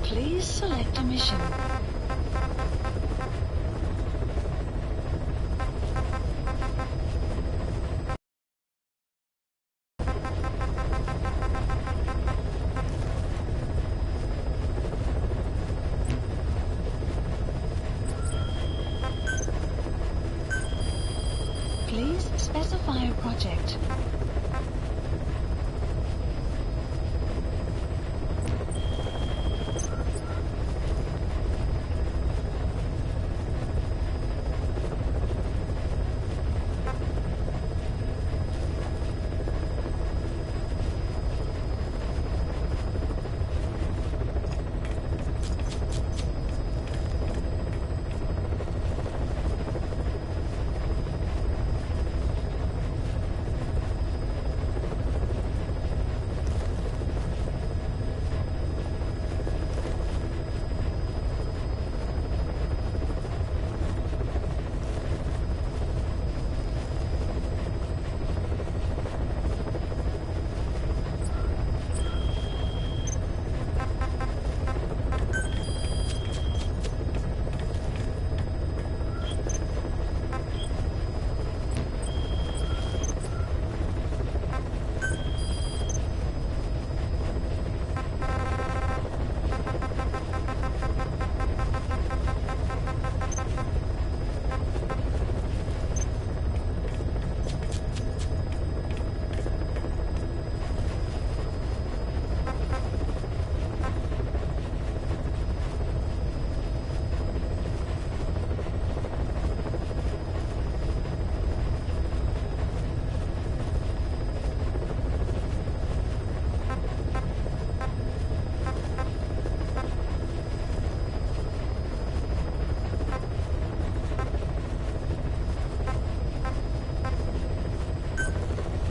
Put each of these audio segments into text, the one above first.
Please select a mission. Please specify a project.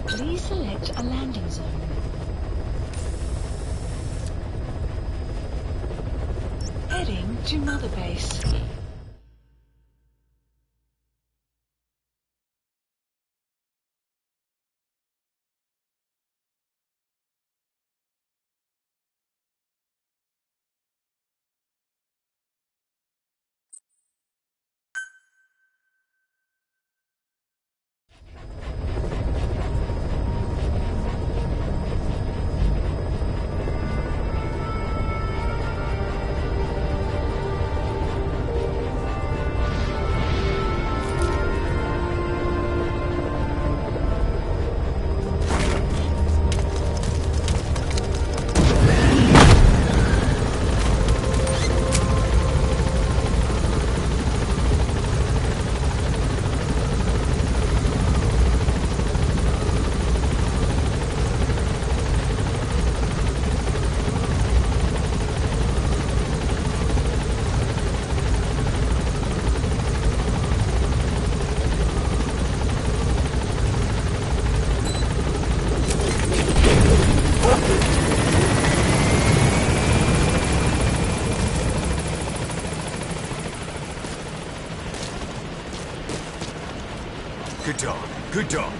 Please select a landing zone. Heading to Mother Base. Good dog. Good dog.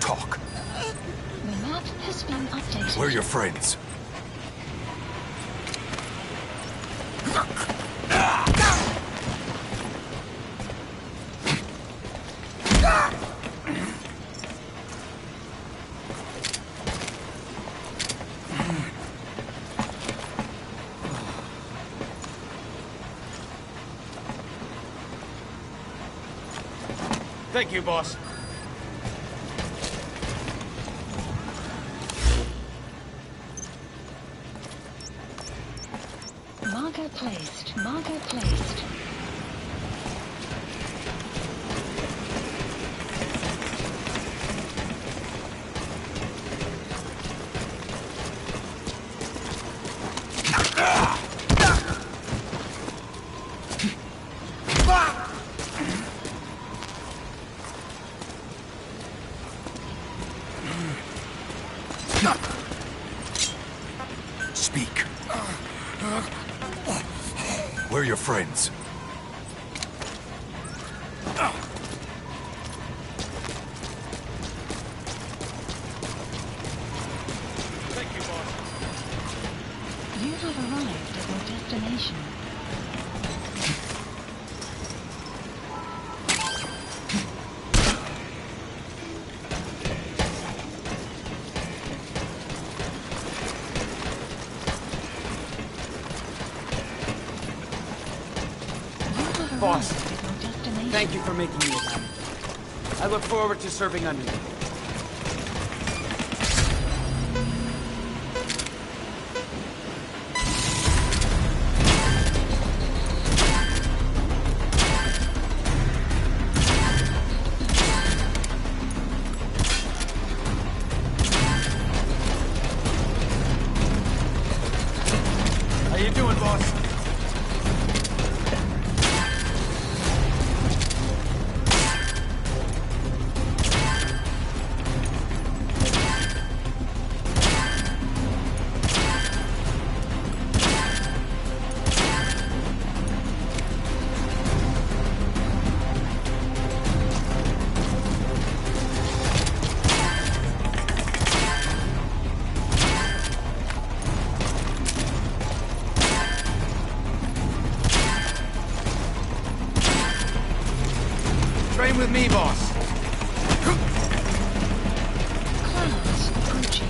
Talk. The map has been updated. Where are your friends? Thank you, boss. Marker placed. Marker placed. Speak. Where are your friends? Thank you, boss. You have arrived at your destination. Boss, Arrived at your destination. thank you for making me happy. I look forward to serving under you. How you doing, boss? Train with me, boss. Clouds approaching.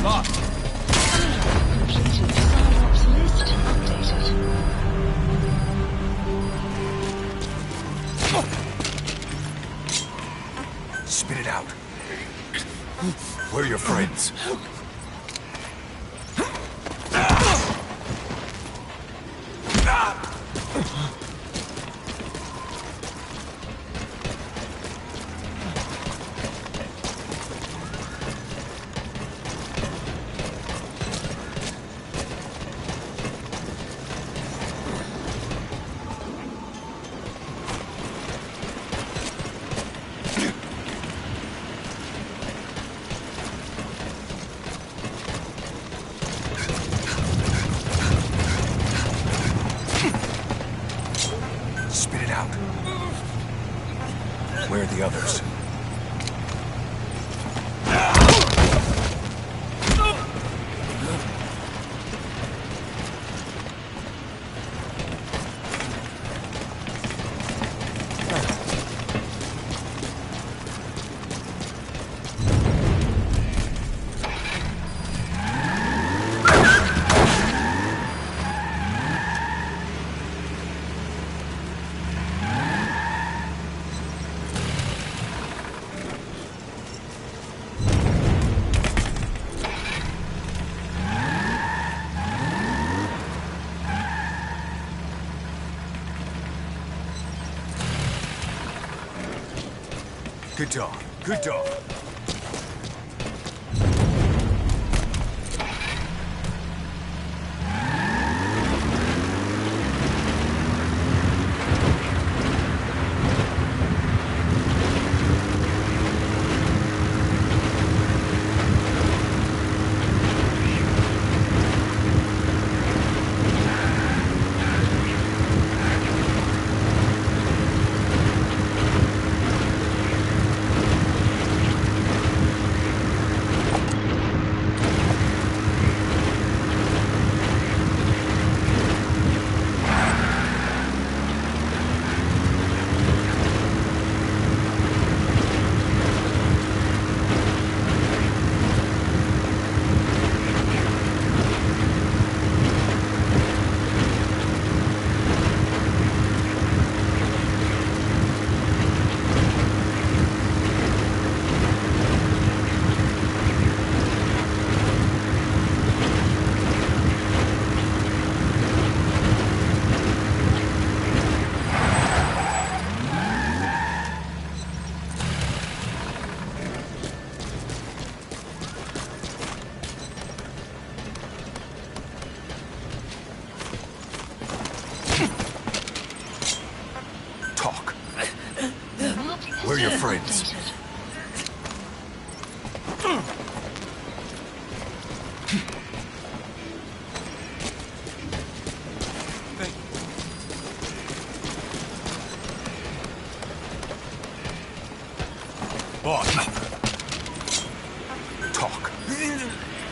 Boss, Completed. Psyops list updated. Spit it out. Where are your friends? Spit it out. Where are the others? Good dog. Good dog.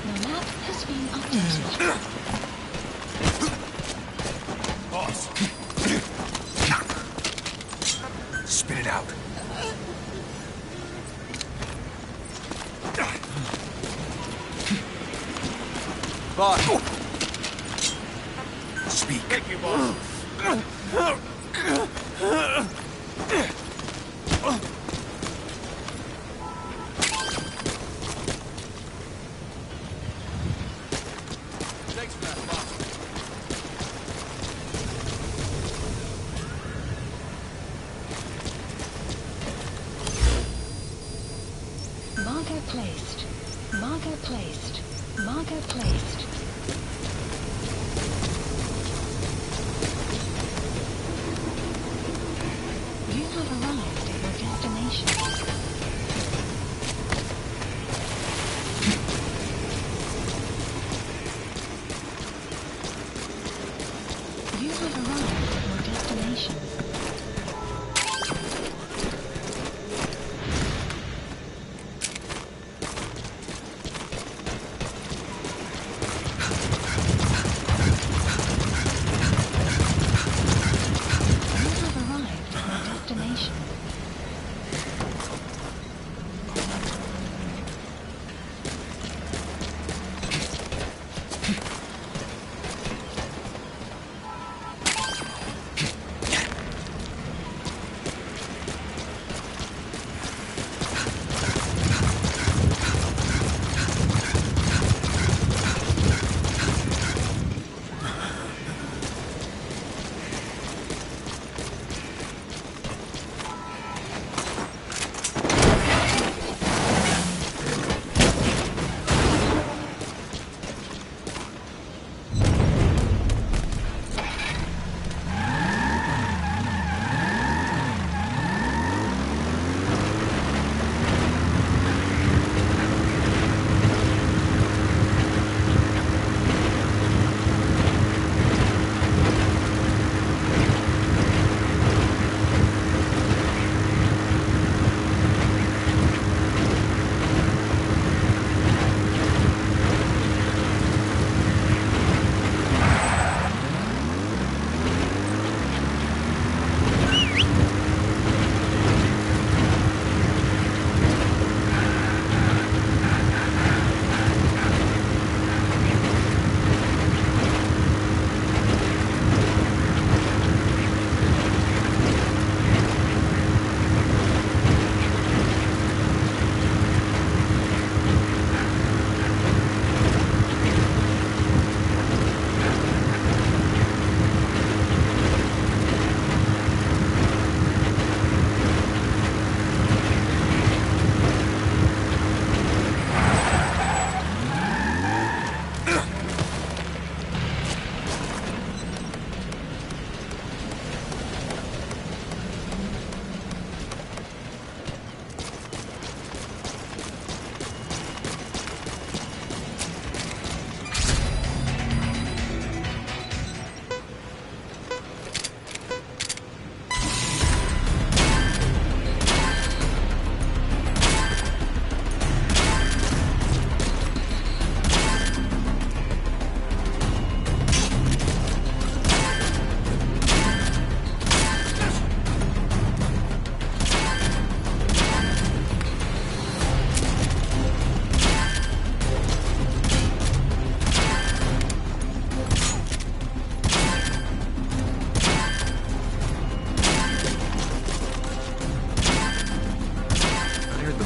The map has been updated. Boss. Spit it out. Boss. Speak. Thank you, boss. Thanks for that, boss. Marker placed. Marker placed. Marker placed. You have arrived at your destination. You have arrived at your destination.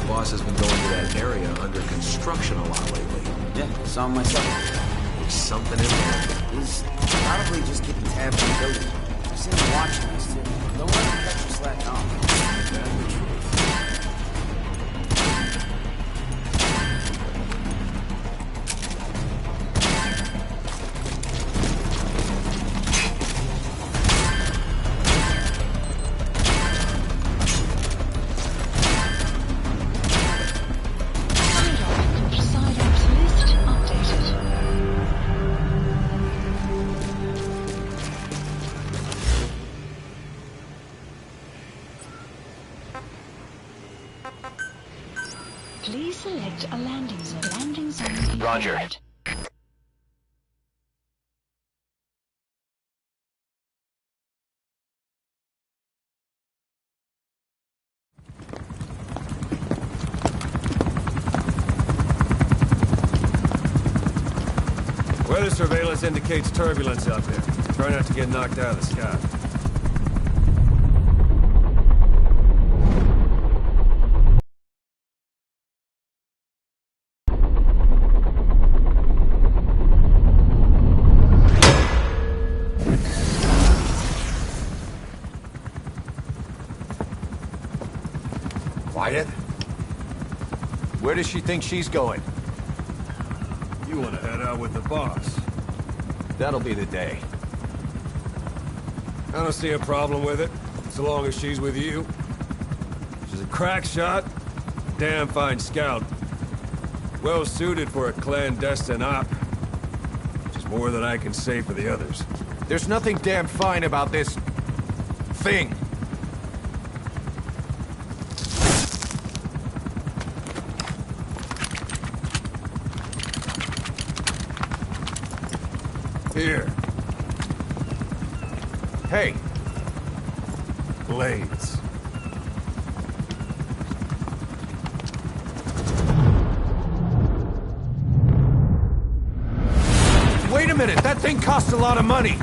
boss has been going to that area under construction a lot lately. Yeah, saw him myself. There's something in there. He's probably just keeping tabs on the building. I've seen him watching us, too. Don't let him catch you slacking off. That's the truth. Please select a landing zone. Landing zone confirmed. Roger. Weather surveillance indicates turbulence out there. Try not to get knocked out of the sky. Wyatt? Where does she think she's going? You want to head out with the boss. That'll be the day. I don't see a problem with it, so long as she's with you. She's a crack shot, damn fine scout. Well suited for a clandestine op. Which is more than I can say for the others. There's nothing damn fine about this... thing. Here. Hey, Blades. wait a minute! That thing costs a lot of money!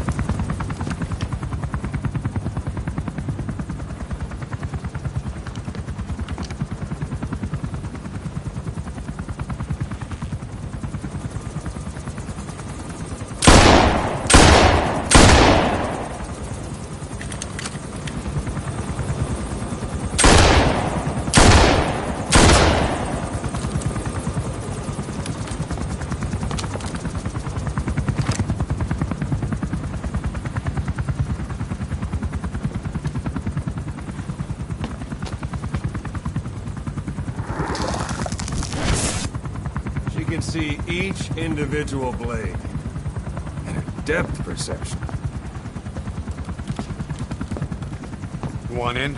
Can see each individual blade and a depth perception. Want in?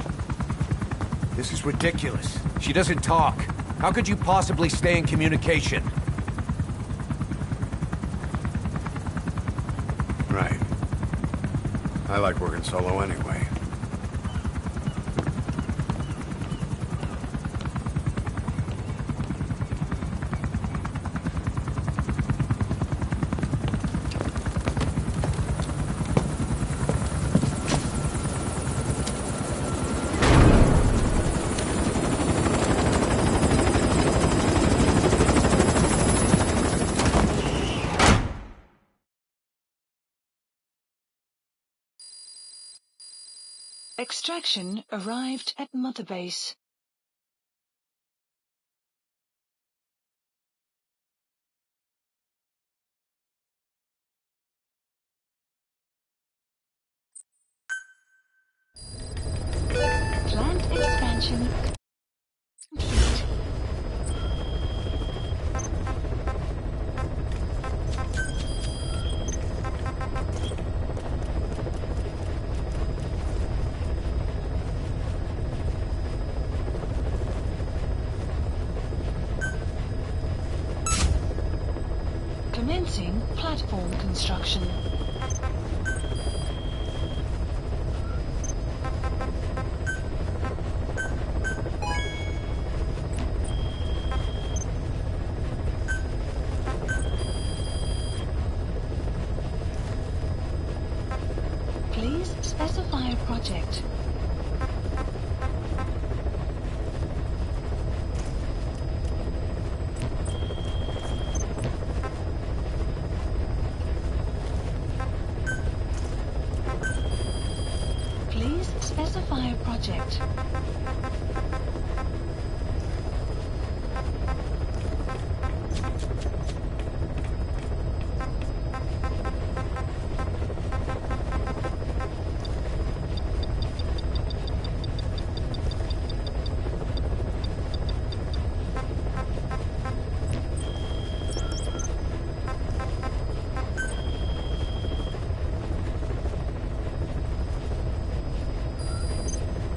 This is ridiculous. She doesn't talk. How could you possibly stay in communication? Right. I like working solo anyway. Extraction arrived at Mother Base. Plant expansion complete. Commencing platform construction. Please specify a project. Please specify a project.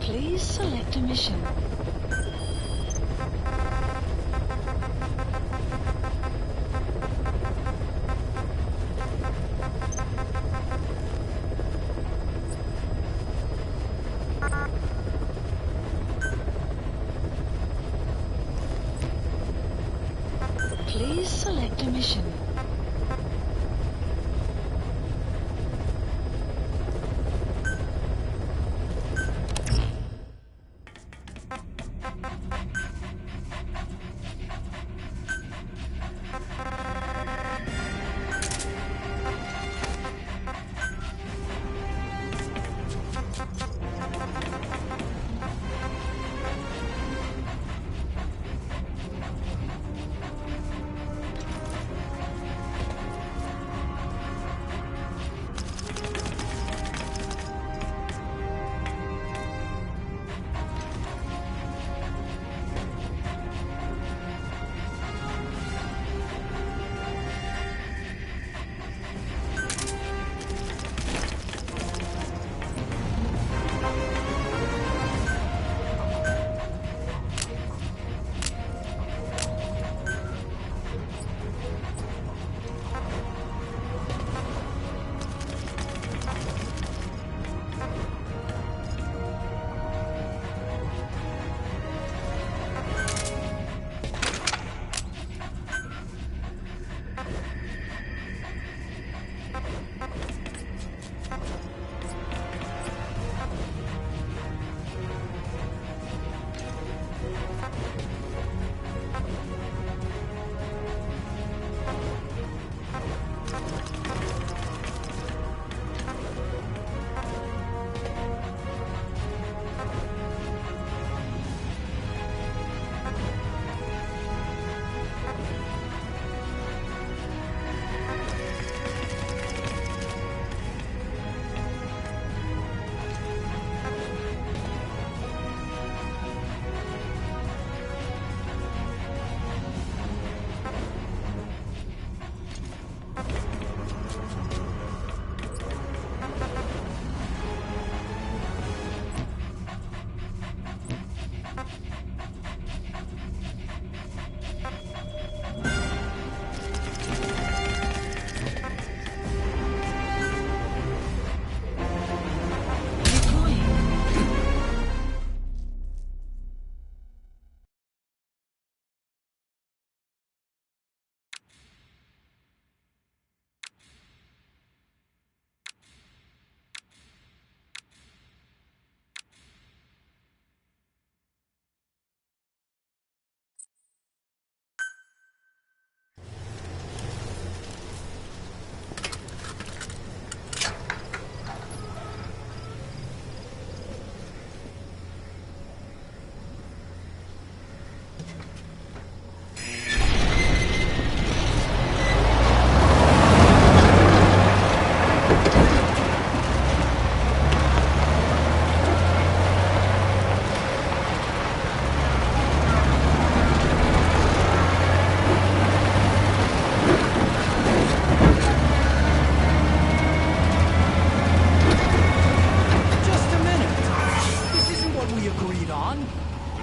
Please select a mission. Please select a mission.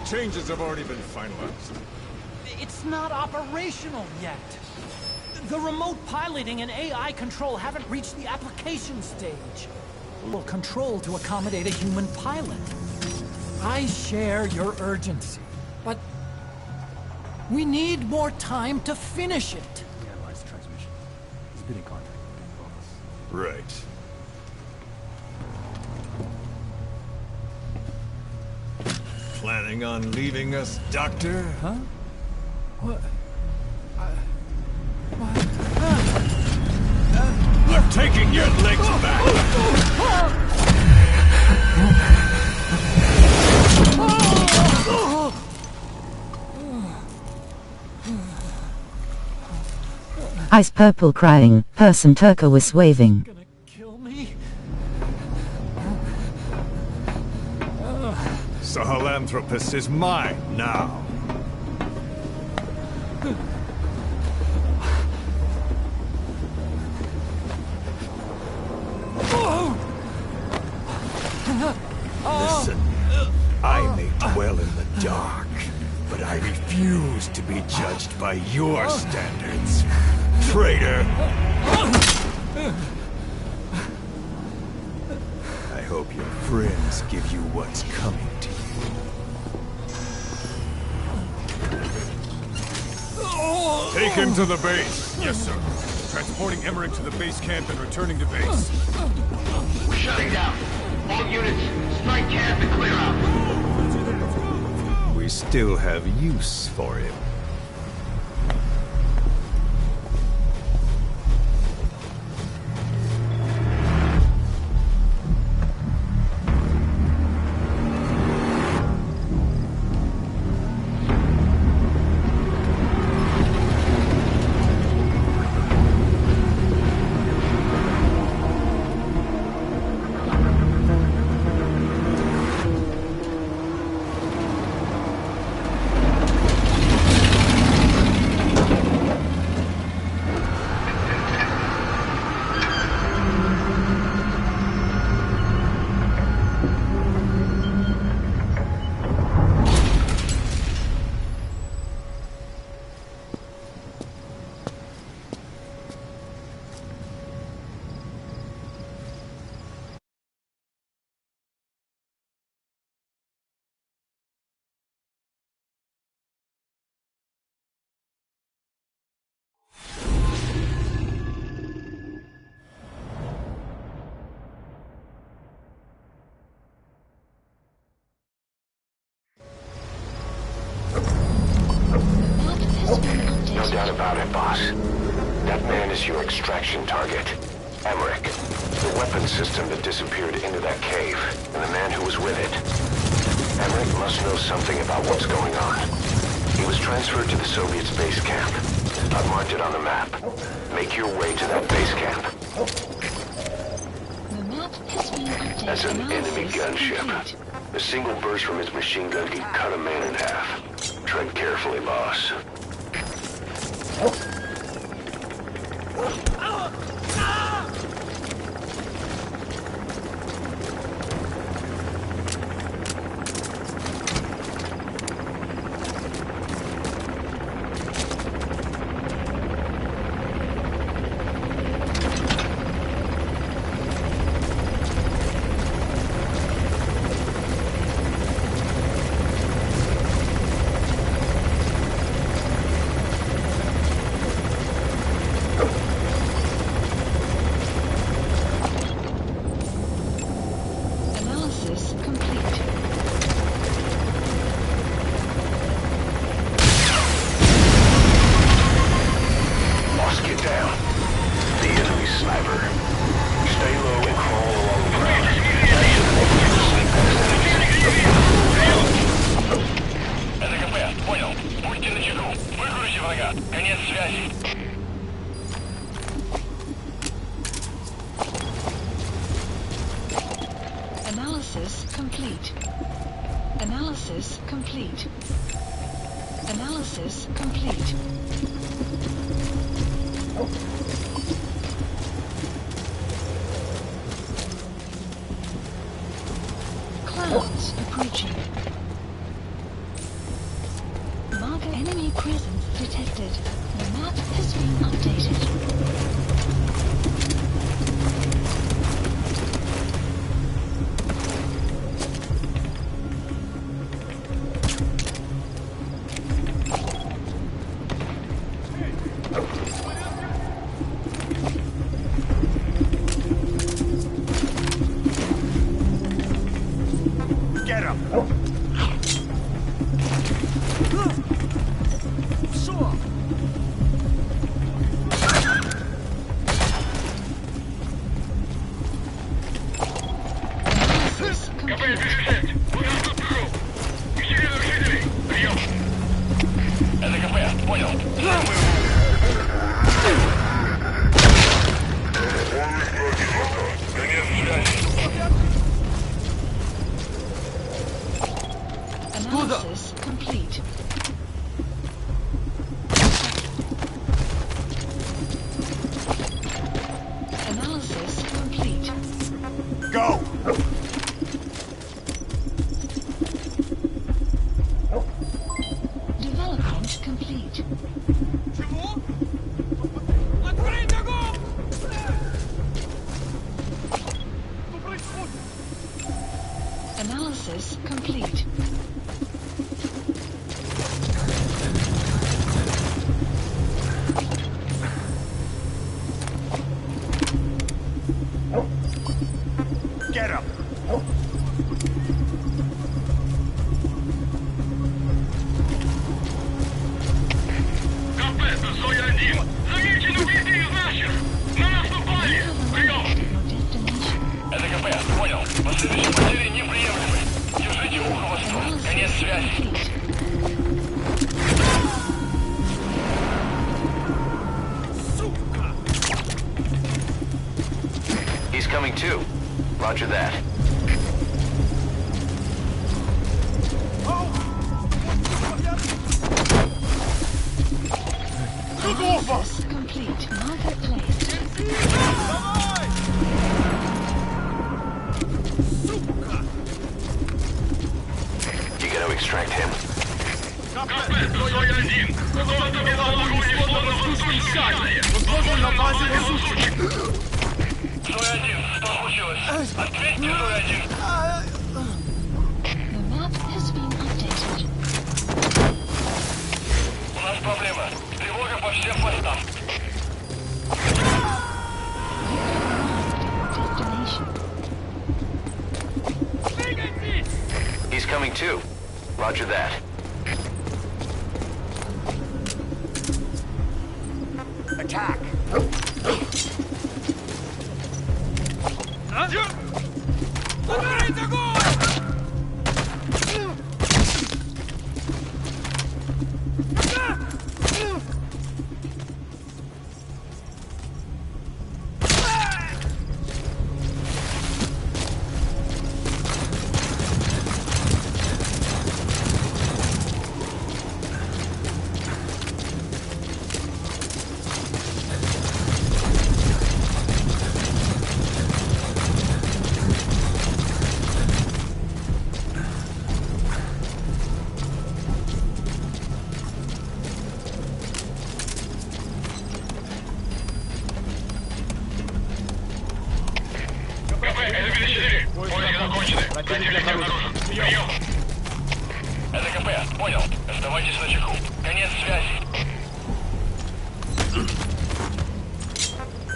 Changes have already been finalized. It's not operational yet. The remote piloting and AI control haven't reached the application stage. Well, control to accommodate a human pilot. I share your urgency, but we need more time to finish it. We analyzed the transmission. He's been in contact with both of us. Right. Planning on leaving us, Doctor? Huh? What? I'm taking your legs back! Ice Purple crying, person turquoise waving. Gonna kill me? Sahelanthropus is mine now. Listen, I may dwell in the dark, but I refuse to be judged by your standards, traitor! I hope your friends give you what's coming to you. Take him to the base. Yes, sir. Transporting Emmerich to the base camp and returning to base. We're shutting down. All units, strike camp and clear out. We still have use for him. No doubt about it, boss. That man is your extraction target. Emmerich. The weapon system that disappeared into that cave, and the man who was with it. Emmerich must know something about what's going on. He was transferred to the Soviets' base camp. I've marked it on the map. Make your way to that base camp. The map has been updated. That's an enemy Analysis gunship. complete. A single burst from his machine gun can cut a man in half. Tread carefully, boss. Analysis complete. Boss, get down. The enemy sniper. Stay low and crawl along the ground. That should enable you to sneak past enemies. ЛКП, понял. Будьте начеку. Выгрузите врага. Конец связи. Analysis complete. Analysis complete. Analysis complete. Clouds approaching. Marker enemy presence detected. The map has been updated. Get him! Sure. Analysis complete. ЛКП, понял. Analysis complete. Analysis complete. Go! Development complete. Analysis complete. He's coming too. Roger that. Analysis complete. Marker placed. You gotta extract him. The map has been updated. Destination. He's coming too. Roger that. Attack!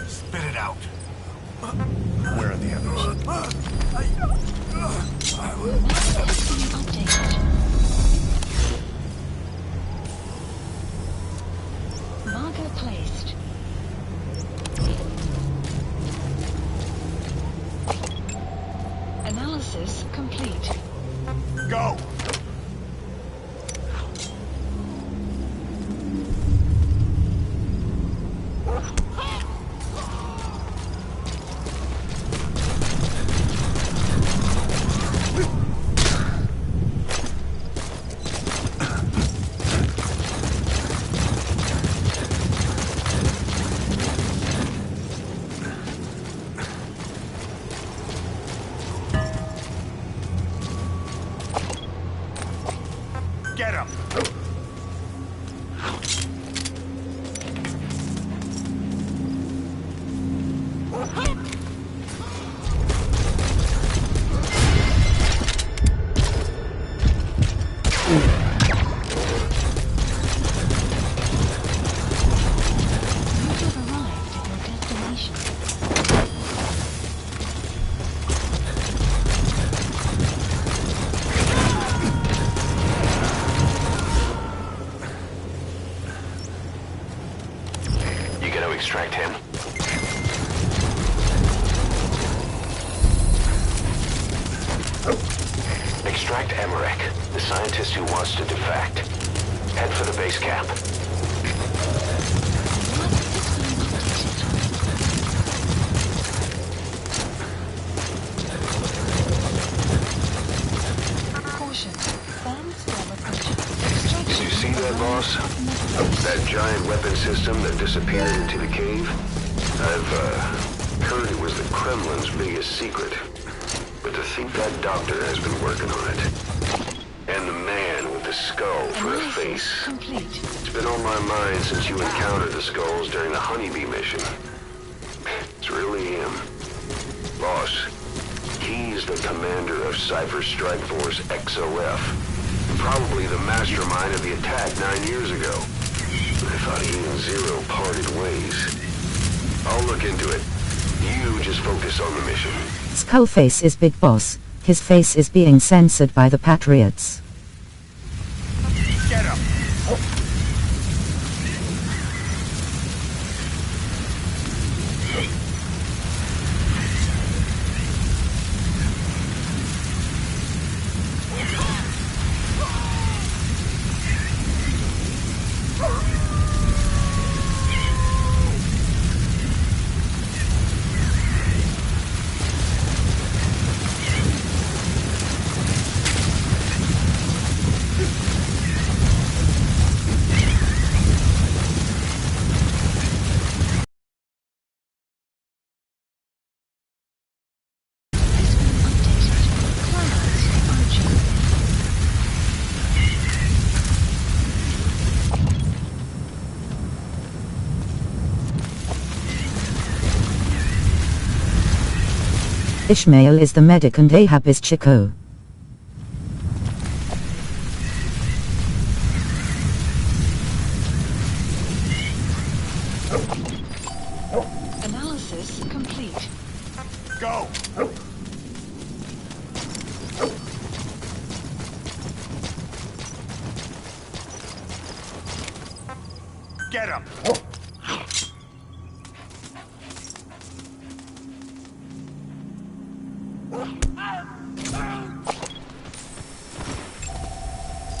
Spit it out. Where are the others? Marker placed. Analysis complete. Go! Get him! You have arrived at your destination. You gotta extract him. Extract Emmerich, the scientist who wants to defect. Head for the base camp. Caution. Burn storm approaching. Extraction. You see that, boss? That giant weapon system that disappeared into the cave? I've heard it was the Kremlin's biggest secret. But to think that doctor has been working on it. And the man with the skull for a face. Complete. It's been on my mind since you encountered the skulls during the Honeybee mission. It's really him. Boss, he's the commander of Cypher Strike Force XOF. Probably the mastermind of the attack 9 years ago. I thought he and Zero parted ways. I'll look into it. You just focus on the mission. Skullface is Big Boss. His face is being censored by the Patriots. Get him! Ishmael is the medic and Ahab is Chico. Analysis complete. Go! Get him!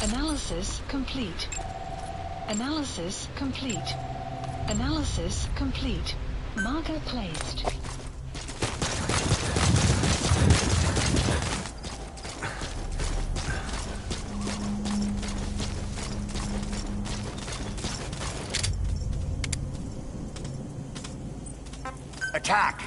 Analysis complete. Analysis complete. Analysis complete. Marker placed. Attack!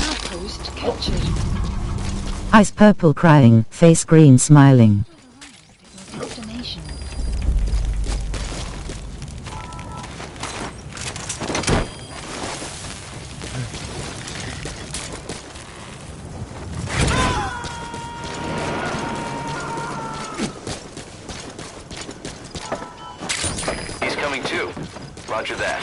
Outpost captured. Eyes purple crying, face green smiling. Destination. He's coming too. Roger that.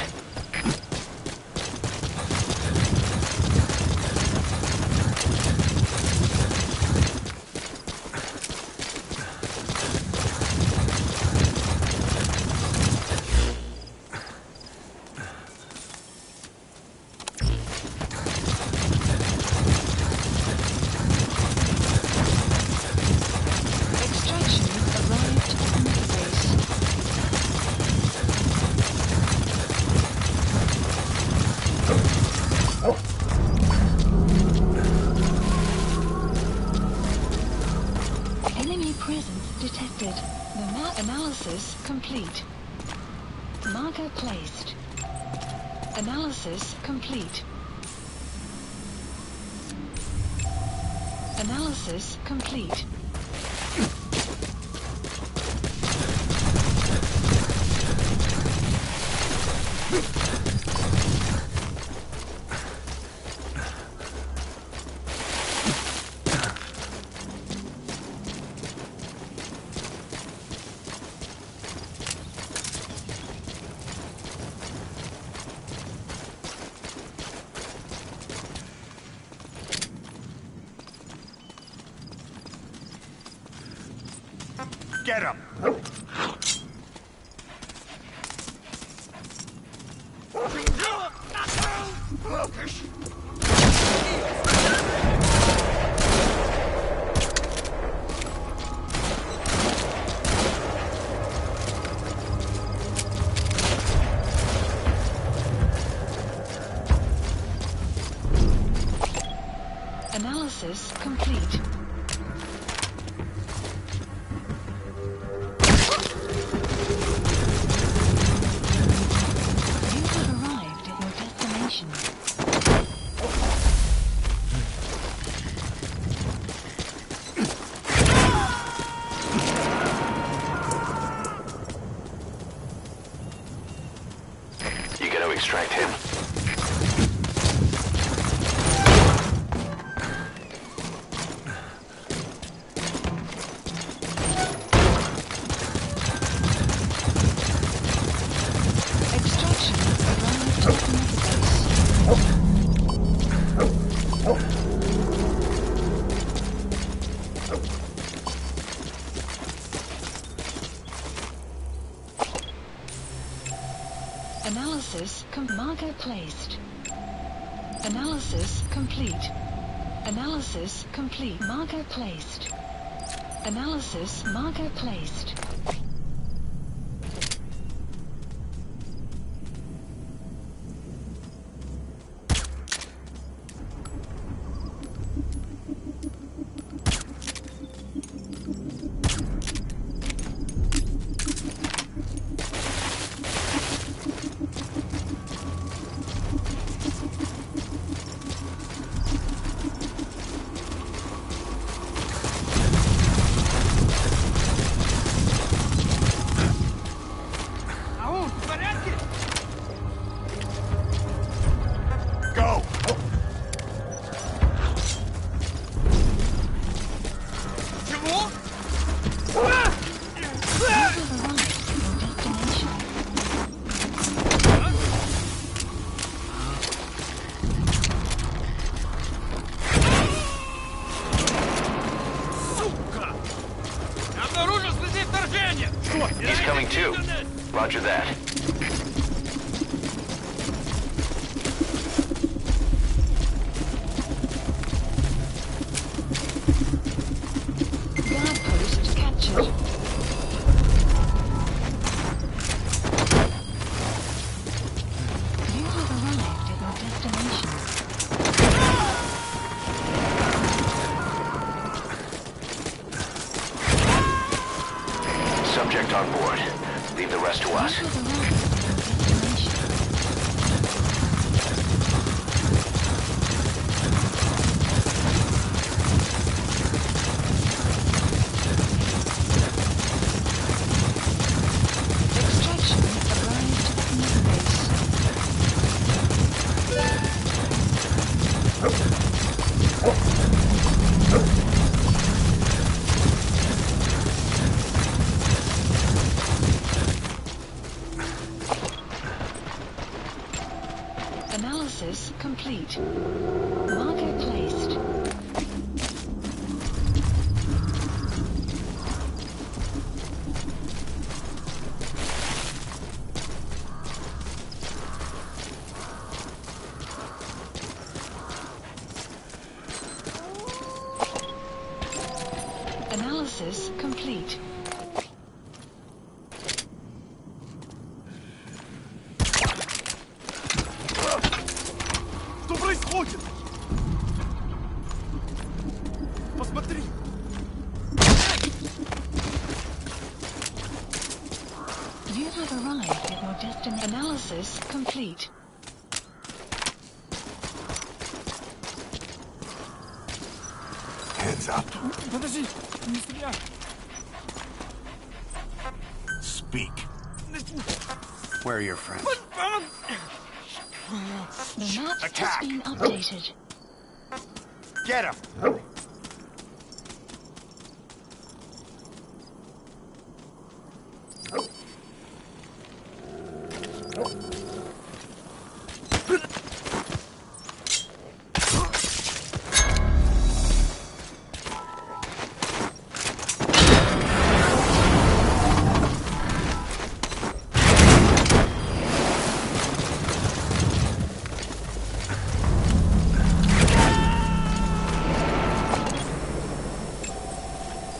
Extraction arrived at base. Enemy presence detected. The map analysis complete. Marker placed. Analysis complete. Analysis complete. Get him! Analysis complete. You have arrived at your destination. You gotta extract him. Extraction arrived at base. Analysis marker placed. Analysis complete. Analysis complete. Marker placed. Analysis marker placed. He's coming too. Roger that. Guard post captured. You have arrived at your destination. Subject on board. Leave the rest to us. You have arrived at your destination. Extraction arrived at new base. Analysis complete. Marker placed. Analysis complete. Что происходит? Посмотри! You have arrived at your destination. Analysis complete. Hands up. Подожди, не стреляй. Speak. Where are your friends? The map Attack. has been updated. Get him!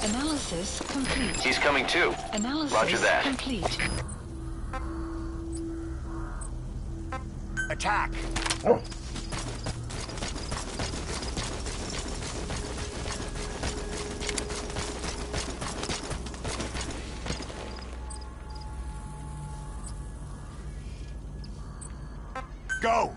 Analysis complete. He's coming too. Analysis Roger that. complete. Attack! Go!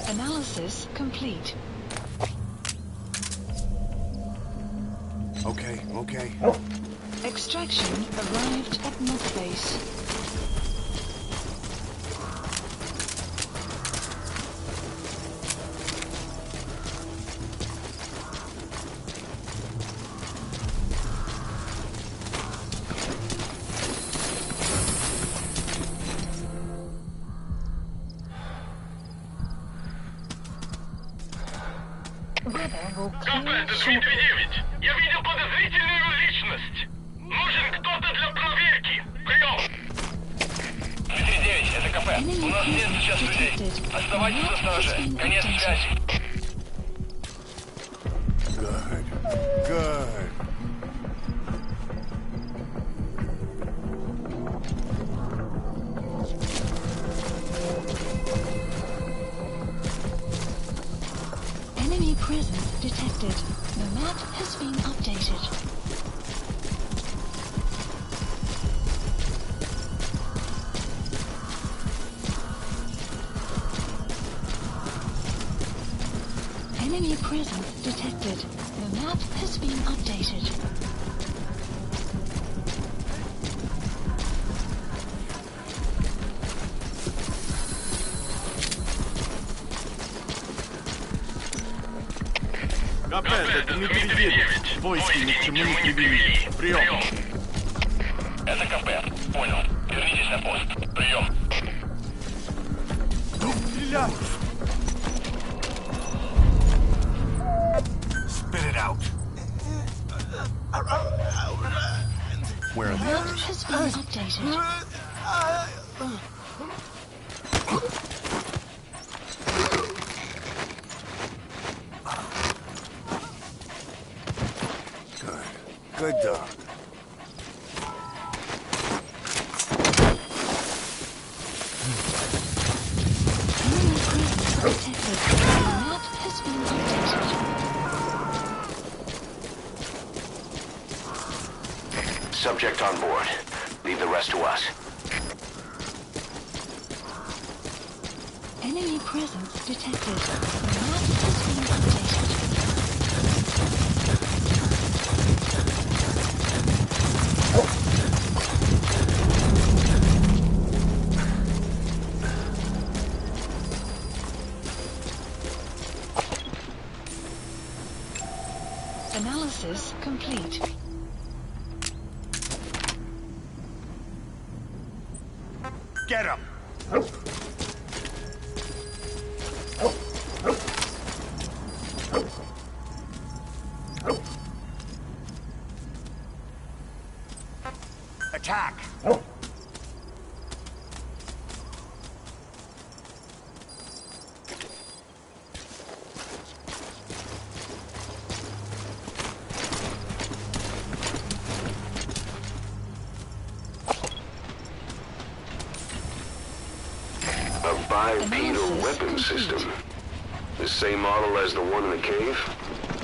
Analysis complete. Okay. Extraction arrived at North Base. marker will clear Это shortly. 339. Я видел подозрительную личность. Нужен кто-то для проверки. Прием. 339, это КП. Enemy У нас нет presence сейчас людей. detected. Оставайтесь на Map has страже. been Конец updated. связи. Good. Good. Enemy presence detected. The map has been updated. Enemy presence detected. The map has been updated. КП, это Дмитрий Девять. Войски ни к чему не привели. Прием. Это КП. Понял. Вернитесь на пост. Прием. Spit it out. Where are The the map others? has been updated. Good. Good dog. Enemy presence detected. The map has been updated. Subject on board. Leave the rest to us. Enemy presence detected. The map has been updated. Analysis complete. Get him! Attack! A bipedal weapon system. The same model as the one in the cave?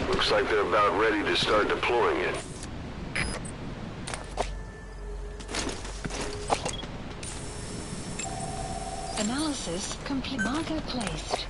Looks like they're about ready to start deploying it. Analysis complete. Marker placed.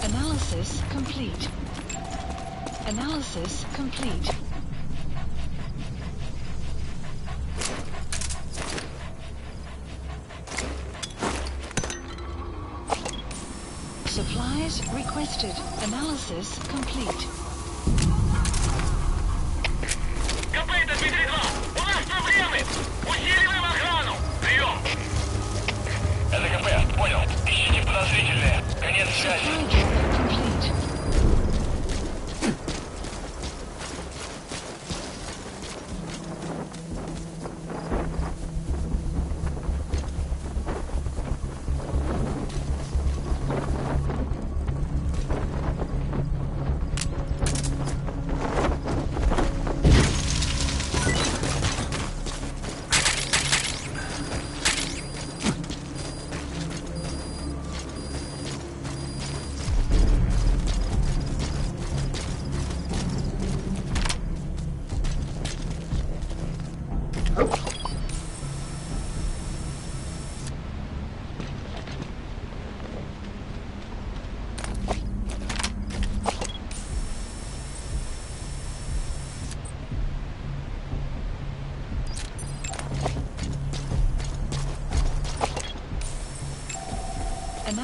Analysis complete. Analysis complete. Supplies requested. Analysis complete. КП, это Дмитрий 2. У нас проблемы. Усиливаем охрану. Прием. Это КП. Понял. Ищите подозрительные. Конец связи. Supply drop complete.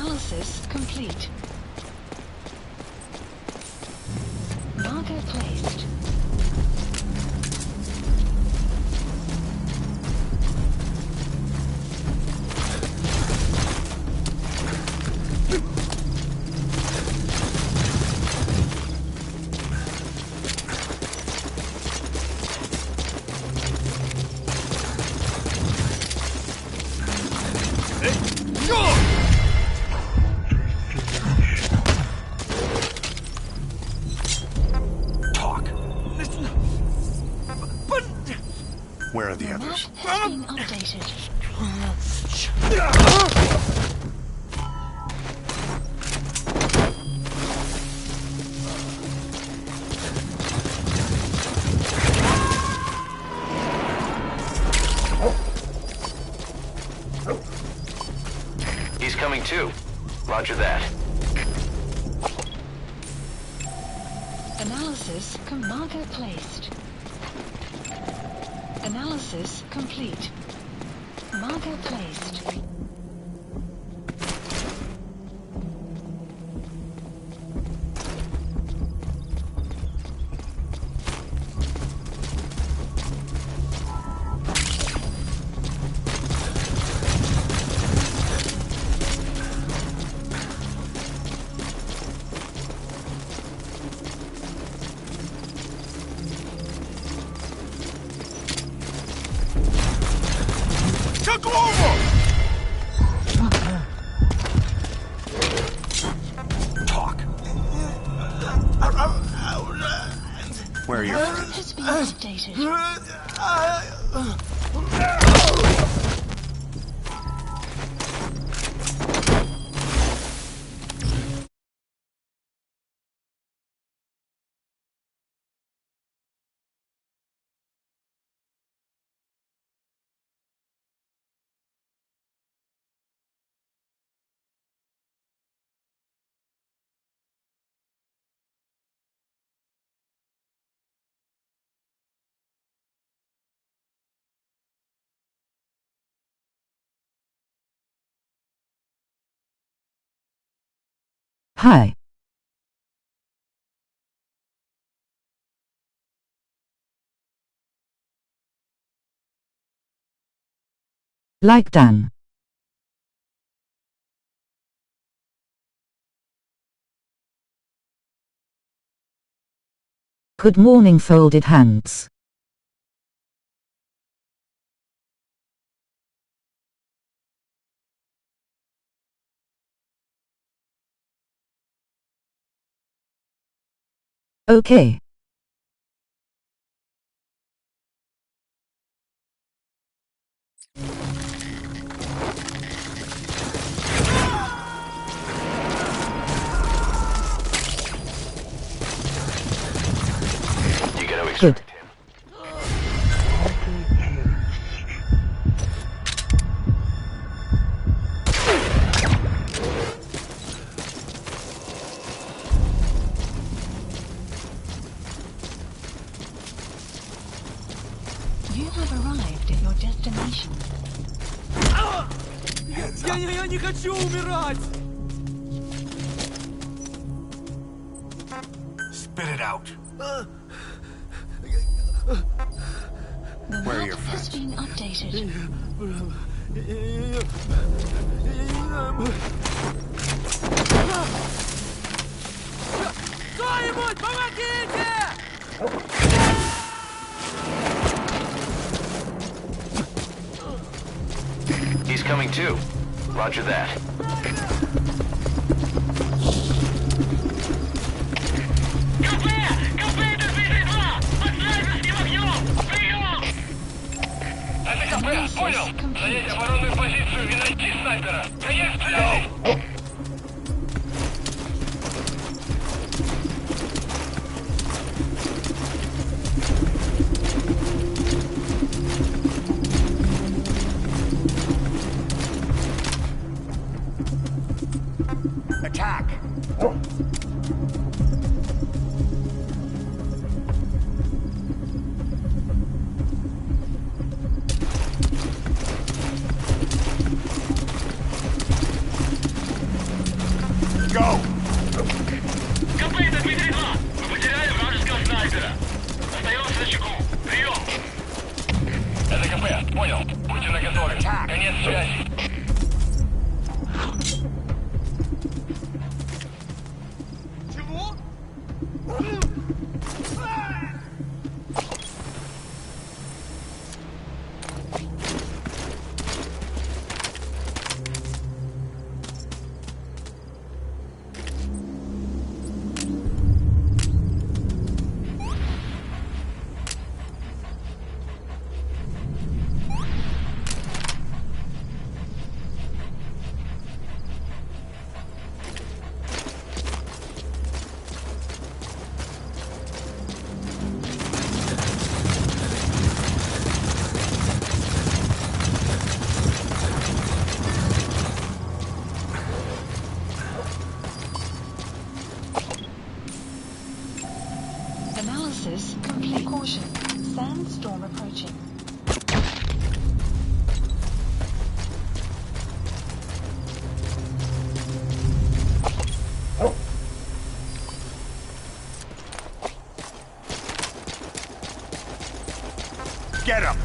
Analysis complete. Marker placed. Where are the others? Map has been updated. He's coming too. Roger that. Analysis marker placed. Analysis complete. Marker placed. Where are your Map friends? has been updated. Hi. Like Dan. Good morning, folded hands. Okay. You gotta Good. extract him. You have arrived at your destination. Я не хочу умирать! Spit it out. The Where are map your has friends? been updated. Кто-нибудь, помогите! He's coming too. Roger that. Это КП, понял? Занять оборонную позицию и найти снайпера. Конец связи! Attack! Go! КП, это Дмитрий-2. Мы потеряли вражеского снайпера. Остаемся на чеку. Прием! Это КП, понял. Будьте наготове. Конец связи. Analysis complete. Caution. Sandstorm approaching. Get him!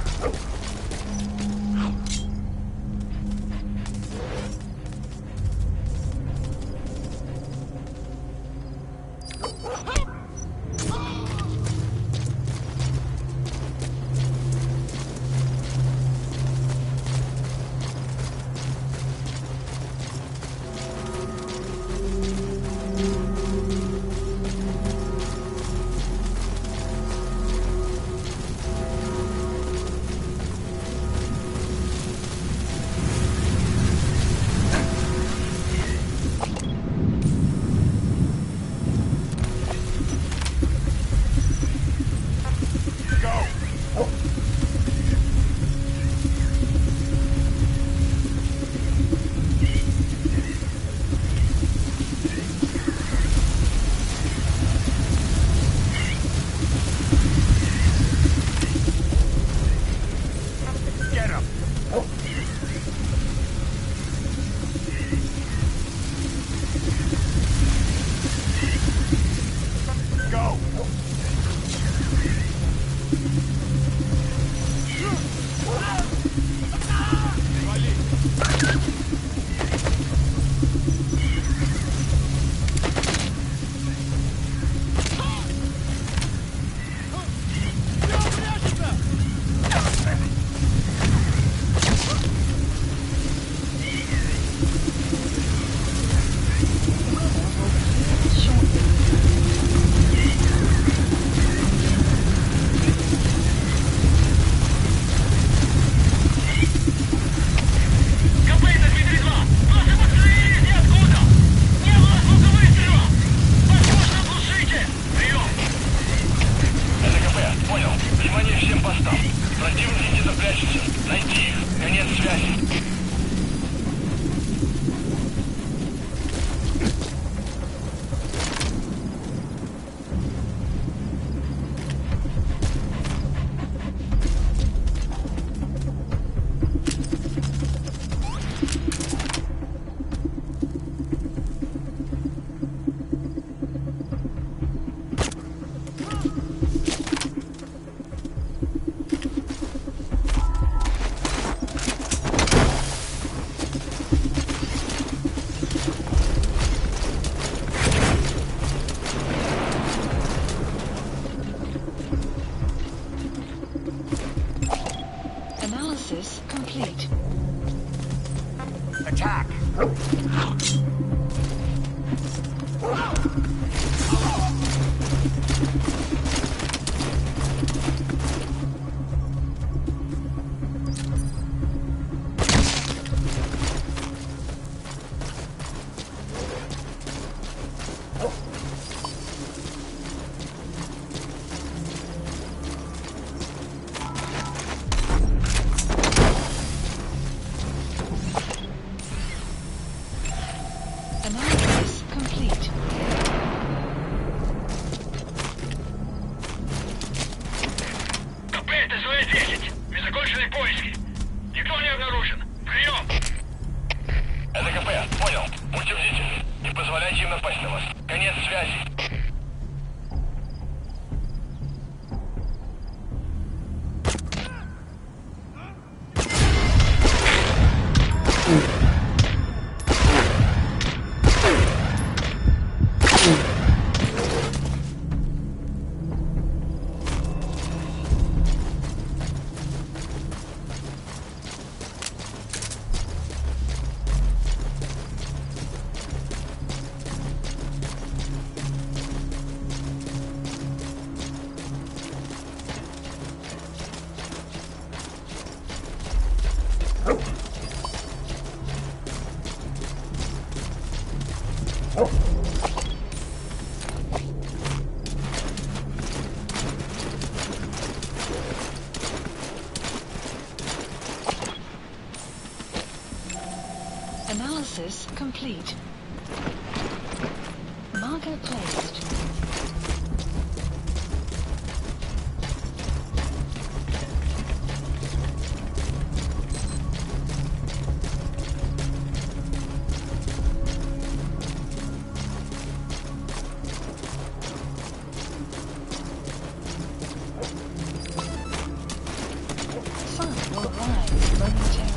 позволяйте им напасть на вас. Конец связи. Analysis complete. Marker placed. Sun will rise momentarily.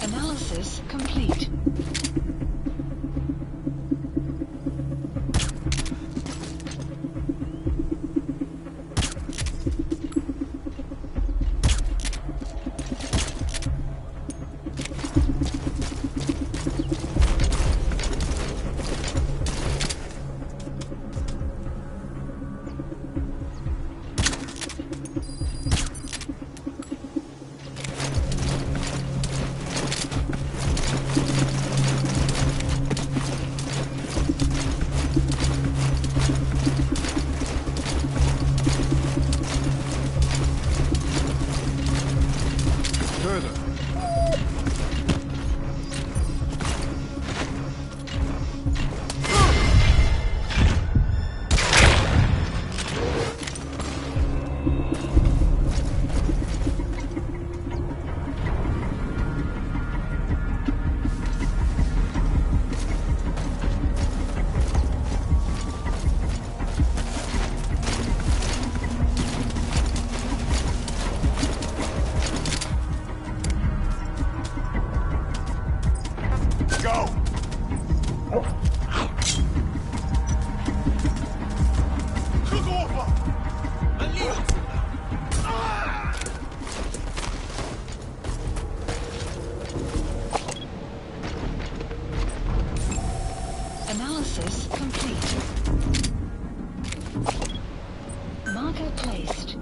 Analysis complete. Analysis complete. Marker placed.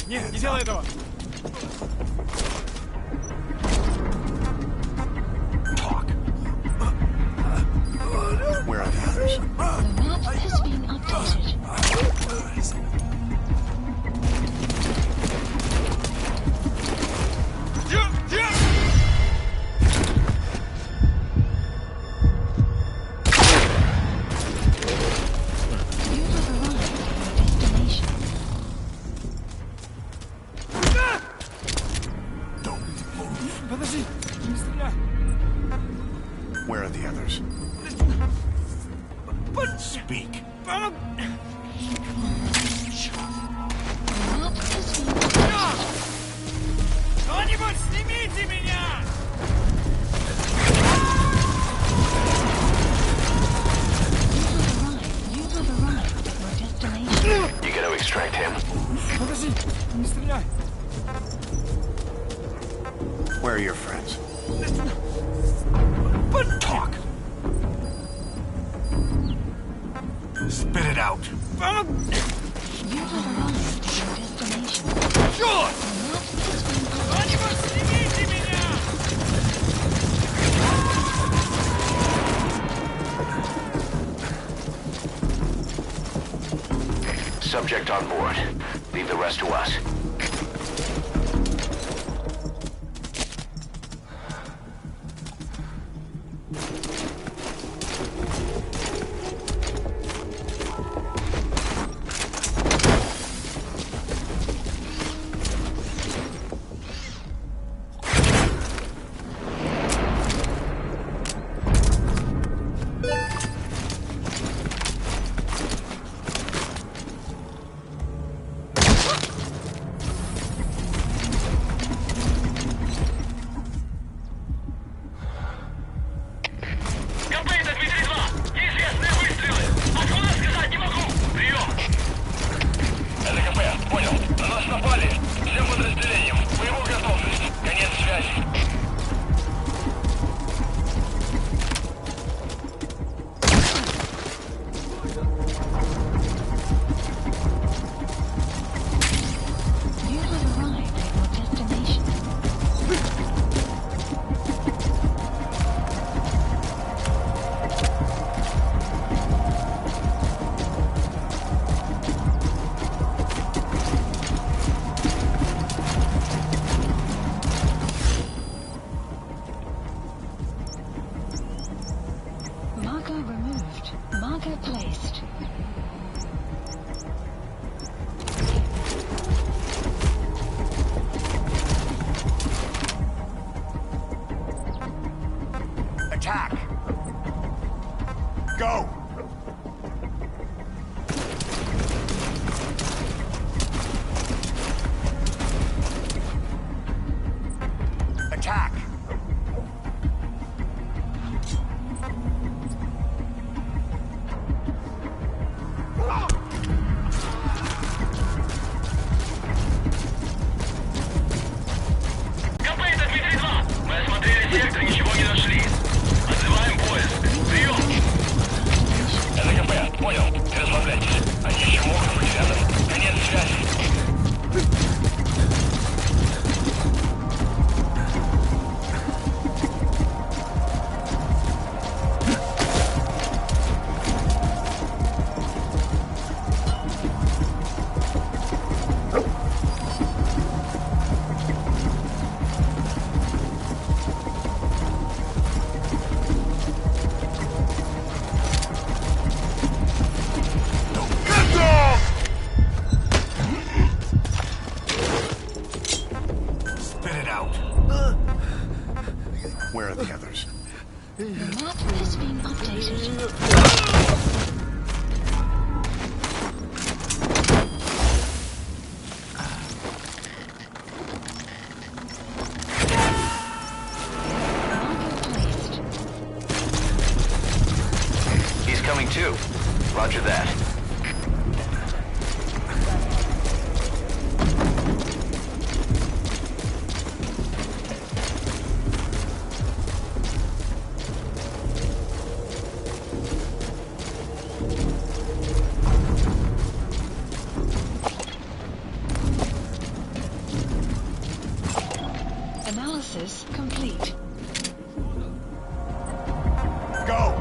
Нет, не делай этого! Where are the others? The map has been updated. You have arrived at your destination. Don't move. Подожди, не стреляй! Where are the others? Speak. The map has been updated. Кто-нибудь снимите меня! You have arrived at your destination. You gonna extract him? Подожди, не стреляй. Where are your friends? But talk. Spit it out. You have arrived at your destination. Черт! The map has been updated. Кто-нибудь снимите меня! Subject on board. Leave the rest to us. Attack! Go! Attack! Where are the others? The map has been updated. Marker placed. He's coming too. Roger that. Analysis complete. Go!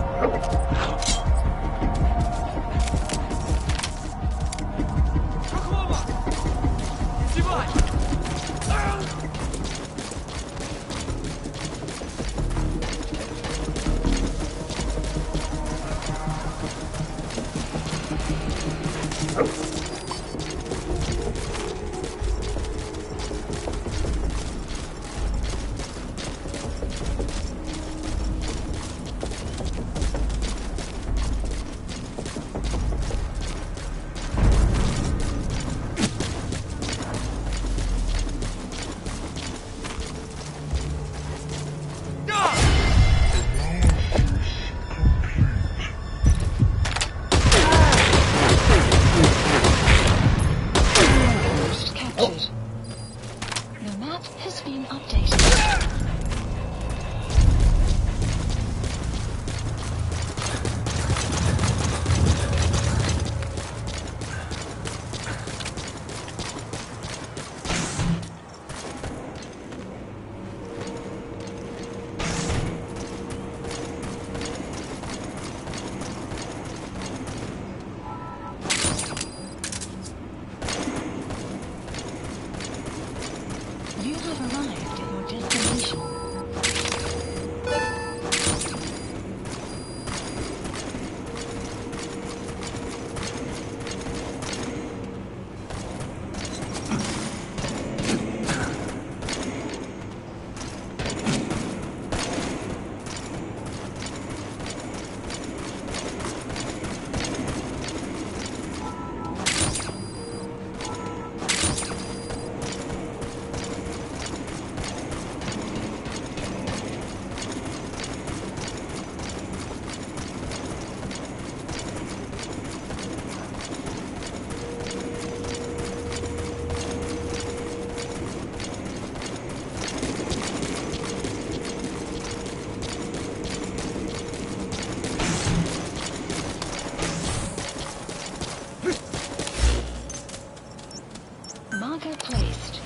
Marker placed.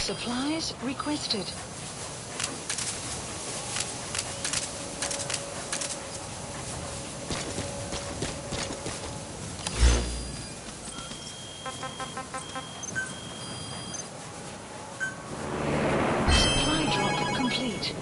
Supplies requested. Supply drop complete.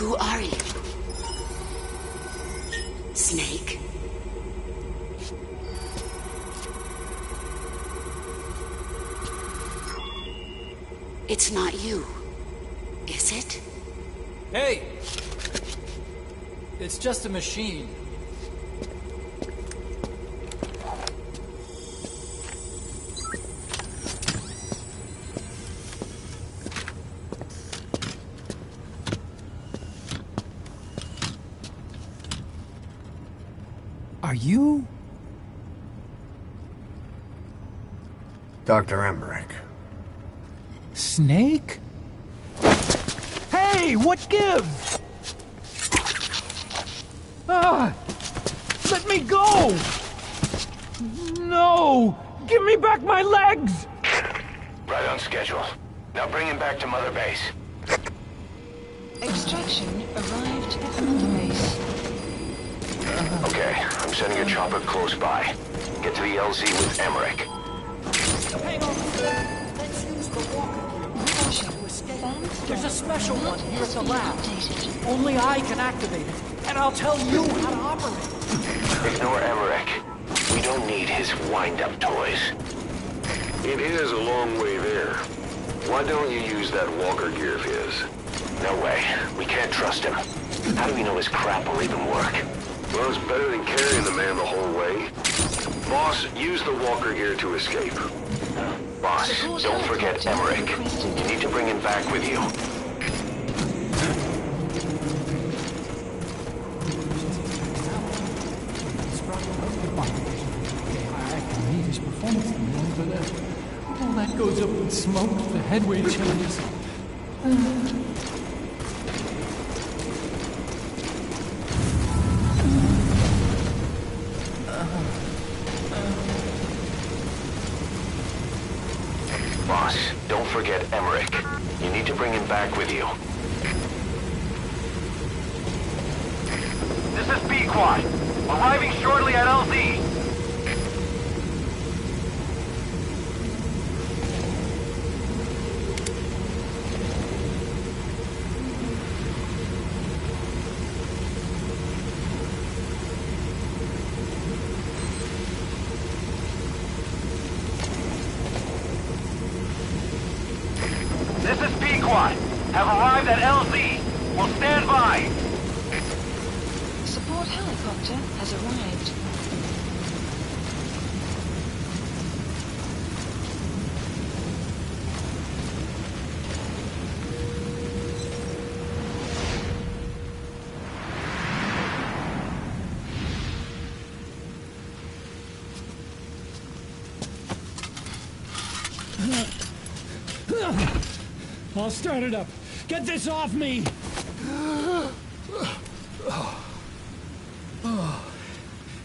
Who are you? Snake? It's not you, is it? Hey! It's just a machine. Are you... Dr. Emmerich. Snake? Hey, what gives? Ah! Let me go! No! Give me back my legs! Right on schedule. Now bring him back to Mother Base. Extraction arrived at Mother Base. Okay, I'm sending a chopper close by. Get to the LZ with Emmerich. Hang on. Let's use the walker gear to escape. There's a special one here at the lab. Only I can activate it, and I'll tell you how to operate. Ignore Emmerich. We don't need his wind-up toys. It is a long way there. Why don't you use that walker gear of his? No way. We can't trust him. How do we know his crap will even work? Well, it's better than carrying the man the whole way. Boss, use the walker gear to escape. Boss, don't forget Emmerich. You need to bring him back with you. I can read his performance manual, but all that goes up in smoke. The headway changes. Boss, don't forget Emmerich. You need to bring him back with you. This is B-Quad. Arriving shortly at LZ. This is P-Quad. Have arrived at LZ. Will stand by. Support helicopter has arrived. I'll start it up. Get this off me!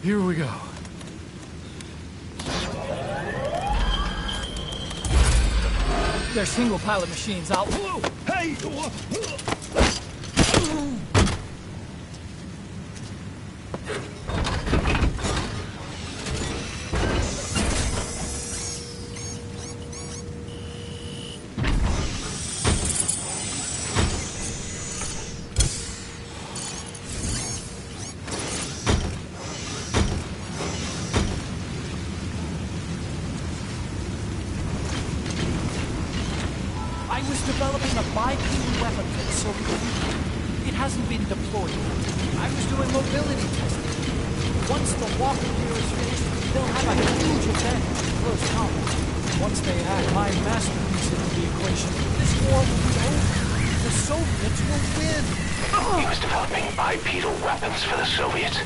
Here we go. They're single pilot machines. I'll... Hey! I was developing a bipedal weapon for the Soviet Union. It hasn't been deployed. I was doing mobility testing. Once the walker gear is finished, they'll have a huge advantage in close combat. Once they add my masterpiece into the equation, this war will be over. The Soviets will win. He was developing bipedal weapons for the Soviets.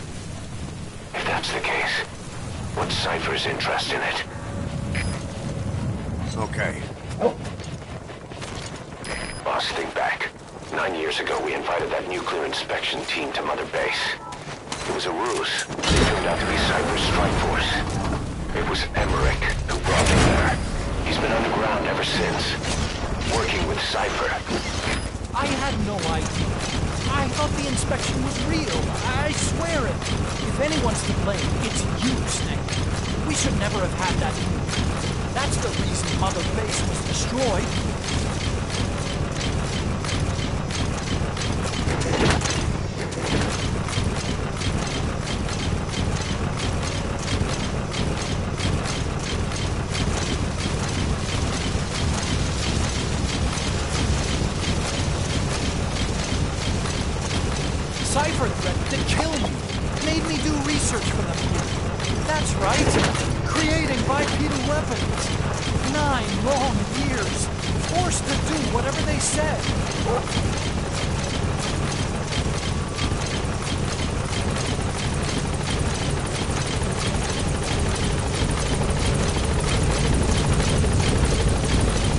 If that's the case, what's Cypher's interest in it? Okay. Boss, think back. 9 years ago, we invited that nuclear inspection team to Mother Base. It was a ruse. It turned out to be Cypher's strike force. It was Emmerich who brought them there. He's been underground ever since, working with Cypher. I had no idea. I thought the inspection was real. I swear it. If anyone's to blame, it's you, Snake. We should never have had that. That's the reason Mother Base was destroyed. offer threatened to kill me. Made me do research for them. That's right. Creating bipedal weapons. 9 long years. Forced to do whatever they said.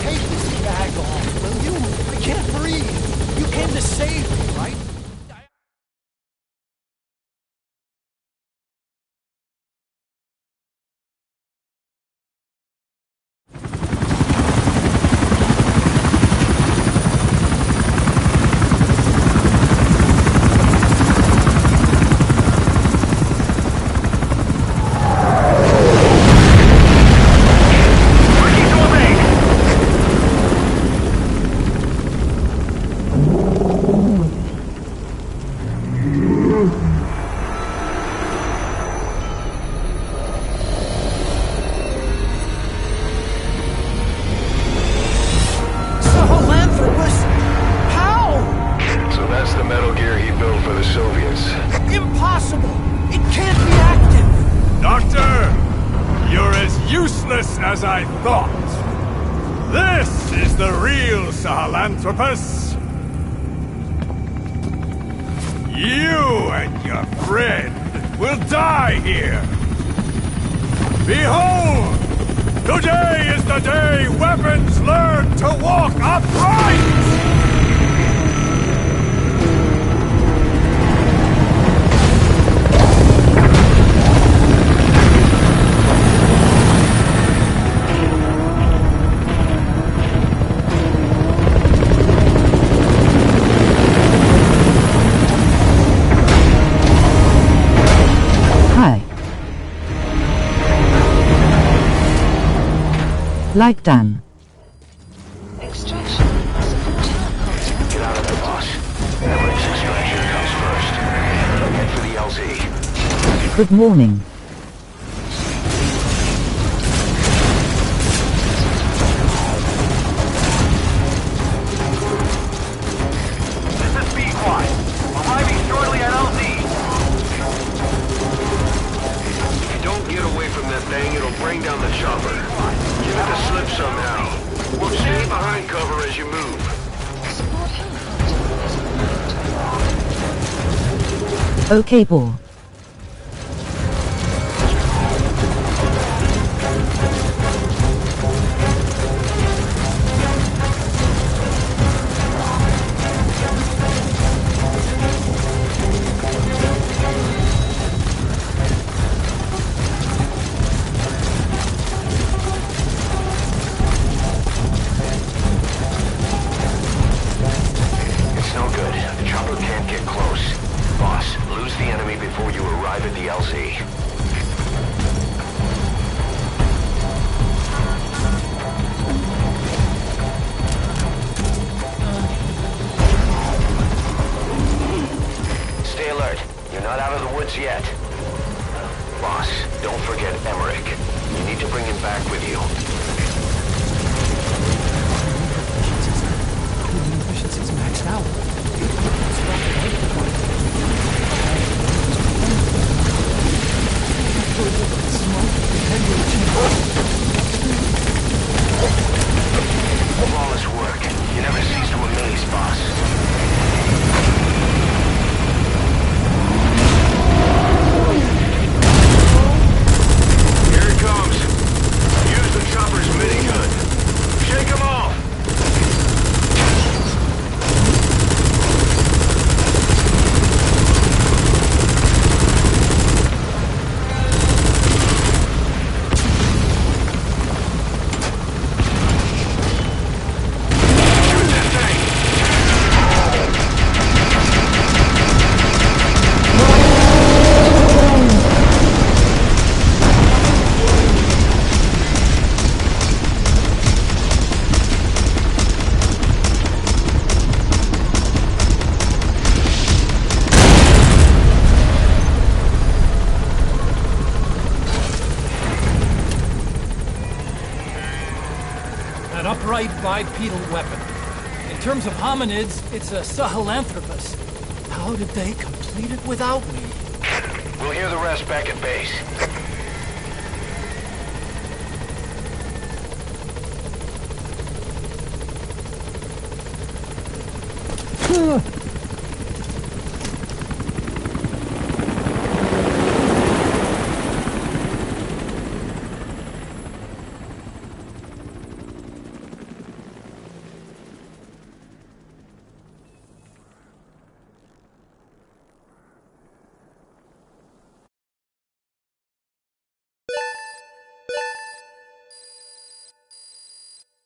Take this bag off, will you? I can't breathe. You came to save me, right? As I thought. This is the real Sahelanthropus. You and your friend will die here. Behold! Today is the day weapons learn to walk upright! Like Dan. Extraction. Support helicopter. Get out of there, boss. Emmerich's extraction comes first. Head for the LZ. Good morning. This is B-Quad. Arriving shortly at LZ. If you don't get away from that thing, it'll bring down the chopper. Give it the slip somehow. Or stay behind cover as you move. Support helicopter is on route. Okay, Boar. Yet. Boss, don't forget Emmerich. You need to bring him back with you. Efficiency's maxed out. Flawless work. You never cease to amaze, boss. Chopper's minigun. Shake him off! Shoot that thing! An upright bipedal weapon. In terms of hominids, it's a Sahelanthropus. How did they complete it without me? We'll hear the rest back at base.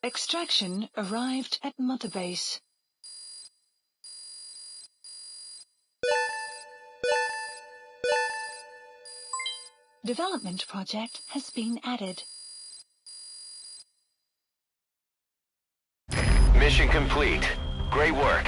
Extraction arrived at Mother Base. Development project has been added. Mission complete. Great work.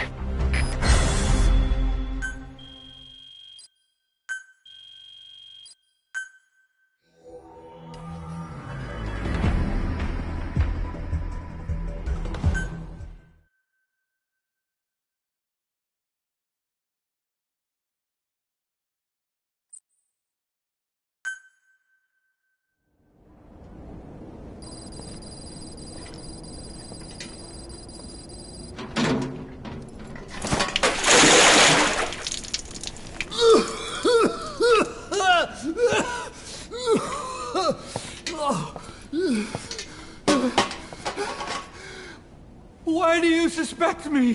Why do you suspect me?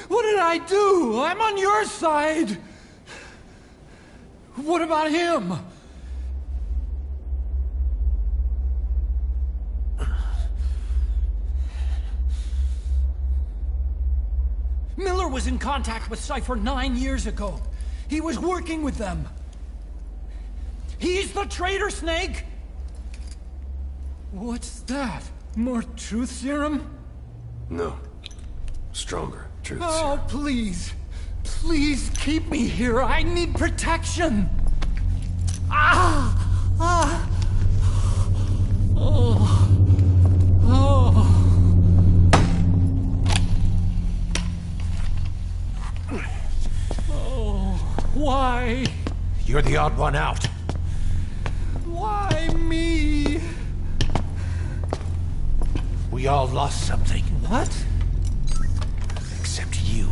What did I do? I'm on your side. What about him? Miller was in contact with Cypher 9 years ago. He was working with them. He's the traitor, Snake! What's that? More truth serum? No. Stronger truth Oh, serum. please. Please keep me here. I need protection. Ah! Ah! Oh. Oh. Oh. Why? You're the odd one out. Why me? We all lost something. What? Except you.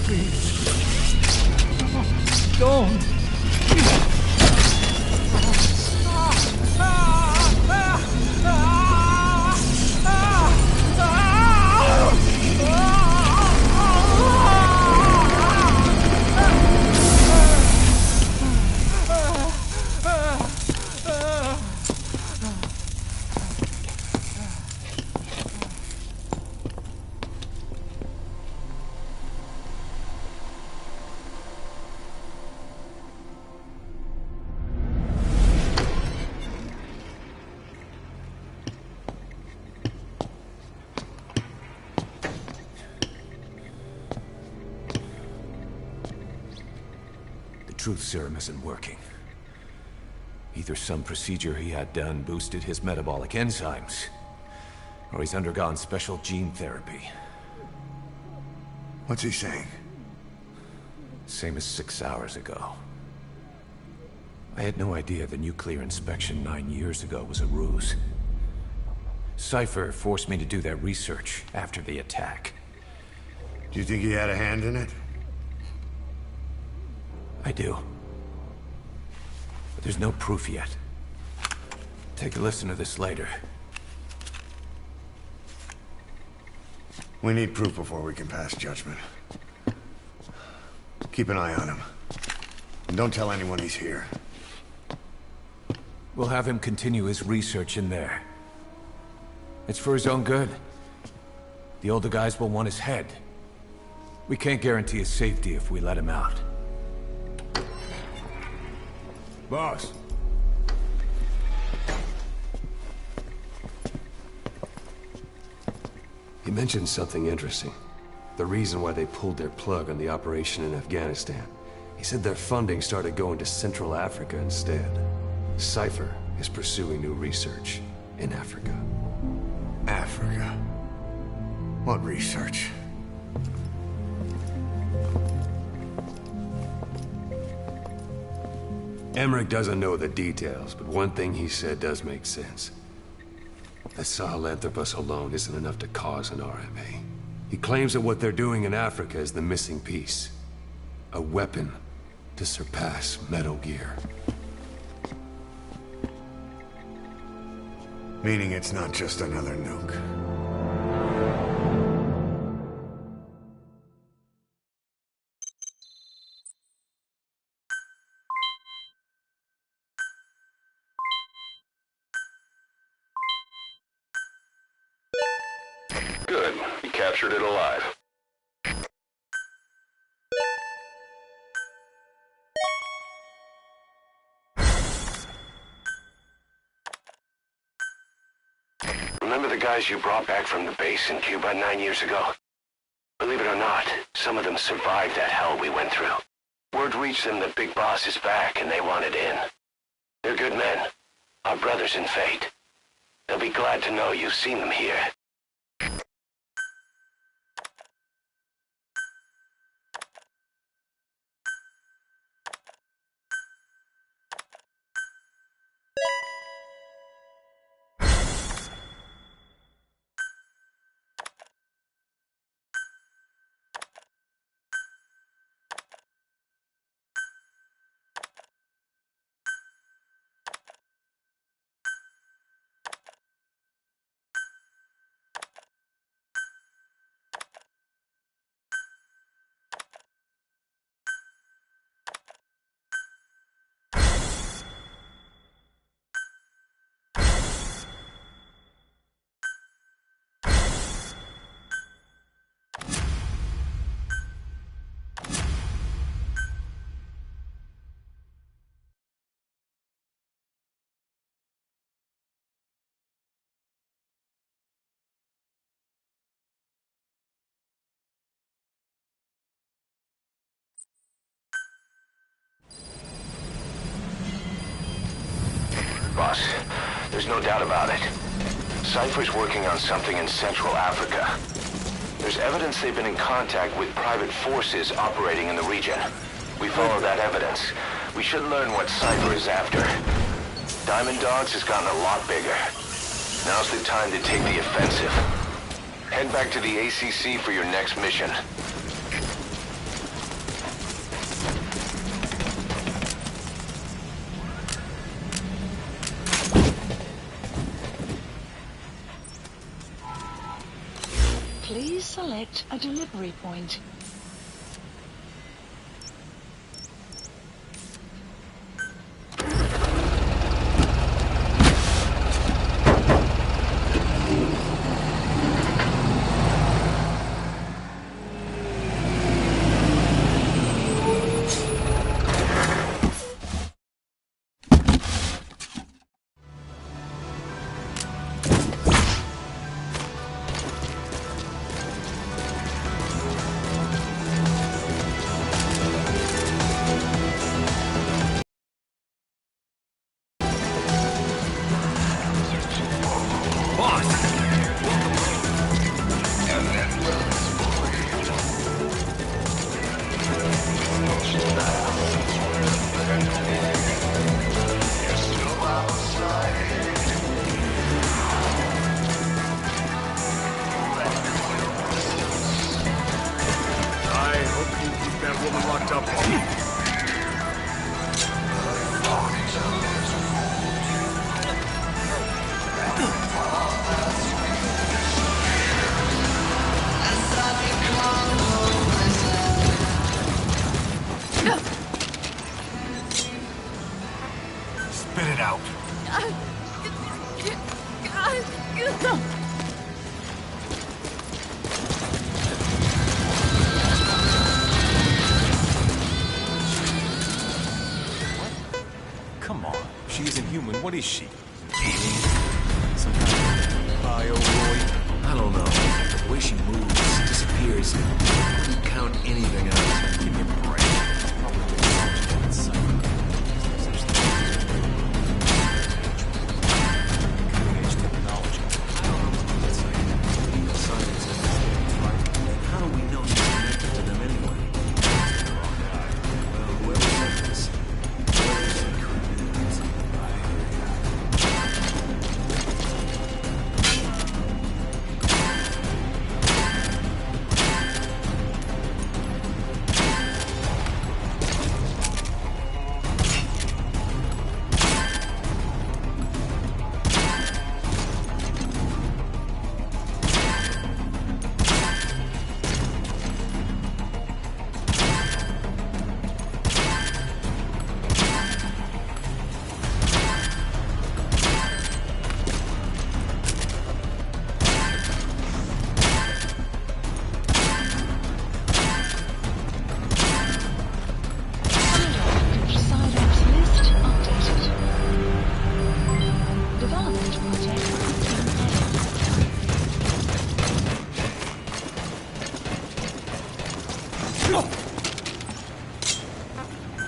Please. Don't. Truth serum isn't working. Either some procedure he had done boosted his metabolic enzymes, or he's undergone special gene therapy. What's he saying? Same as 6 hours ago. I had no idea the nuclear inspection 9 years ago was a ruse. Cypher forced me to do that research after the attack. Do you think he had a hand in it? I do. But there's no proof yet. Take a listen to this later. We need proof before we can pass judgment. Keep an eye on him. And don't tell anyone he's here. We'll have him continue his research in there. It's for his own good. The older guys will want his head. We can't guarantee his safety if we let him out. Boss. He mentioned something interesting. The reason why they pulled their plug on the operation in Afghanistan. He said their funding started going to Central Africa instead. Cypher is pursuing new research in Africa. Africa? What research? Emmerich doesn't know the details, but one thing he said does make sense. That Sahelanthropus alone isn't enough to cause an RMA. He claims that what they're doing in Africa is the missing piece. A weapon to surpass Metal Gear. Meaning it's not just another nuke. Good. You captured it alive. Remember the guys you brought back from the base in Cuba 9 years ago? Believe it or not, some of them survived that hell we went through. Word reached them that Big Boss is back and they wanted in. They're good men. Our brothers in fate. They'll be glad to know you've seen them here. Boss, there's no doubt about it. Cypher's working on something in Central Africa. There's evidence they've been in contact with private forces operating in the region. We follow that evidence. We should learn what Cypher is after. Diamond Dogs has gotten a lot bigger. Now's the time to take the offensive. Head back to the ACC for your next mission. Please select a delivery point. Spit it out. Come on. She isn't human. What is she? Alien? Some kind of bioroid? I don't know. The way she moves, disappears. Couldn't count anything out. Give me a break.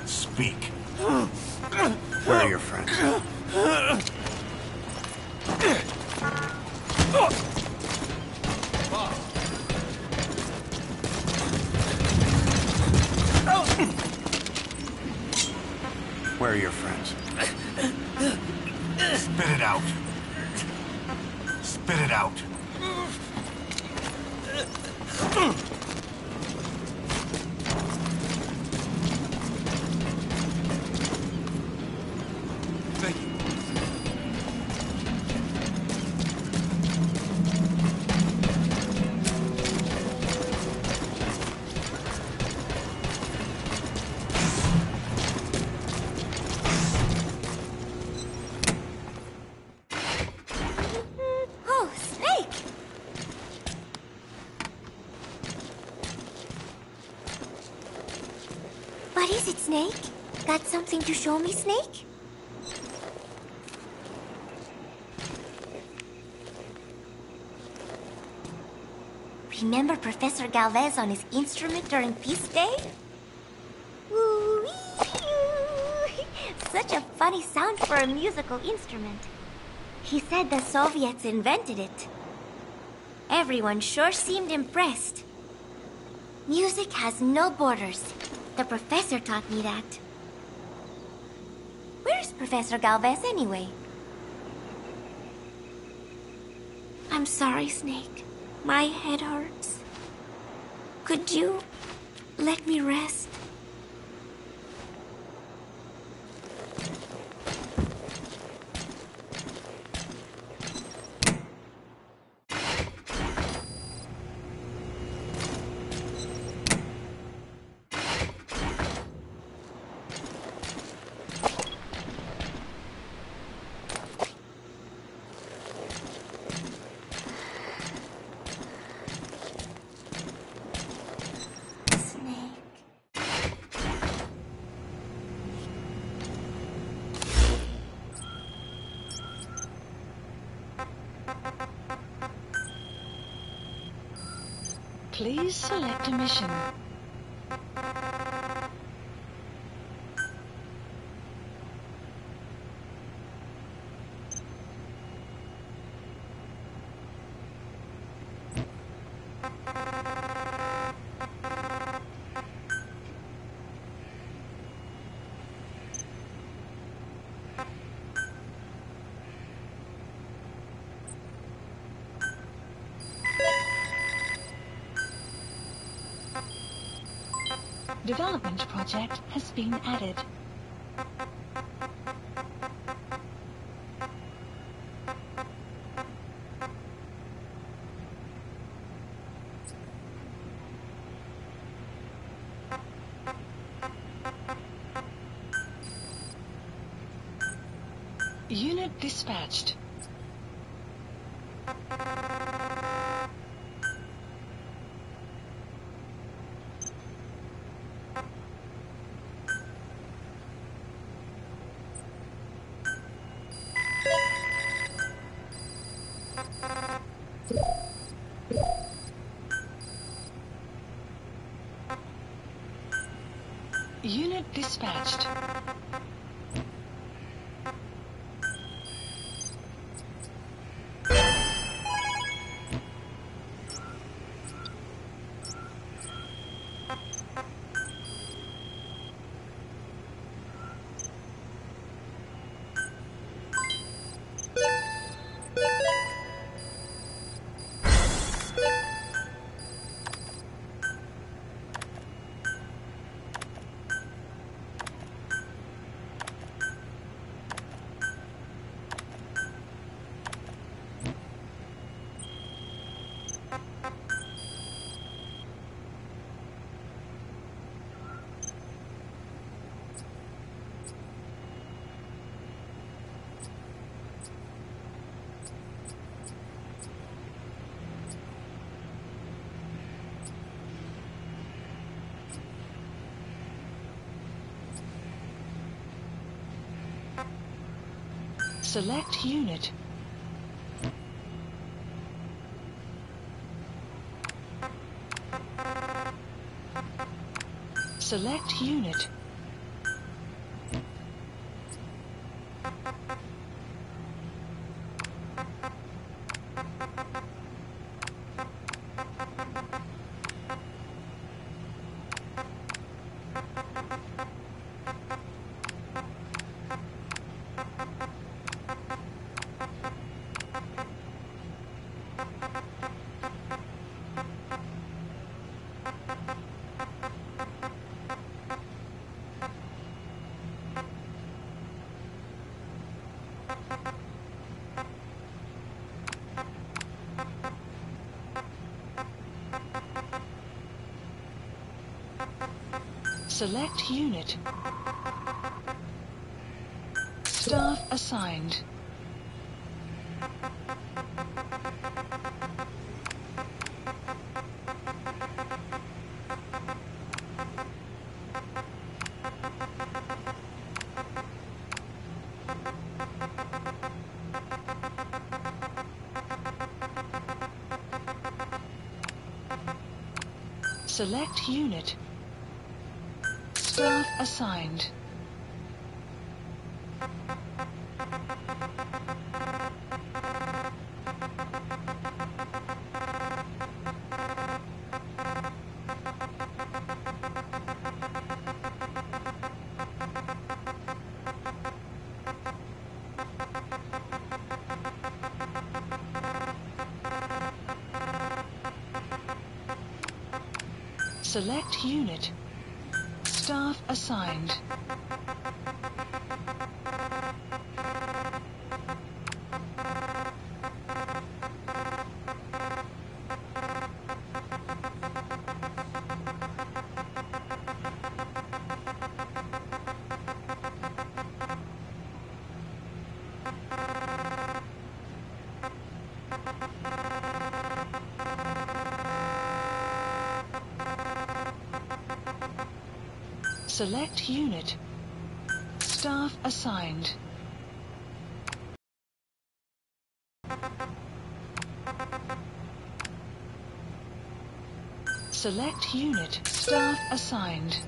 Speak. Where are your friends? Where are your friends? Spit it out. Spit it out. Thank you. Oh, Snake! What is it, Snake? Got something to show me, Snake? Remember Professor Galvez on his instrument during Peace Day? Woo-wee! Such a funny sound for a musical instrument. He said the Soviets invented it. Everyone sure seemed impressed. Music has no borders. The professor taught me that. Where's Professor Galvez anyway? I'm sorry, Snake. My head hurts. Could you let me rest? Please select a mission. Development project has been added. Unit dispatched. Unit dispatched. Select unit. Select unit. Select unit. Staff assigned. Select unit. Staff assigned. Select unit. Staff assigned. Select unit. Staff assigned. Select unit. Staff assigned.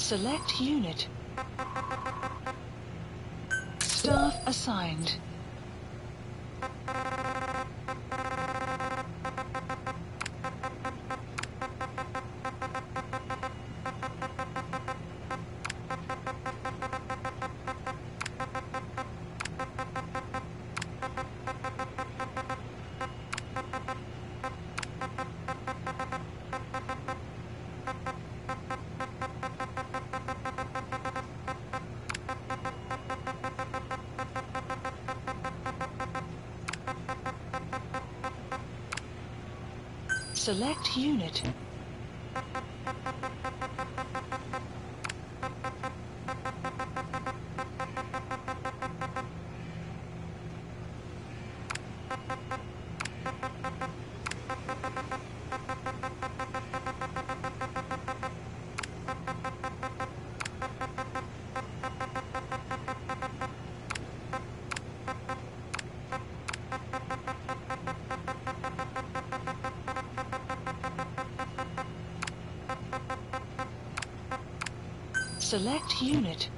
Select unit. Staff assigned. Select unit. Select unit.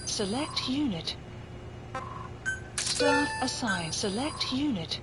Select unit. Staff assigned. Select unit.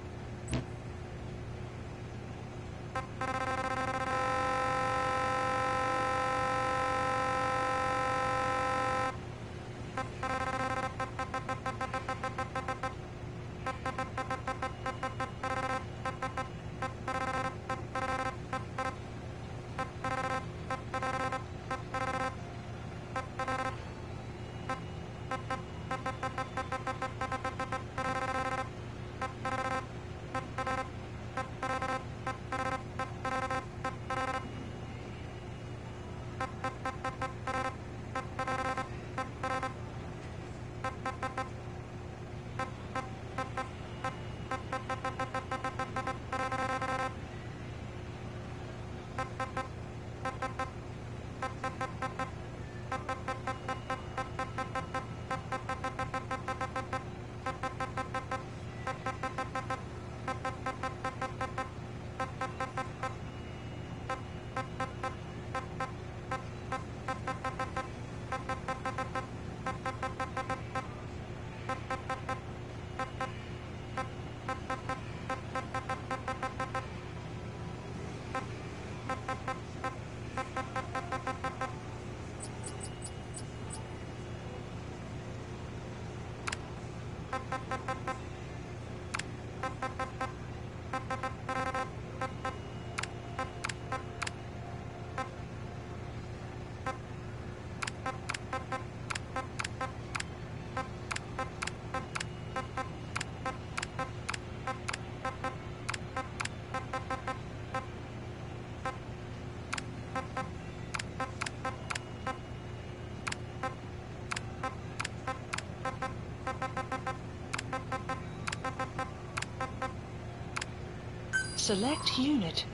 Select unit.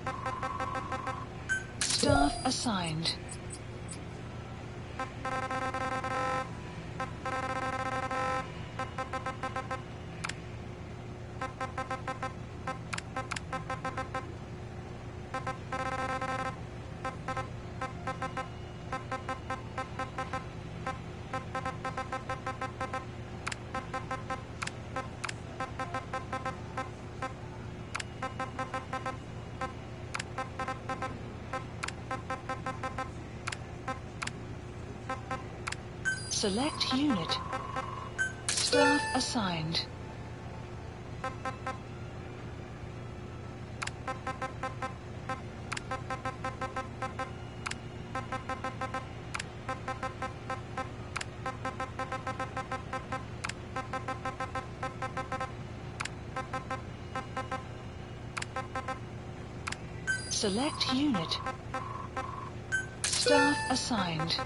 Staff assigned. Select unit. Staff assigned. Select unit. Staff assigned.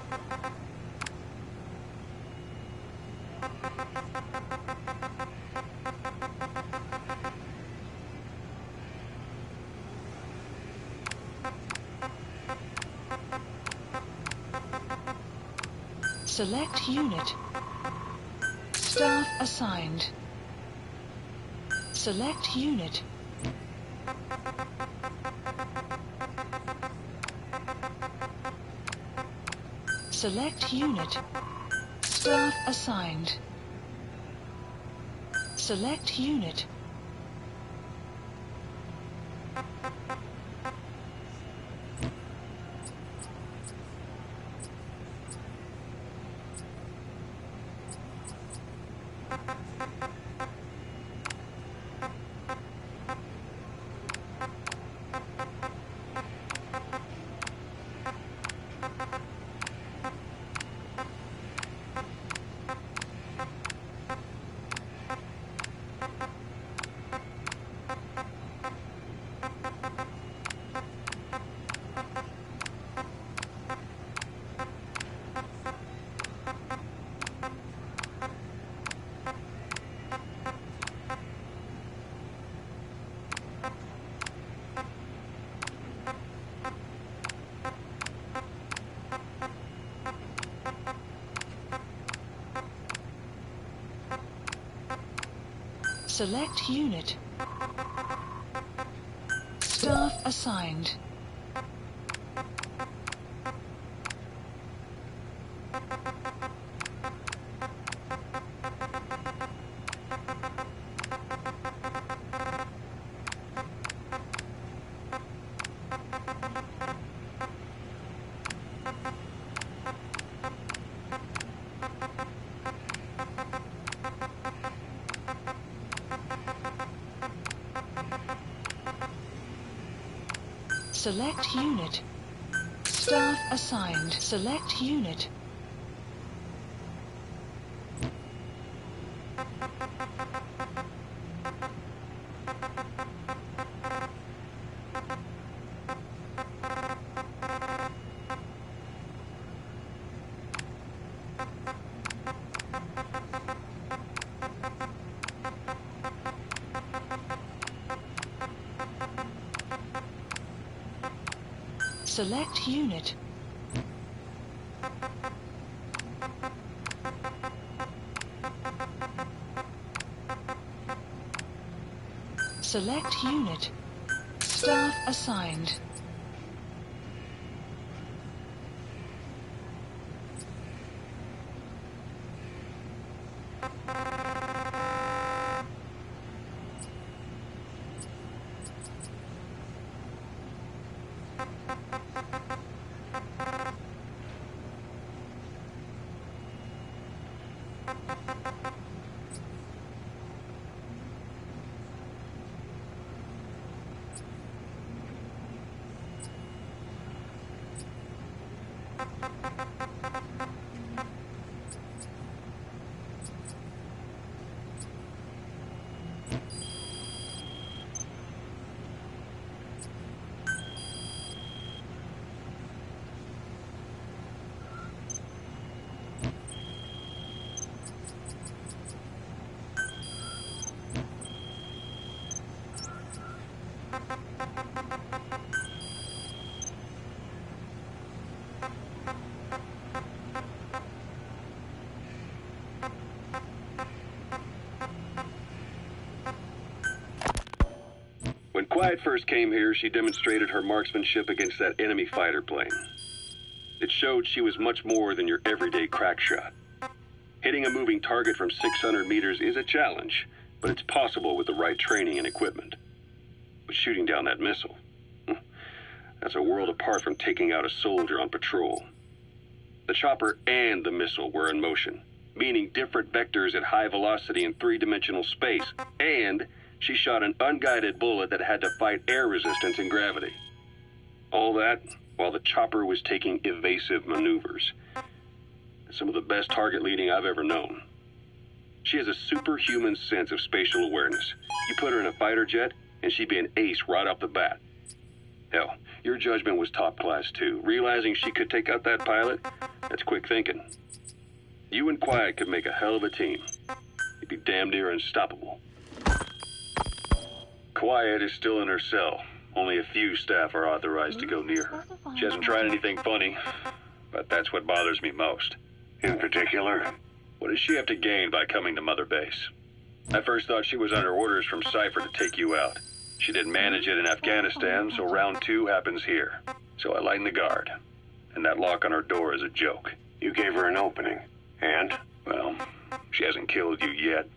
Select unit. Staff assigned. Select unit. Select unit. Staff assigned. Select unit. Select unit. Staff assigned. Select unit. Staff assigned. Select unit. Select unit. Select unit. Staff assigned. When Quiet first came here, she demonstrated her marksmanship against that enemy fighter plane. It showed she was much more than your everyday crack shot. Hitting a moving target from 600 meters is a challenge, but it's possible with the right training and equipment. But shooting down that missile, that's a world apart from taking out a soldier on patrol. The chopper and the missile were in motion, meaning different vectors at high velocity in three-dimensional space, and she shot an unguided bullet that had to fight air resistance and gravity. All that while the chopper was taking evasive maneuvers. Some of the best target leading I've ever known. She has a superhuman sense of spatial awareness. You put her in a fighter jet, and she'd be an ace right off the bat. Hell, your judgment was top class too. Realizing she could take out that pilot, that's quick thinking. You and Quiet could make a hell of a team. You'd be damn near unstoppable. Quiet is still in her cell. Only a few staff are authorized to go near her. She hasn't tried anything funny, but that's what bothers me most. In particular? What does she have to gain by coming to Mother Base? I first thought she was under orders from Cypher to take you out. She didn't manage it in Afghanistan, so round 2 happens here. So I lighten the guard. And that lock on her door is a joke. You gave her an opening. And? Well, she hasn't killed you yet.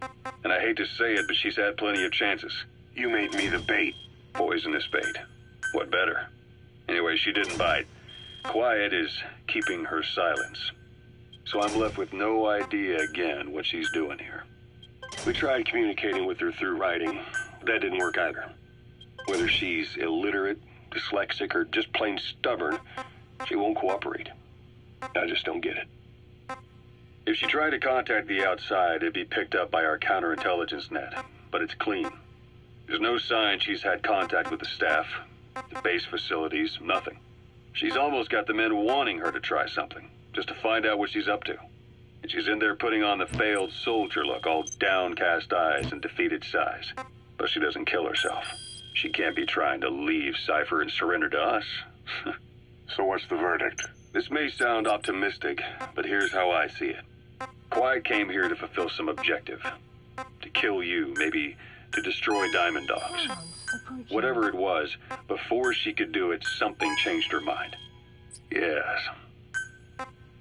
And I hate to say it, but she's had plenty of chances. You made me the bait. Poisonous bait. What better? Anyway, she didn't bite. Quiet is keeping her silence. So I'm left with no idea again what she's doing here. We tried communicating with her through writing. That didn't work either. Whether she's illiterate, dyslexic, or just plain stubborn, she won't cooperate. I just don't get it. If she tried to contact the outside, it'd be picked up by our counterintelligence net. But it's clean. There's no sign she's had contact with the staff, the base facilities, nothing. She's almost got the men wanting her to try something, just to find out what she's up to. And she's in there putting on the failed soldier look, all downcast eyes and defeated sighs. But she doesn't kill herself. She can't be trying to leave Cypher and surrender to us. So what's the verdict? This may sound optimistic, but here's how I see it. Quiet came here to fulfill some objective. To kill you, maybe to destroy Diamond Dogs. Whatever it was, before she could do it, something changed her mind. Yes.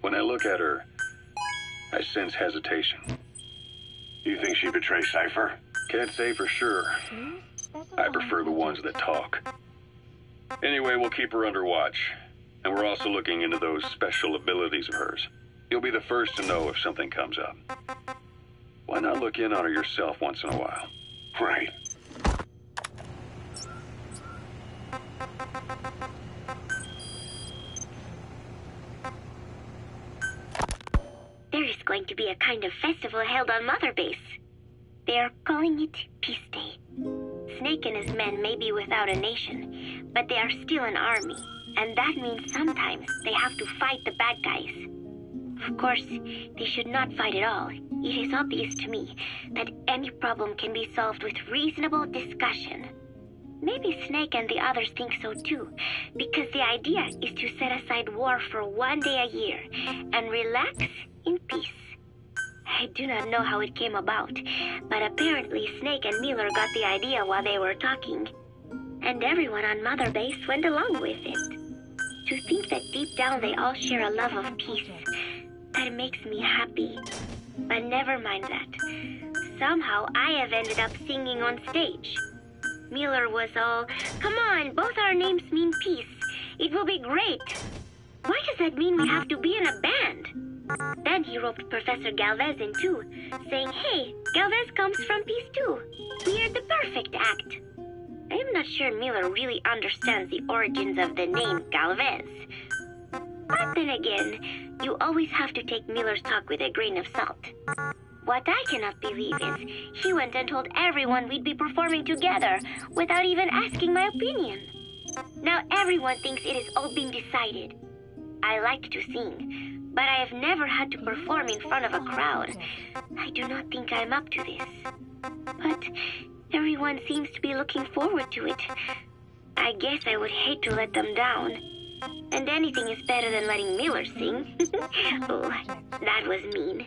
When I look at her, I sense hesitation. You think she betrayed Cypher? Can't say for sure. I prefer the ones that talk. Anyway, we'll keep her under watch. And we're also looking into those special abilities of hers. You'll be the first to know if something comes up. Why not look in on her yourself once in a while? Right. There is going to be a kind of festival held on Mother Base. They are calling it Peace Day. Snake and his men may be without a nation, but they are still an army, and that means sometimes they have to fight the bad guys. Of course, they should not fight at all. It is obvious to me that any problem can be solved with reasonable discussion. Maybe Snake and the others think so too, because the idea is to set aside war for 1 day a year and relax in peace. I do not know how it came about, but apparently Snake and Miller got the idea while they were talking, and everyone on Mother Base went along with it. To think that deep down they all share a love of peace, that makes me happy. But never mind that. Somehow I have ended up singing on stage. Miller was all, "Come on, both our names mean peace. It will be great." Why does that mean we have to be in a band? Then he roped Professor Galvez in too, saying, "Hey, Galvez comes from peace too. We are the perfect act." I am not sure Miller really understands the origins of the name Galvez. But then again, you always have to take Miller's talk with a grain of salt. What I cannot believe is he went and told everyone we'd be performing together without even asking my opinion. Now everyone thinks it has all been decided. I like to sing, but I have never had to perform in front of a crowd. I do not think I'm up to this. But everyone seems to be looking forward to it. I guess I would hate to let them down. And anything is better than letting Miller sing. Oh, that was mean.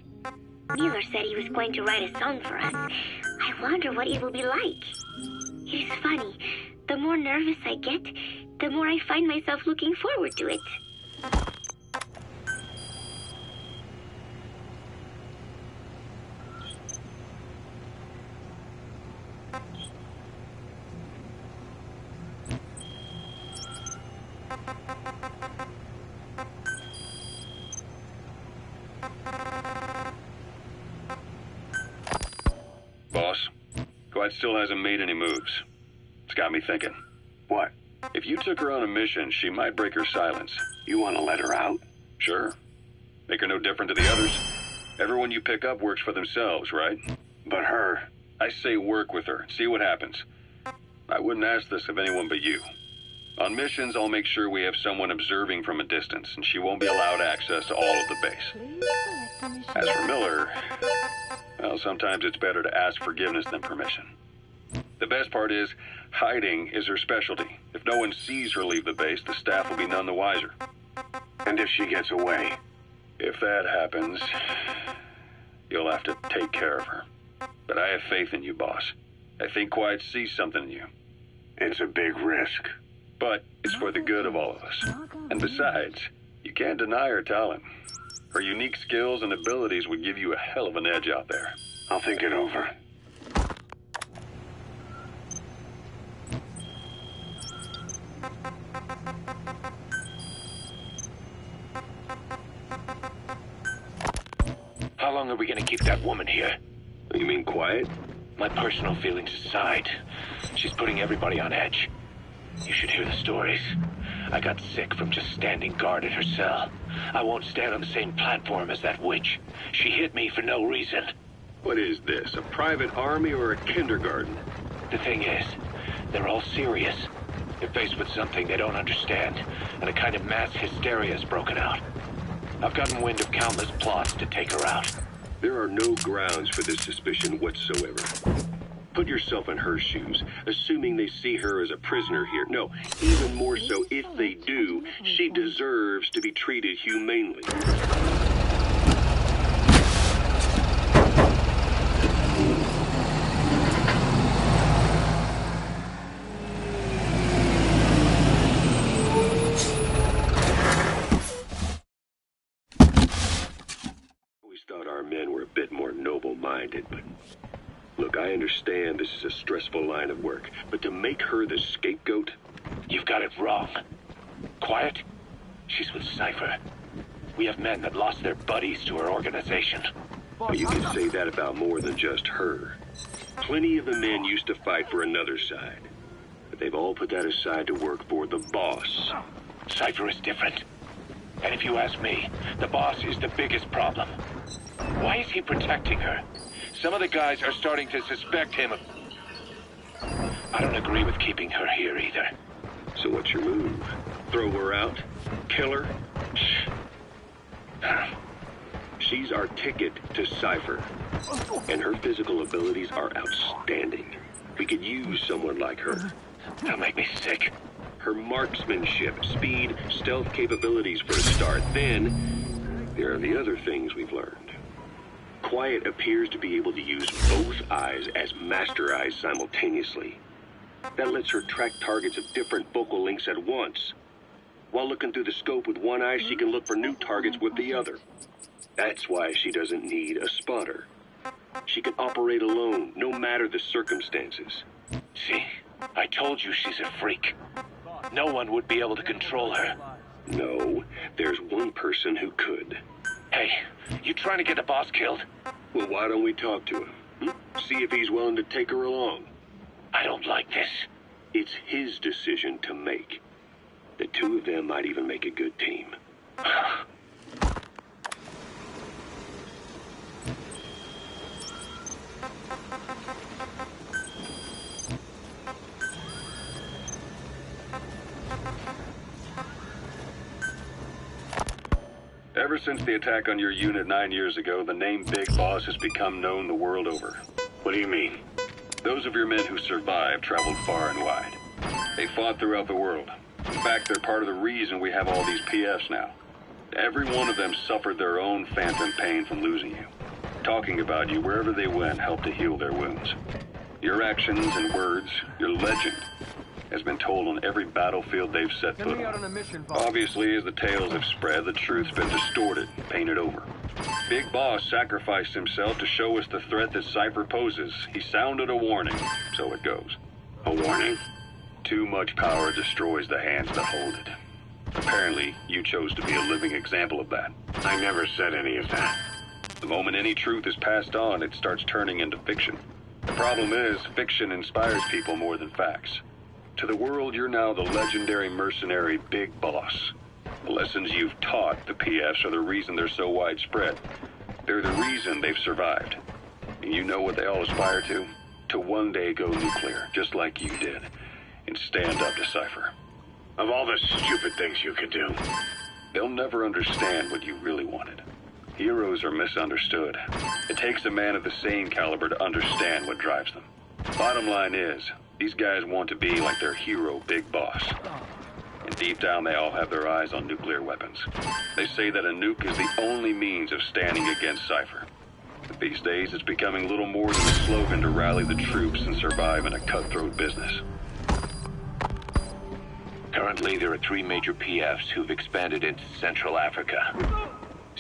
Miller said he was going to write a song for us. I wonder what it will be like. It is funny. The more nervous I get, the more I find myself looking forward to it. Boss, Quiet still hasn't made any moves. It's got me thinking. What? If you took her on a mission, she might break her silence. You want to let her out? Sure. Make her no different to the others. Everyone you pick up works for themselves, right? But her... I say work with her. See what happens. I wouldn't ask this of anyone but you. On missions, I'll make sure we have someone observing from a distance, and she won't be allowed access to all of the base. As for Miller, well, sometimes it's better to ask forgiveness than permission. The best part is, hiding is her specialty. If no one sees her leave the base, the staff will be none the wiser. And if she gets away? If that happens, you'll have to take care of her. But I have faith in you, boss. I think Quiet sees something in you. It's a big risk. But it's for the good of all of us. And besides, you can't deny her talent. Her unique skills and abilities would give you a hell of an edge out there. I'll think it over. How long are we gonna keep that woman here? You mean Quiet? My personal feelings aside, she's putting everybody on edge. You should hear the stories. I got sick from just standing guard at her cell. I won't stand on the same platform as that witch. She hit me for no reason. What is this, a private army or a kindergarten? The thing is, they're all serious. They're faced with something they don't understand, and a kind of mass hysteria has broken out. I've gotten wind of countless plots to take her out. There are no grounds for this suspicion whatsoever. Put yourself in her shoes, assuming they see her as a prisoner here. No, even more so, if they do, she deserves to be treated humanely. Thought our men were a bit more noble-minded, but look, I understand this is a stressful line of work, but to make her the scapegoat? You've got it wrong. Quiet? She's with Cypher. We have men that lost their buddies to her organization. But you can say that about more than just her. Plenty of the men used to fight for another side, but they've all put that aside to work for the boss. Cypher is different. And if you ask me, the boss is the biggest problem. Why is he protecting her? Some of the guys are starting to suspect him of... I don't agree with keeping her here either. So what's your move? Throw her out? Kill her? She's our ticket to Cypher. And her physical abilities are outstanding. We could use someone like her. That'll make me sick. Her marksmanship, speed, stealth capabilities for a start. Then, there are the other things we've learned. Quiet appears to be able to use both eyes as master eyes simultaneously. That lets her track targets of different focal lengths at once. While looking through the scope with one eye, she can look for new targets with the other. That's why she doesn't need a spotter. She can operate alone, no matter the circumstances. See, I told you she's a freak. No one would be able to control her. No, there's one person who could. Hey, you trying to get the boss killed? Well, why don't we talk to him? See if he's willing to take her along. I don't like this. It's his decision to make. The two of them might even make a good team. Ever since the attack on your unit 9 years ago, the name Big Boss has become known the world over. What do you mean? Those of your men who survived traveled far and wide. They fought throughout the world. In fact, they're part of the reason we have all these PFs now. Every one of them suffered their own phantom pain from losing you. Talking about you wherever they went helped to heal their wounds. Your actions and words, your legend, has been told on every battlefield they've set foot on. Obviously, as the tales have spread, the truth's been distorted, painted over. Big Boss sacrificed himself to show us the threat that Cypher poses. He sounded a warning, so it goes. A warning? Too much power destroys the hands that hold it. Apparently, you chose to be a living example of that. I never said any of that. The moment any truth is passed on, it starts turning into fiction. The problem is, fiction inspires people more than facts. To the world, you're now the legendary mercenary Big Boss. The lessons you've taught the PFs are the reason they're so widespread. They're the reason they've survived. And you know what they all aspire to? To one day go nuclear, just like you did, and stand up to Cypher. Of all the stupid things you could do. They'll never understand what you really wanted. Heroes are misunderstood. It takes a man of the same caliber to understand what drives them. Bottom line is, these guys want to be like their hero, Big Boss. And deep down, they all have their eyes on nuclear weapons. They say that a nuke is the only means of standing against Cypher. But these days, it's becoming little more than a slogan to rally the troops and survive in a cutthroat business. Currently, there are 3 major PFs who've expanded into Central Africa.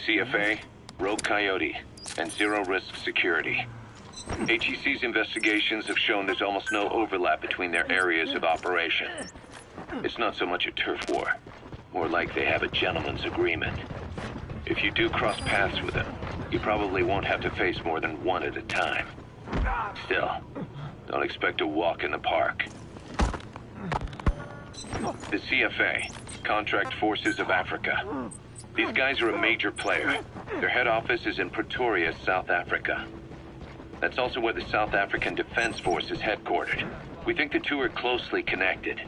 CFA, Rogue Coyote, and Zero Risk Security. HEC's investigations have shown there's almost no overlap between their areas of operation. It's not so much a turf war, more like they have a gentleman's agreement. If you do cross paths with them, you probably won't have to face more than one at a time. Still, don't expect a walk in the park. The CFA, Contract Forces of Africa. These guys are a major player. Their head office is in Pretoria, South Africa. That's also where the South African Defense Force is headquartered. We think the two are closely connected.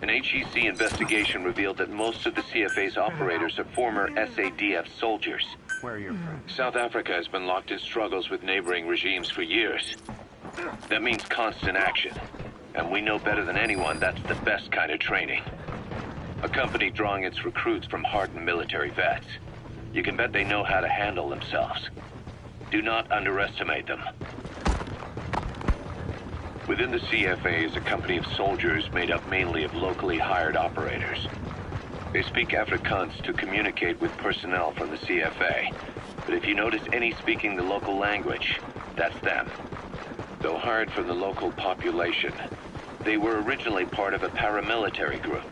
An HEC investigation revealed that most of the CFA's operators are former SADF soldiers. Where are your friends? South Africa has been locked in struggles with neighboring regimes for years. That means constant action. And we know better than anyone that's the best kind of training. A company drawing its recruits from hardened military vets. You can bet they know how to handle themselves. Do not underestimate them. Within the CFA is a company of soldiers made up mainly of locally hired operators. They speak Afrikaans to communicate with personnel from the CFA. But if you notice any speaking the local language, that's them. Though hired from the local population, they were originally part of a paramilitary group,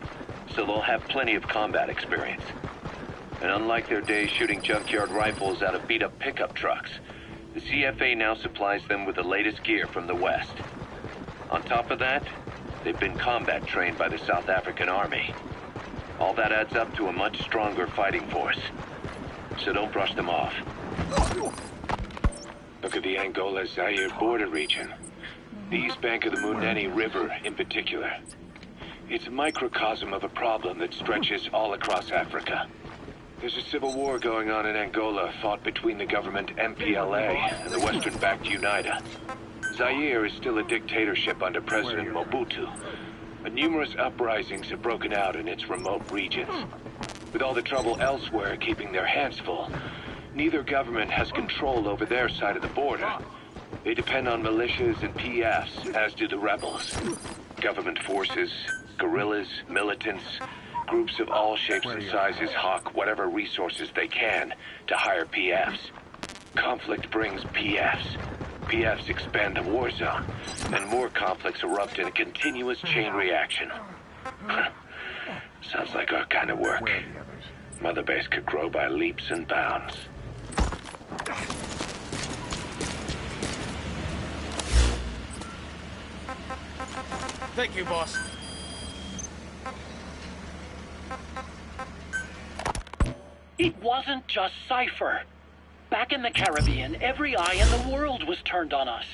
so they'll have plenty of combat experience. And unlike their days shooting junkyard rifles out of beat-up pickup trucks, the CFA now supplies them with the latest gear from the West. On top of that, they've been combat trained by the South African Army. All that adds up to a much stronger fighting force. So don't brush them off. Look at the Angola-Zaire border region. The east bank of the Munene River in particular. It's a microcosm of a problem that stretches all across Africa. There's a civil war going on in Angola fought between the government MPLA and the Western-backed UNITA. Zaire is still a dictatorship under President Mobutu, but numerous uprisings have broken out in its remote regions. With all the trouble elsewhere keeping their hands full, neither government has control over their side of the border. They depend on militias and PFs, as do the rebels. Government forces, guerrillas, militants, groups of all shapes and sizes hawk whatever resources they can to hire PFs. Conflict brings PFs. PFs expand the war zone, and more conflicts erupt in a continuous chain reaction. Sounds like our kind of work. Mother Base could grow by leaps and bounds. Thank you, boss. It wasn't just Cypher. Back in the Caribbean, every eye in the world was turned on us.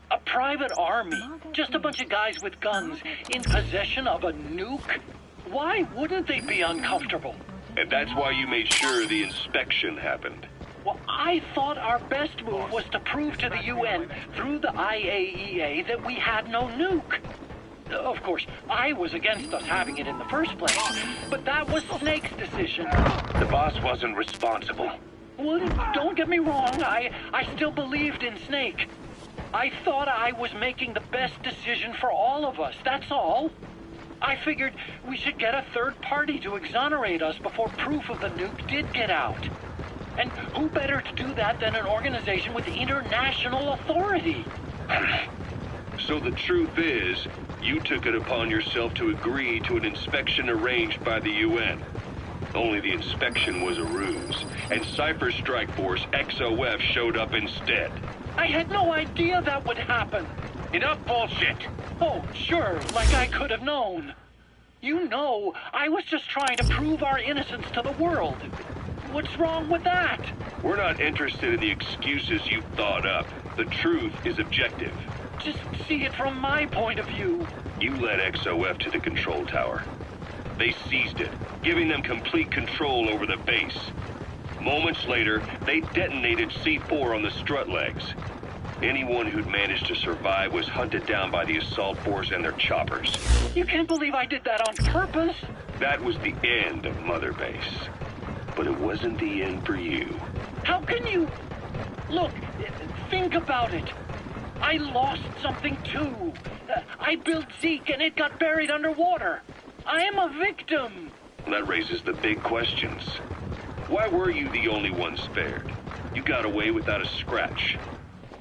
A private army, just a bunch of guys with guns, in possession of a nuke? Why wouldn't they be uncomfortable? And that's why you made sure the inspection happened. Well, I thought our best move was to prove to the UN through the IAEA that we had no nuke. Of course, I was against us having it in the first place, but that was Snake's decision. The boss wasn't responsible. Well, don't get me wrong, I still believed in Snake. I thought I was making the best decision for all of us, that's all. I figured we should get a third party to exonerate us before proof of the nuke did get out. And who better to do that than an organization with international authority? So the truth is, you took it upon yourself to agree to an inspection arranged by the UN. Only the inspection was a ruse, and Cypher Strike Force XOF showed up instead. I had no idea that would happen. Enough bullshit! Oh, sure, like I could have known. You know, I was just trying to prove our innocence to the world. What's wrong with that? We're not interested in the excuses you thought up. The truth is objective. Just see it from my point of view. You led XOF to the control tower. They seized it, giving them complete control over the base. Moments later, they detonated C4 on the strut legs. Anyone who'd managed to survive was hunted down by the assault force and their choppers. You can't believe I did that on purpose? That was the end of Mother Base. But it wasn't the end for you. How can you... Look, think about it. I lost something too. I built Zeke and it got buried underwater. I am a victim. That raises the big questions. Why were you the only one spared? You got away without a scratch.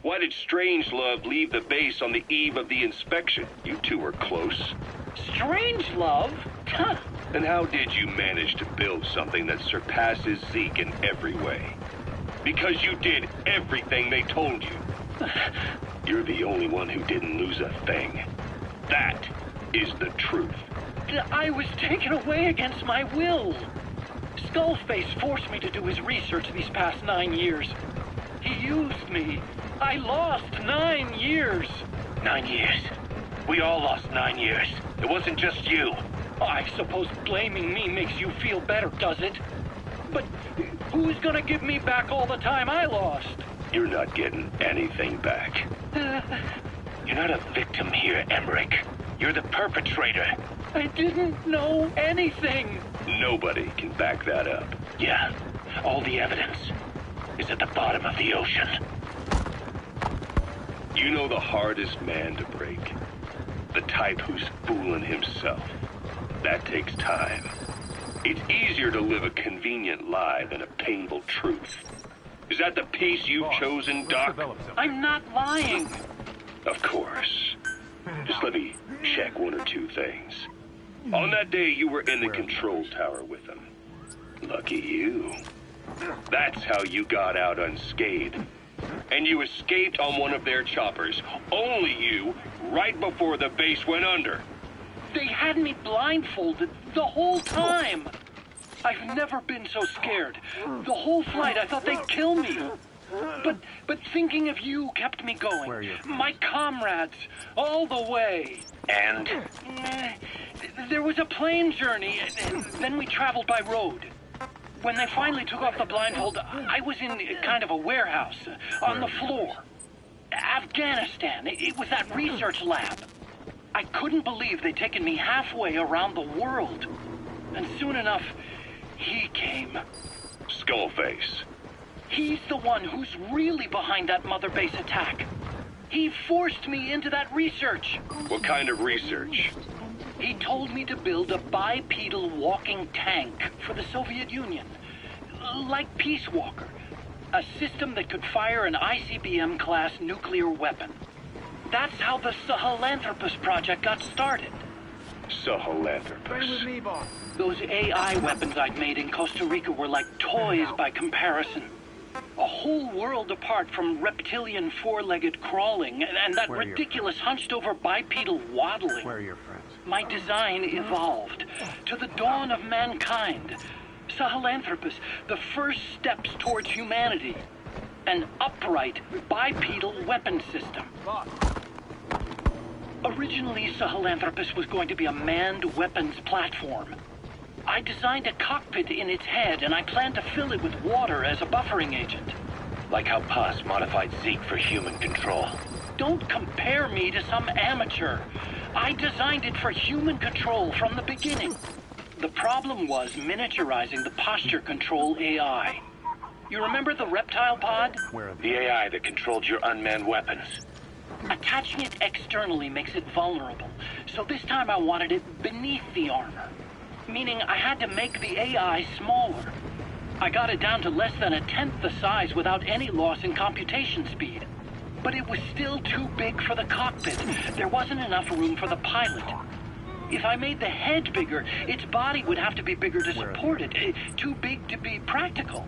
Why did Strangelove leave the base on the eve of the inspection? You two were close. Strangelove? And how did you manage to build something that surpasses Zeke in every way? Because you did everything they told you. You're the only one who didn't lose a thing. That is the truth. I was taken away against my will. Skullface forced me to do his research these past 9 years. He used me. I lost 9 years. 9 years? We all lost 9 years. It wasn't just you. I suppose blaming me makes you feel better, does it? But who's gonna give me back all the time I lost? You're not getting anything back. You're not a victim here, Emmerich. You're the perpetrator. I didn't know anything. Nobody can back that up. Yeah, all the evidence is at the bottom of the ocean. You know the hardest man to break. The type who's fooling himself. That takes time. It's easier to live a convenient lie than a painful truth. Is that the piece you've chosen, Doc? I'm not lying. Of course. Just let me check one or two things. On that day, you were in the control tower with them. Lucky you. That's how you got out unscathed. And you escaped on one of their choppers. Only you, right before the base went under. They had me blindfolded the whole time. I've never been so scared. The whole flight, I thought they'd kill me. But thinking of you kept me going. My comrades, all the way. And? There was a plane journey, then we traveled by road. When they finally took off the blindfold, I was in kind of a warehouse, on the floor. Afghanistan, it was that research lab. I couldn't believe they'd taken me halfway around the world. And soon enough, he came. Skullface. He's the one who's really behind that Mother Base attack. He forced me into that research. What kind of research? He told me to build a bipedal walking tank for the Soviet Union. Like Peace Walker. A system that could fire an ICBM-class nuclear weapon. That's how the Sahelanthropus project got started. Sahelanthropus. Those AI weapons I'd made in Costa Rica were like toys by comparison. A whole world apart from reptilian four-legged crawling and that ridiculous hunched-over bipedal waddling. Where are your friends? My design evolved to the dawn of mankind. Sahelanthropus, the first steps towards humanity. An upright, bipedal weapon system. Originally, Sahelanthropus was going to be a manned weapons platform. I designed a cockpit in its head, and I planned to fill it with water as a buffering agent. Like how Paz modified Zeke for human control. Don't compare me to some amateur. I designed it for human control from the beginning. The problem was miniaturizing the posture control AI. You remember the reptile pod? The AI that controlled your unmanned weapons. Attaching it externally makes it vulnerable, so this time I wanted it beneath the armor. Meaning I had to make the AI smaller. I got it down to less than 1/10 the size without any loss in computation speed. But it was still too big for the cockpit. There wasn't enough room for the pilot. If I made the head bigger, its body would have to be bigger to support it. Too big to be practical.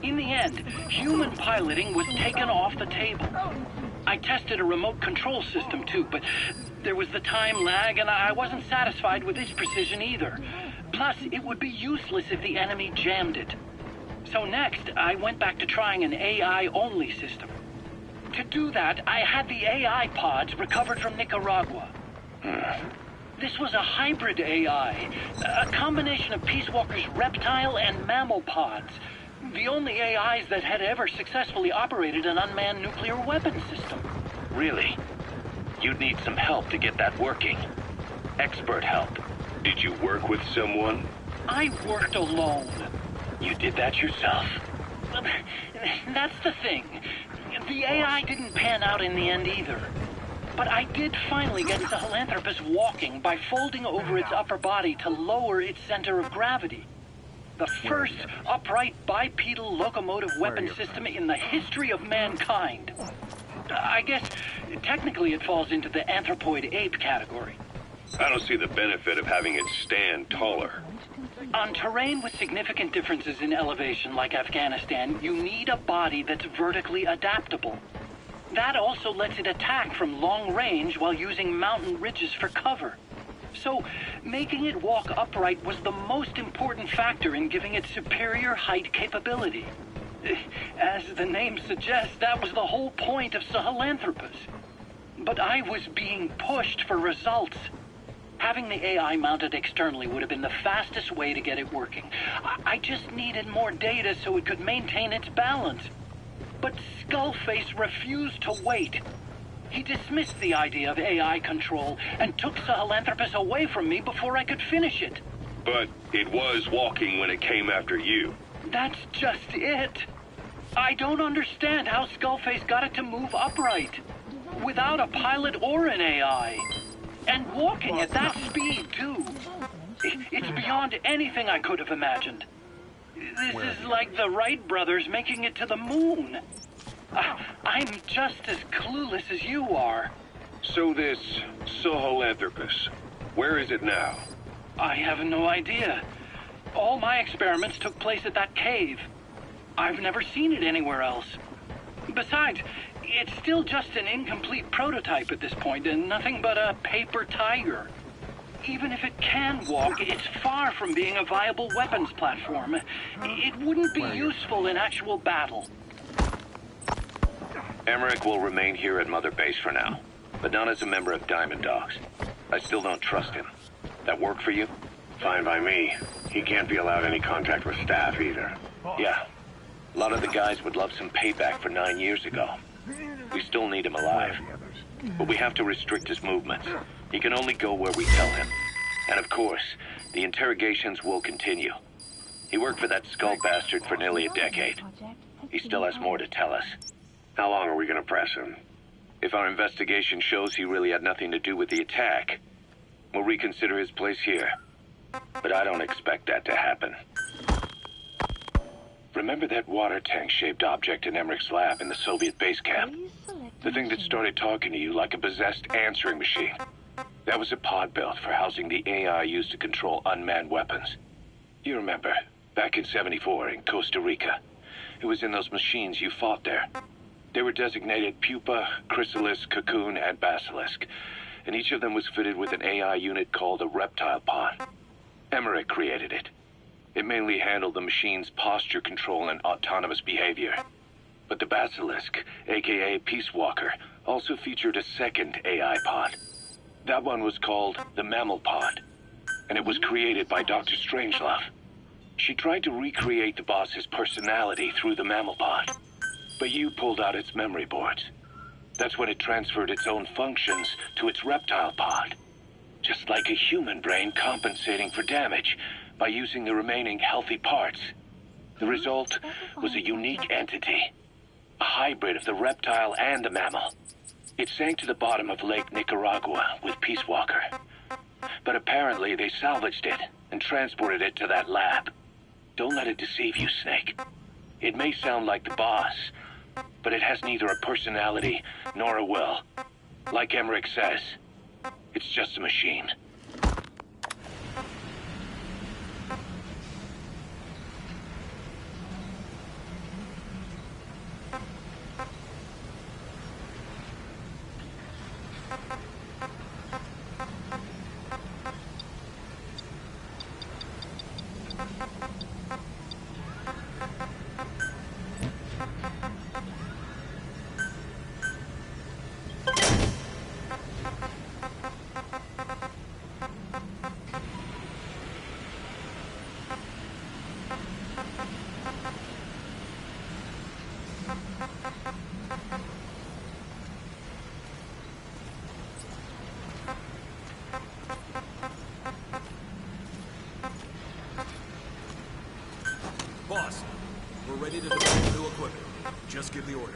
In the end, human piloting was taken off the table. I tested a remote control system too, but there was the time lag and I wasn't satisfied with its precision either. Plus, it would be useless if the enemy jammed it. So next, I went back to trying an AI-only system. To do that, I had the AI pods recovered from Nicaragua. This was a hybrid AI, a combination of Peace Walker's reptile and mammal pods. The only AIs that had ever successfully operated an unmanned nuclear weapon system. Really? You'd need some help to get that working. Expert help. Did you work with someone? I worked alone. You did that yourself? That's the thing. The AI didn't pan out in the end either. But I did finally get Sahelanthropus walking by folding over its upper body to lower its center of gravity. The first upright bipedal locomotive weapon system in the history of mankind. I guess, technically it falls into the anthropoid ape category. I don't see the benefit of having it stand taller. On terrain with significant differences in elevation like Afghanistan, you need a body that's vertically adaptable. That also lets it attack from long range while using mountain ridges for cover. So, making it walk upright was the most important factor in giving it superior height capability. As the name suggests, that was the whole point of Sahelanthropus. But I was being pushed for results. Having the AI mounted externally would have been the fastest way to get it working. I just needed more data so it could maintain its balance. But Skullface refused to wait. He dismissed the idea of AI control and took Sahelanthropus away from me before I could finish it. But it was walking when it came after you. That's just it. I don't understand how Skullface got it to move upright, without a pilot or an AI. And walking at that speed, too. It's beyond anything I could have imagined. This is like the Wright brothers making it to the moon. I'm just as clueless as you are. So this Sahelanthropus, where is it now? I have no idea. All my experiments took place at that cave. I've never seen it anywhere else. Besides, it's still just an incomplete prototype at this point, and nothing but a paper tiger. Even if it can walk, it's far from being a viable weapons platform. It wouldn't be useful in actual battle. Emmerich will remain here at Mother Base for now, but not as a member of Diamond Dogs. I still don't trust him. That work for you? Fine by me. He can't be allowed any contact with staff either. Yeah. A lot of the guys would love some payback for 9 years ago. We still need him alive. But we have to restrict his movements. He can only go where we tell him. And of course, the interrogations will continue. He worked for that skull bastard for nearly a decade. He still has more to tell us. How long are we gonna press him? If our investigation shows he really had nothing to do with the attack, we'll reconsider his place here. But I don't expect that to happen. Remember that water tank-shaped object in Emmerich's lab in the Soviet base camp? The thing that started talking to you like a possessed answering machine. That was a pod belt for housing the AI used to control unmanned weapons. You remember, back in '74 in Costa Rica. It was in those machines you fought there. They were designated Pupa, Chrysalis, Cocoon, and Basilisk, and each of them was fitted with an AI unit called a reptile pod. Emmerich created it. It mainly handled the machine's posture control and autonomous behavior. But the Basilisk, aka Peace Walker, also featured a second AI pod. That one was called the Mammal Pod, and it was created by Dr. Strangelove. She tried to recreate the boss's personality through the Mammal Pod, but you pulled out its memory boards. That's when it transferred its own functions to its reptile pod. Just like a human brain compensating for damage by using the remaining healthy parts. The result was a unique entity, a hybrid of the reptile and the mammal. It sank to the bottom of Lake Nicaragua with Peace Walker. But apparently they salvaged it and transported it to that lab. Don't let it deceive you, Snake. It may sound like the boss, but it has neither a personality nor a will. Like Emmerich says, it's just a machine. Just give the order.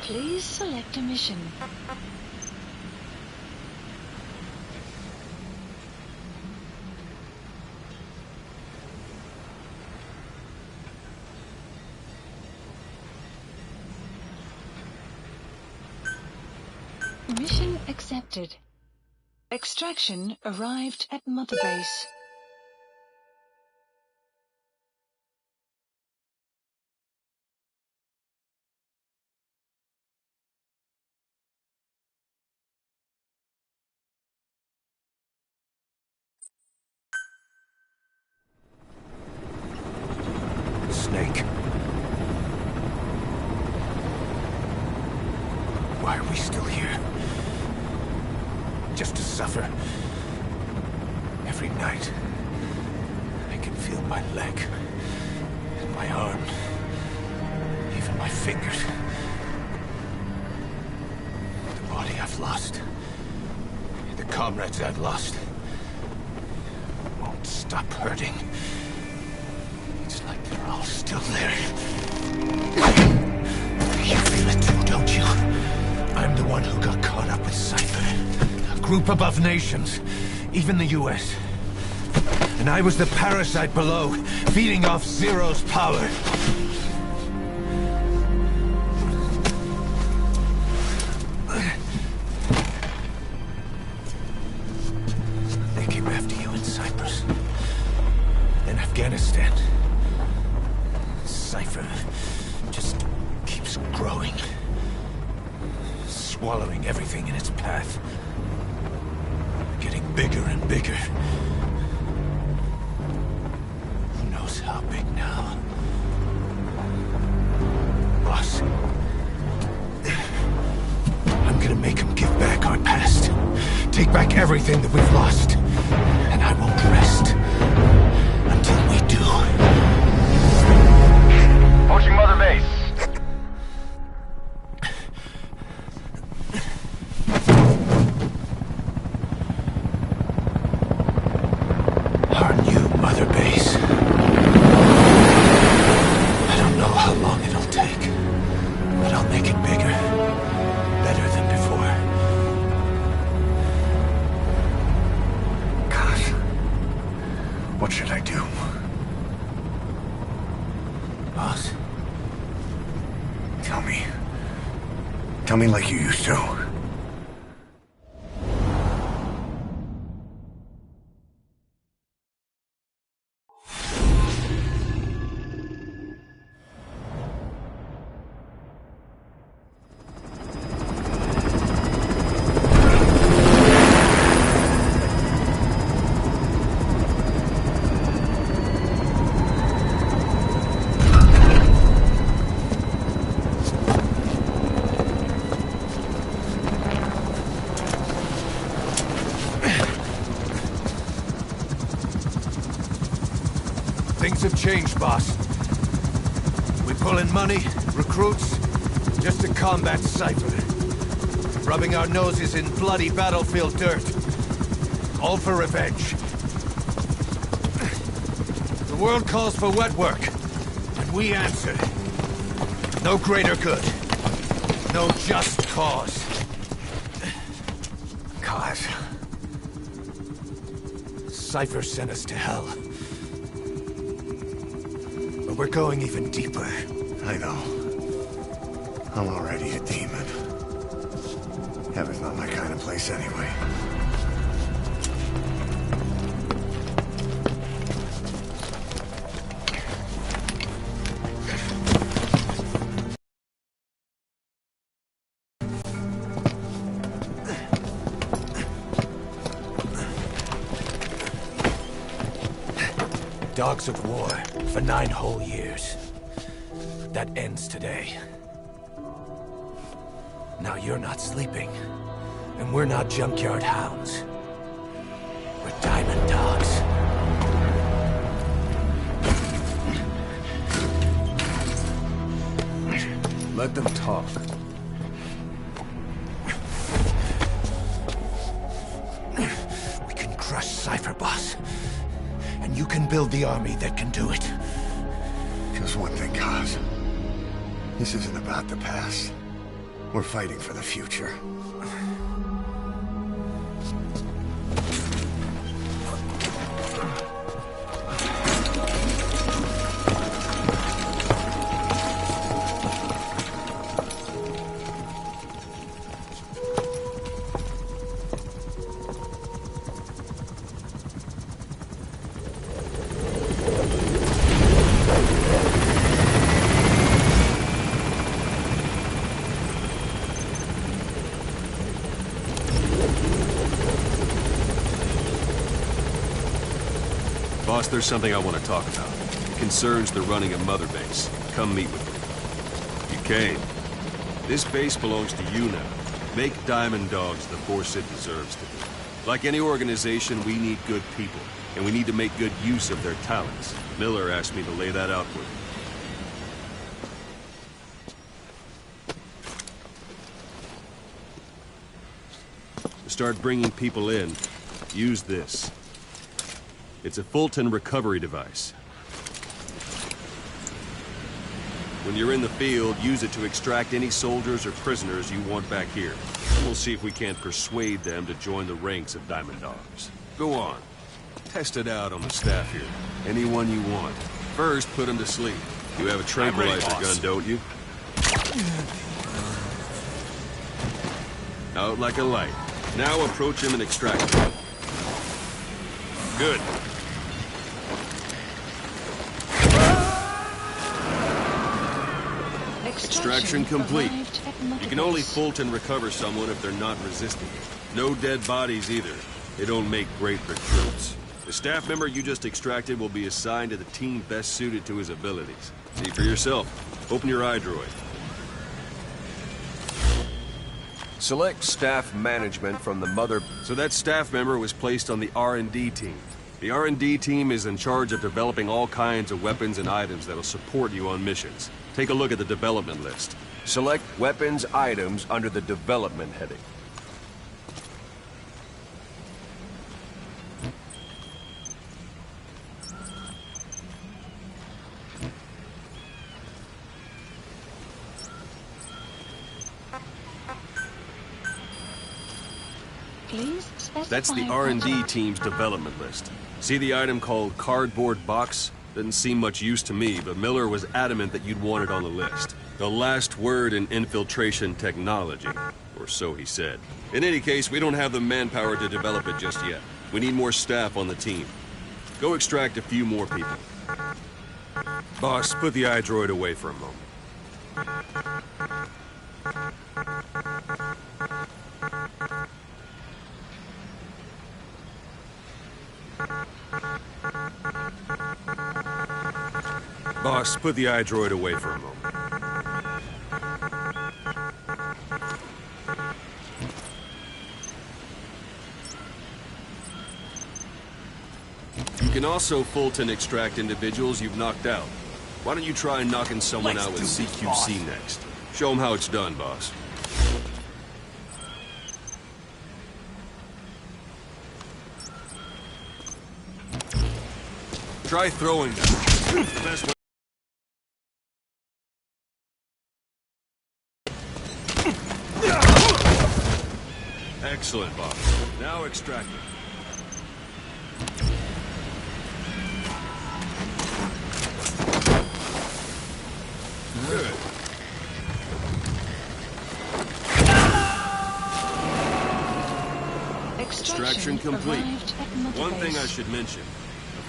Please select a mission. Mission accepted. Extraction arrived at Mother Base. Snake. Why are we still here? Just to suffer. Every night, I can feel my leg, and my arm, even my fingers. The body I've lost, the comrades I've lost, won't stop hurting. It's like they're all still there. You feel it too, don't you? I'm the one who got caught up with Cypher. A group above nations, even the US. And I was the parasite below, feeding off Zero's power. They came after you in Cyprus. In Afghanistan. Cypher just keeps growing. Swallowing everything in its path. Getting bigger and bigger. Who knows how big now? Boss. I'm gonna make him give back our past. Take back everything that we've lost. And I won't rest until we do. Approaching Mother Base. Our new Mother Base. I don't know how long it'll take, but I'll make it bigger. Better than before. God. What should I do? Boss? Tell me. Tell me like you used to. Things have changed, boss. We pull in money, recruits, just to combat Cypher. Rubbing our noses in bloody battlefield dirt. All for revenge. The world calls for wet work, and we answer. No greater good. No just cause. Cause. Cypher sent us to hell. But we're going even deeper. I know. I'm already a demon. Heaven's not my kind of place anyway. Dogs of war for 9 whole years. That ends today. Now you're not sleeping. we're not junkyard hounds. We're diamond dogs. Let them talk. We can crush Cypher, boss. And you can build the army that can do it. Just one thing, Kaz. This isn't about the past. We're fighting for the future. Boss, there's something I want to talk about. It concerns the running of Mother Base. Come meet with me. You came. This base belongs to you now. Make Diamond Dogs the force it deserves to be. Like any organization, we need good people, and we need to make good use of their talents. Miller asked me to lay that out for you. To start bringing people in, use this. It's a Fulton recovery device. When you're in the field, use it to extract any soldiers or prisoners you want back here. We'll see if we can't persuade them to join the ranks of Diamond Dogs. Go on. Test it out on the staff here. Anyone you want. First, put them to sleep. You have a tranquilizer gun, don't you? Out like a light. Now approach him and extract him. Good. Extraction complete. You can only Fulton recover someone if they're not resisting. No dead bodies either. They don't make great recruits. The staff member you just extracted will be assigned to the team best suited to his abilities. See for yourself. Open your iDroid. Select staff management from the mother... So that staff member was placed on the R&D team. The R&D team is in charge of developing all kinds of weapons and items that'll support you on missions. Take a look at the development list. Select weapons items under the development heading. Please specify. That's the R&D team's development list. See the item called cardboard box? Didn't seem much use to me, but Miller was adamant that you'd want it on the list. The last word in infiltration technology, or so he said. In any case, we don't have the manpower to develop it just yet. We need more staff on the team. Go extract a few more people. Boss, put the iDroid away for a moment. Boss, put the iDroid away for a moment. You can also Fulton extract individuals you've knocked out. Why don't you try knocking someone out with CQC next? Show them how it's done, boss. Try throwing them. The best way. Excellent, boss. Now extract it. Good. Extraction complete. One thing I should mention. A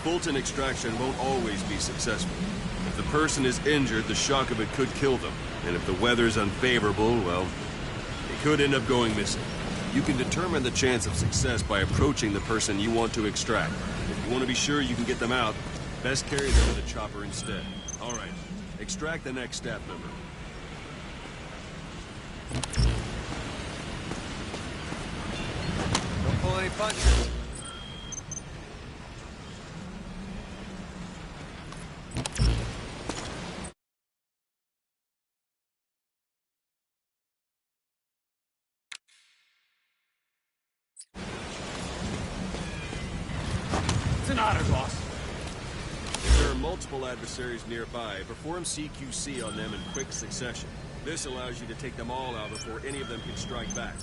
Fulton extraction won't always be successful. If the person is injured, the shock of it could kill them. And if the weather's unfavorable, well, they could end up going missing. You can determine the chance of success by approaching the person you want to extract. If you want to be sure you can get them out, best carry them to the chopper instead. All right, extract the next staff member. pull any punches. It's an honor, boss. If there are multiple adversaries nearby, perform CQC on them in quick succession. This allows you to take them all out before any of them can strike back.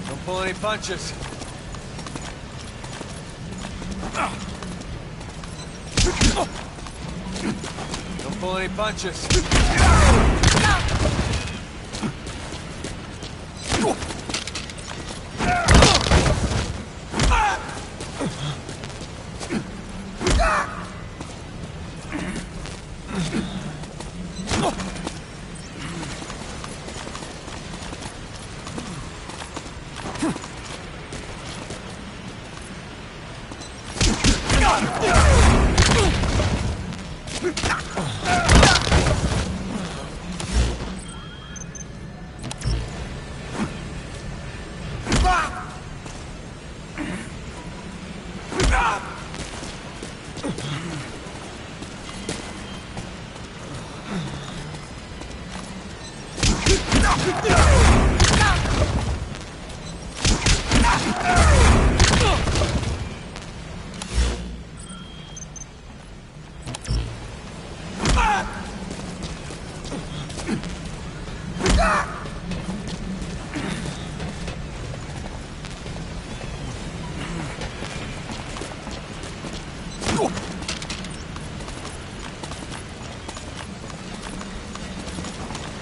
Don't pull any punches. Don't pull any punches.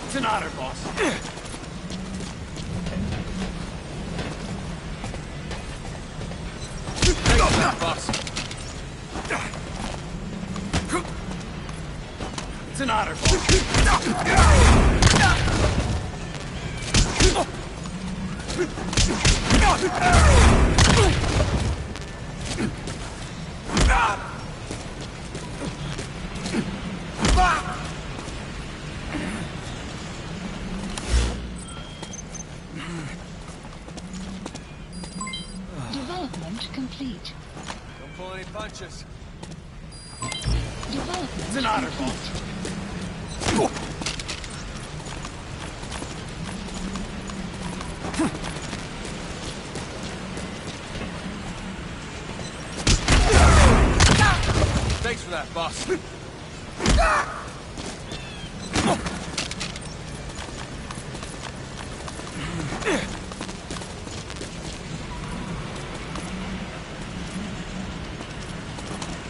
It's an honor, boss. Boss. It's an honor, boss. Development complete. Don't pull any punches. Development It's an honor, boss. Thanks for that, boss.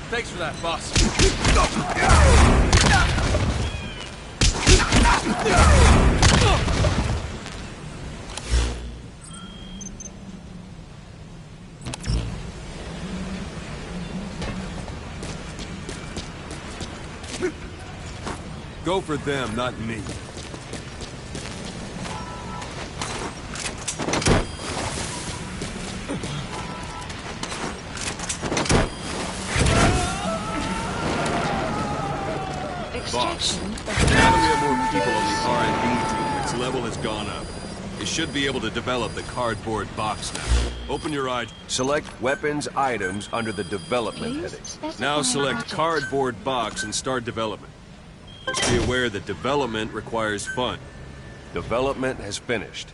Thanks for that, boss. Go for them, not me. Boss, now that we have more people on the R&D team, its level has gone up. It should be able to develop the cardboard box now. Open your eyes. Select Weapons Items under the Development heading. Now select Cardboard Box and start development. Just be aware that development requires fun. Development has finished.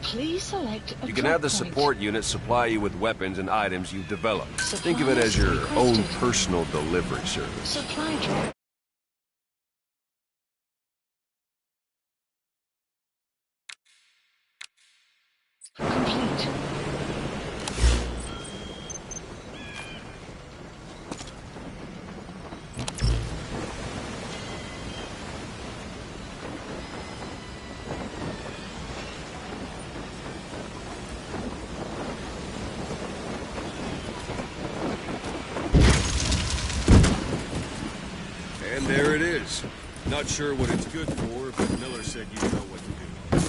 Please select a You can have the drop point. support unit supply you with weapons and items you've developed. Think of it as your own personal delivery service. Supply drop. Complete. is. Not sure what it's good for, but Miller said you know what to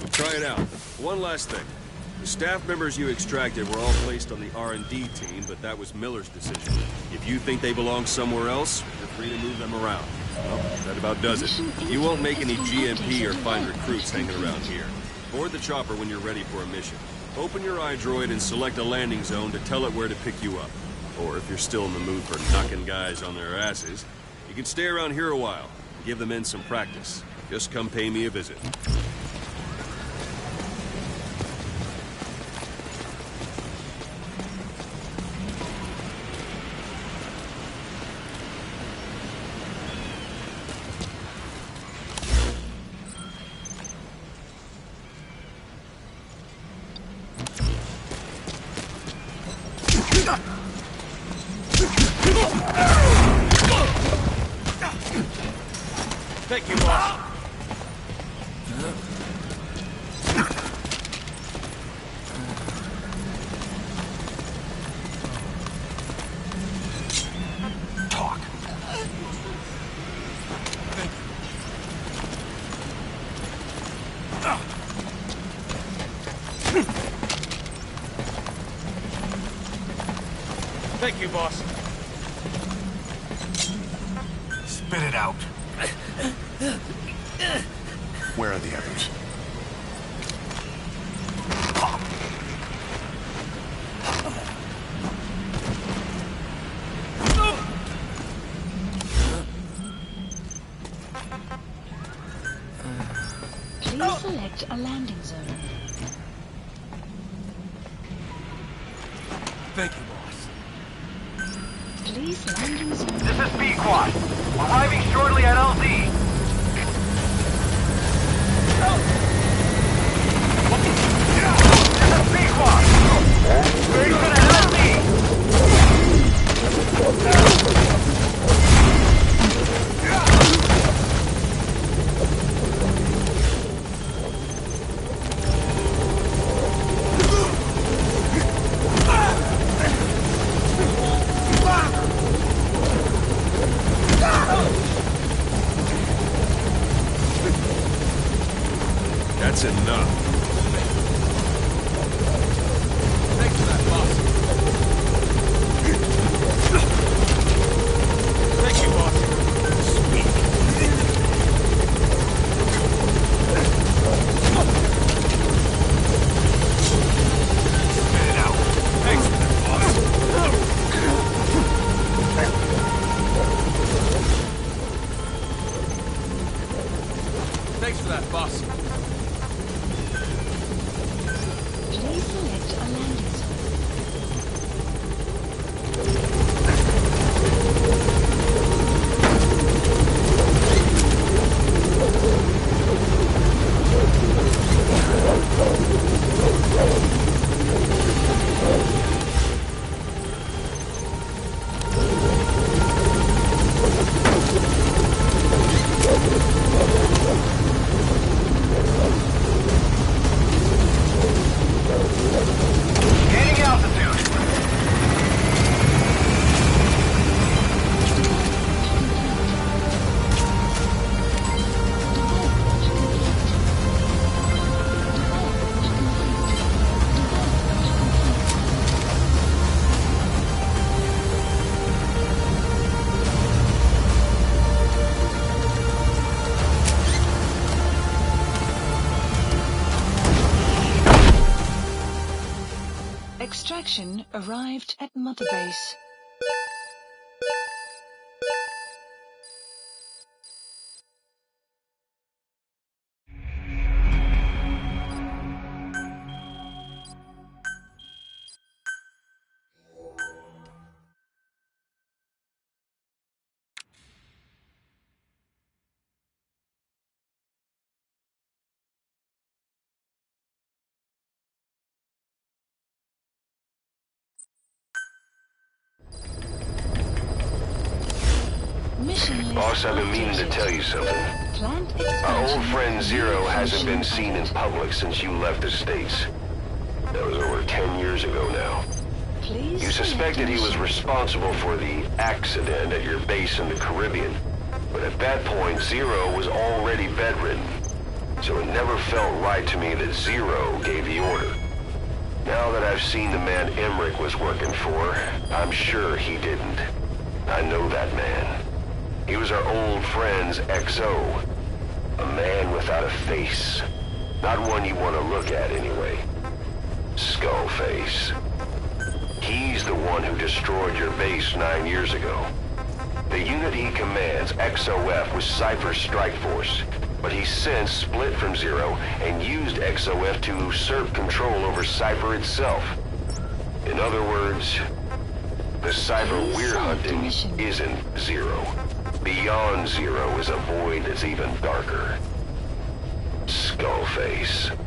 do. Try it out. One last thing. The staff members you extracted were all placed on the R&D team, but that was Miller's decision. If you think they belong somewhere else, you're free to move them around. Well, that about does it. You won't make any GMP or find recruits hanging around here. Board the chopper when you're ready for a mission. Open your iDroid and select a landing zone to tell it where to pick you up. Or if you're still in the mood for knocking guys on their asses, you can stay around here a while and give the men some practice. Just come pay me a visit. Thank you, boss. Talk. Thank you, boss. Spit it out. Where are the others? Please select a landing zone. Thank you, boss. Please landing zone. This is B-Quad. Arriving shortly at LZ. This is B-Quad. Station at LZ. That's enough. Thanks for that, boss. Thank you, boss. Spit it out. Thanks for that, boss. Thanks for that, boss. Please select a landing zone. Gaining altitude. Extraction arrived at Mother Base. Boss, I've been meaning to tell you something. Our old friend Zero hasn't been seen in public since you left the States. That was over 10 years ago now. You suspected he was responsible for the accident at your base in the Caribbean. But at that point, Zero was already bedridden. So it never felt right to me that Zero gave the order. Now that I've seen the man Emmerich was working for, I'm sure he didn't. I know that man. He was our old friend's XO. A man without a face. Not one you want to look at anyway. Skullface. He's the one who destroyed your base 9 years ago. The unit he commands, XOF, was Cypher's strike force. But he's since split from Zero and used XOF to usurp control over Cypher itself. In other words, the Cypher we're hunting isn't Zero. Beyond Zero is a void that's even darker. Skullface.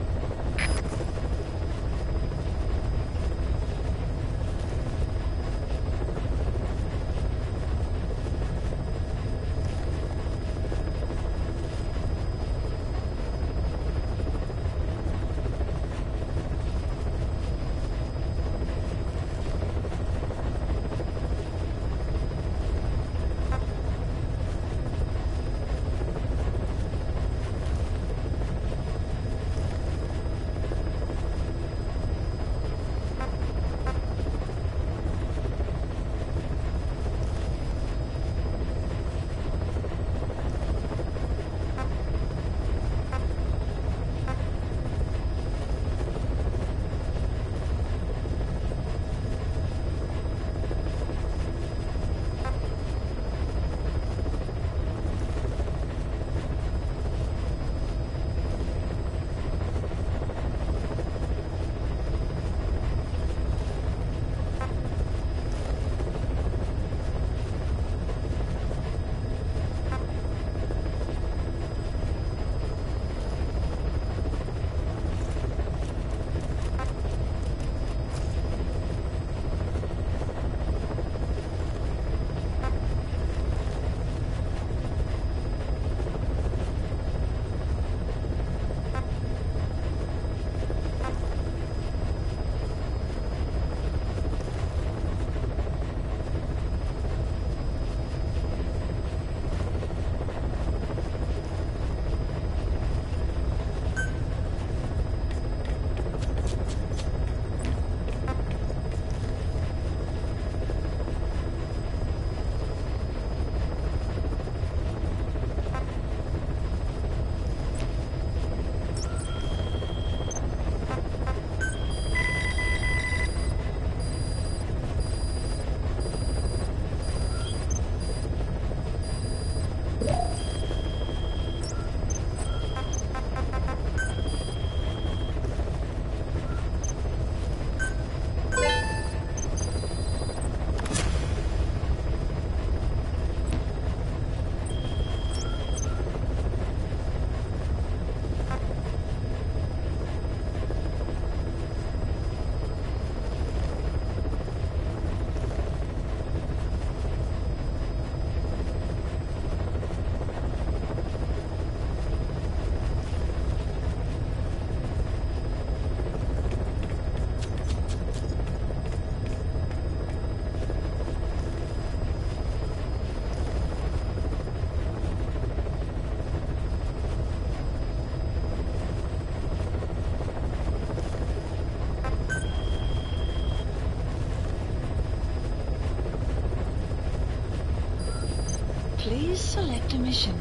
Please select a mission.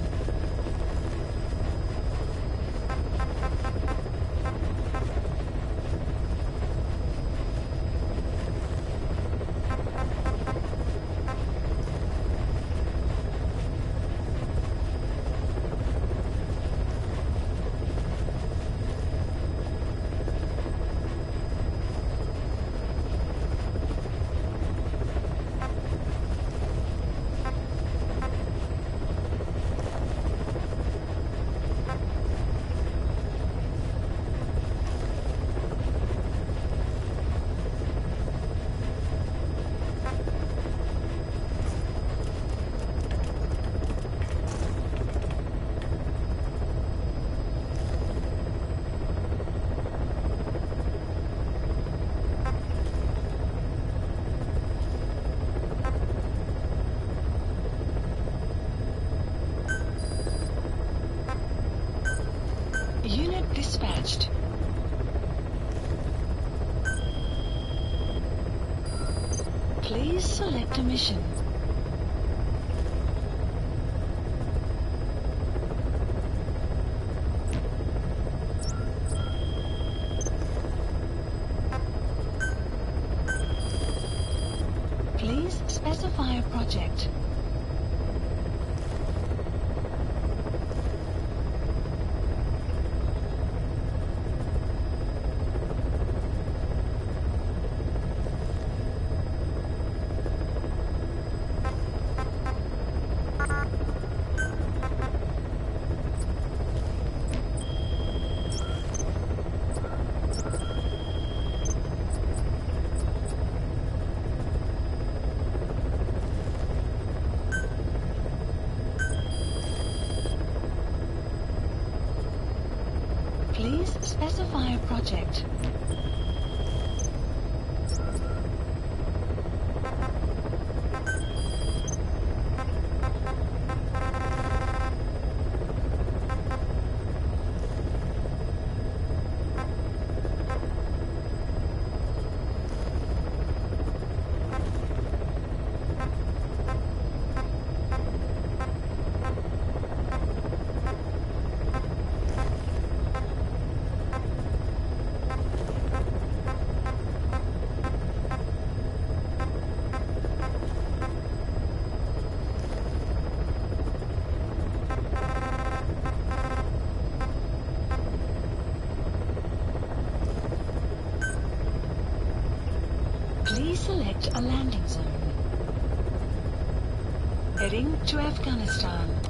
Please select a mission. Please specify a project. Please specify a project. Please select a landing zone. Heading to Afghanistan.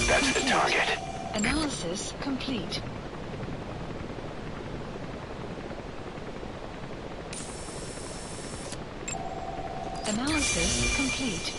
That's the target. Analysis complete. Analysis complete.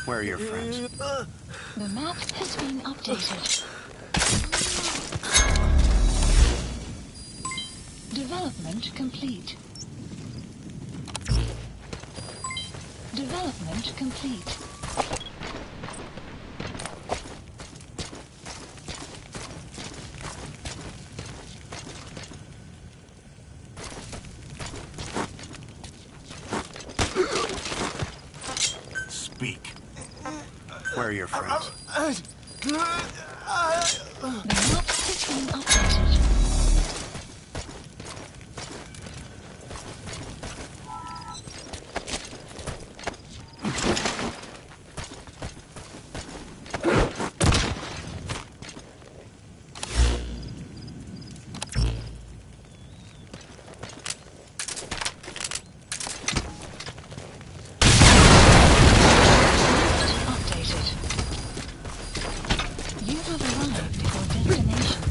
Where are your friends? The map has been updated. Development complete. Development complete. Speak. Where are your friends? The map has been updated. You have arrived at your destination.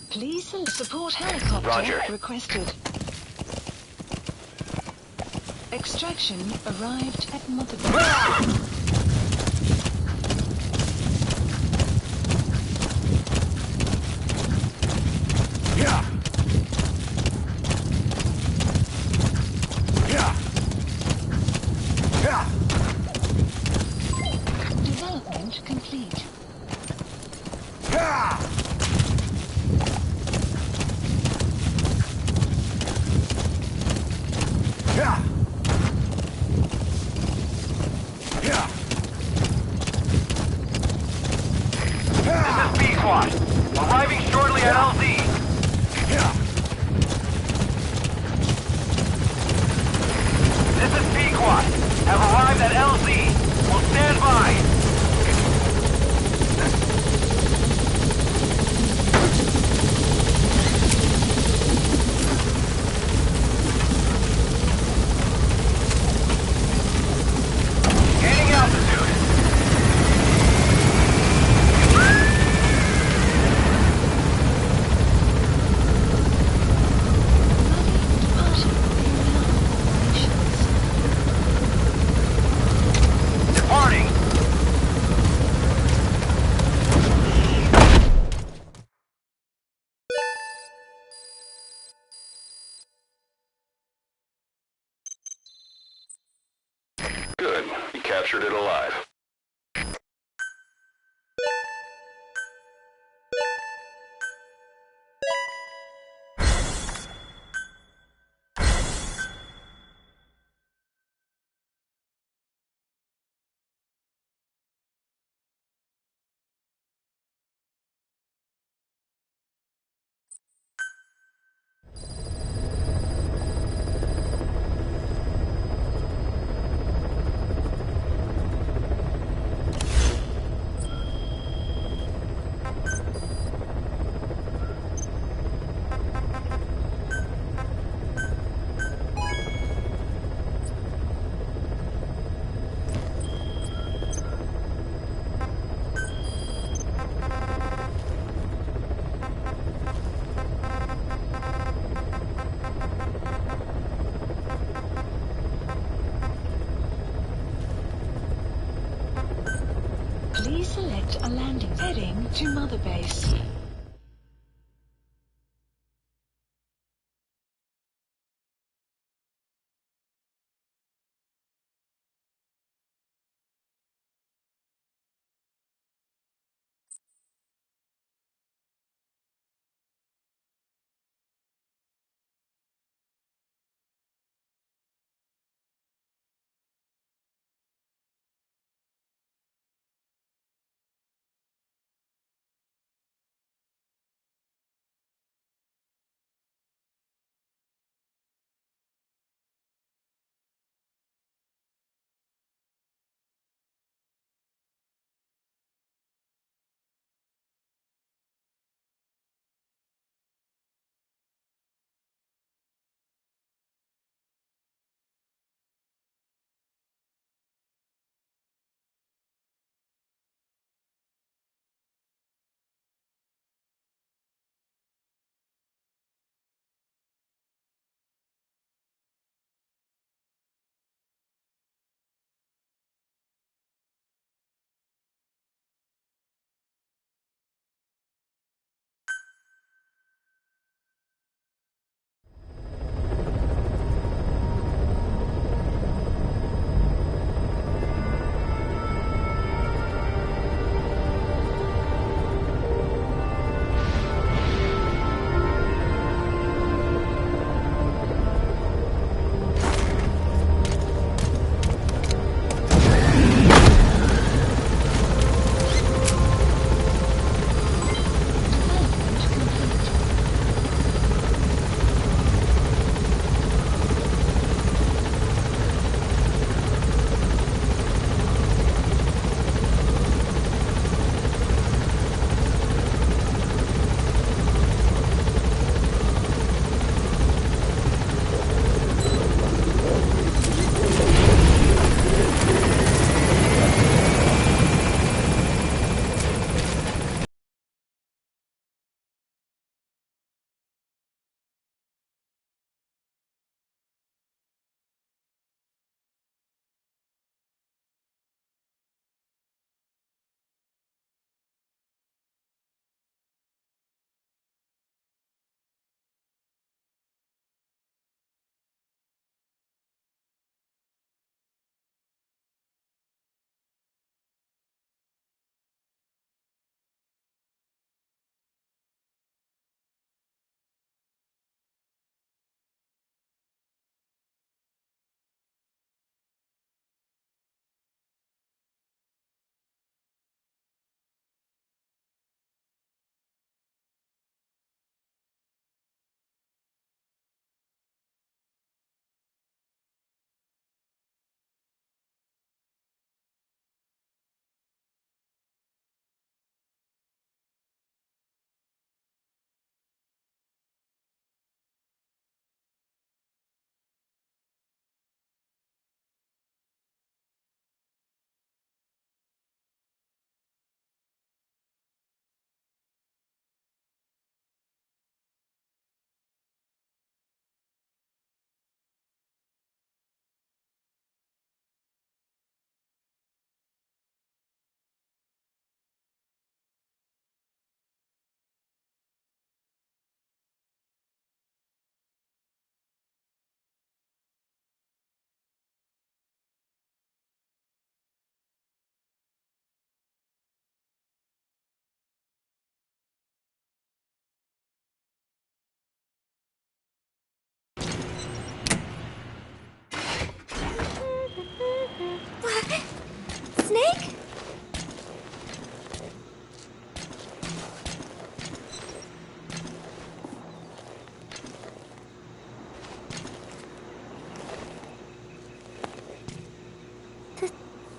Please support helicopter Roger. requested. Extraction arrived at motherboard. Development complete. Yeah. captured it alive. Please select a landing heading to Mother Base.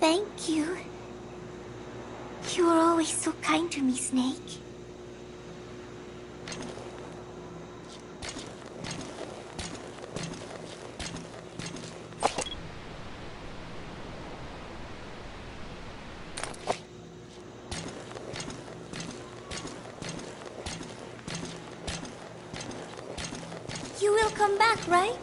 Thank you. You were always so kind to me, Snake. You will come back, right?